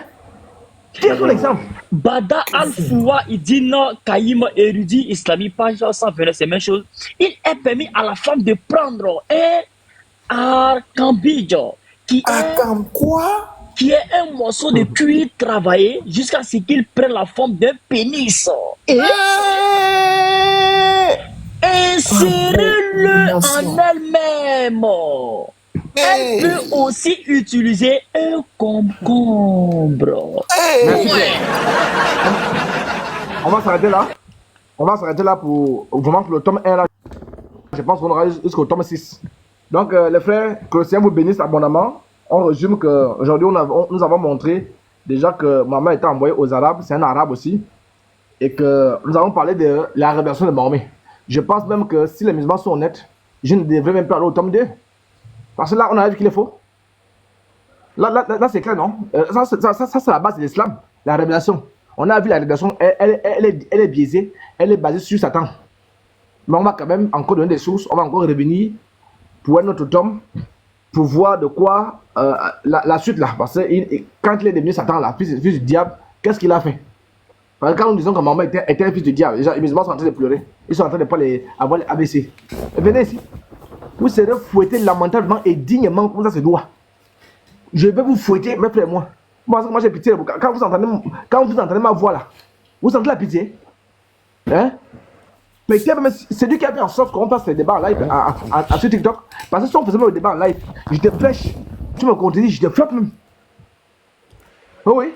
Speaker 5: Qui est son exemple?
Speaker 3: Bada Al-Foua, il dit non, Kaïm, érudit islamique, page 129, c'est la même chose. Il est permis à la femme de prendre un arcambijo, qui est un morceau de cuir travaillé jusqu'à ce qu'il prenne la forme d'un pénis. Et insérez-le en elle-même. Elle peut aussi utiliser un concombre.
Speaker 5: On va s'arrêter là. On va s'arrêter là pour vraiment pour le tome 1 là. Je pense qu'on aura jusqu'au tome 6. Donc les frères, que le Seigneur vous bénisse abondamment. On résume qu'aujourd'hui nous avons montré déjà que Mahomet était envoyé aux Arabes, c'est un Arabe aussi. Et que nous avons parlé de la révélation de Mahomet. Je pense même que si les musulmans sont honnêtes, je ne devrais même pas aller au tome 2. Parce que là, on a vu qu'il est faux. Là c'est clair, non? Ça c'est la base de l'islam, la révélation. On a vu la révélation, elle est biaisée, elle est basée sur Satan. Mais on va quand même encore donner des sources, on va encore revenir pour un autre tome, pour voir de quoi la suite là. Parce que quand il est devenu Satan, là, fils du diable, qu'est-ce qu'il a fait? Parce que quand nous disons que Mahomet était un fils du diable, les musulmans sont en train de pleurer. Ils sont en train de pas avoir les ABC. Et venez ici. Vous serez fouettés lamentablement et dignement comme ça se doit. Je vais vous fouetter, mes frères, moi. Moi j'ai pitié. Quand vous entendez ma voix là, vous sentez la pitié? Hein? Peut-être même c'est lui qui a fait en sorte qu'on passe les débats en live sur TikTok. Parce que si on faisait même le débat en live, je te flèche. Tu me contredis, je te flotte même. Oh oui.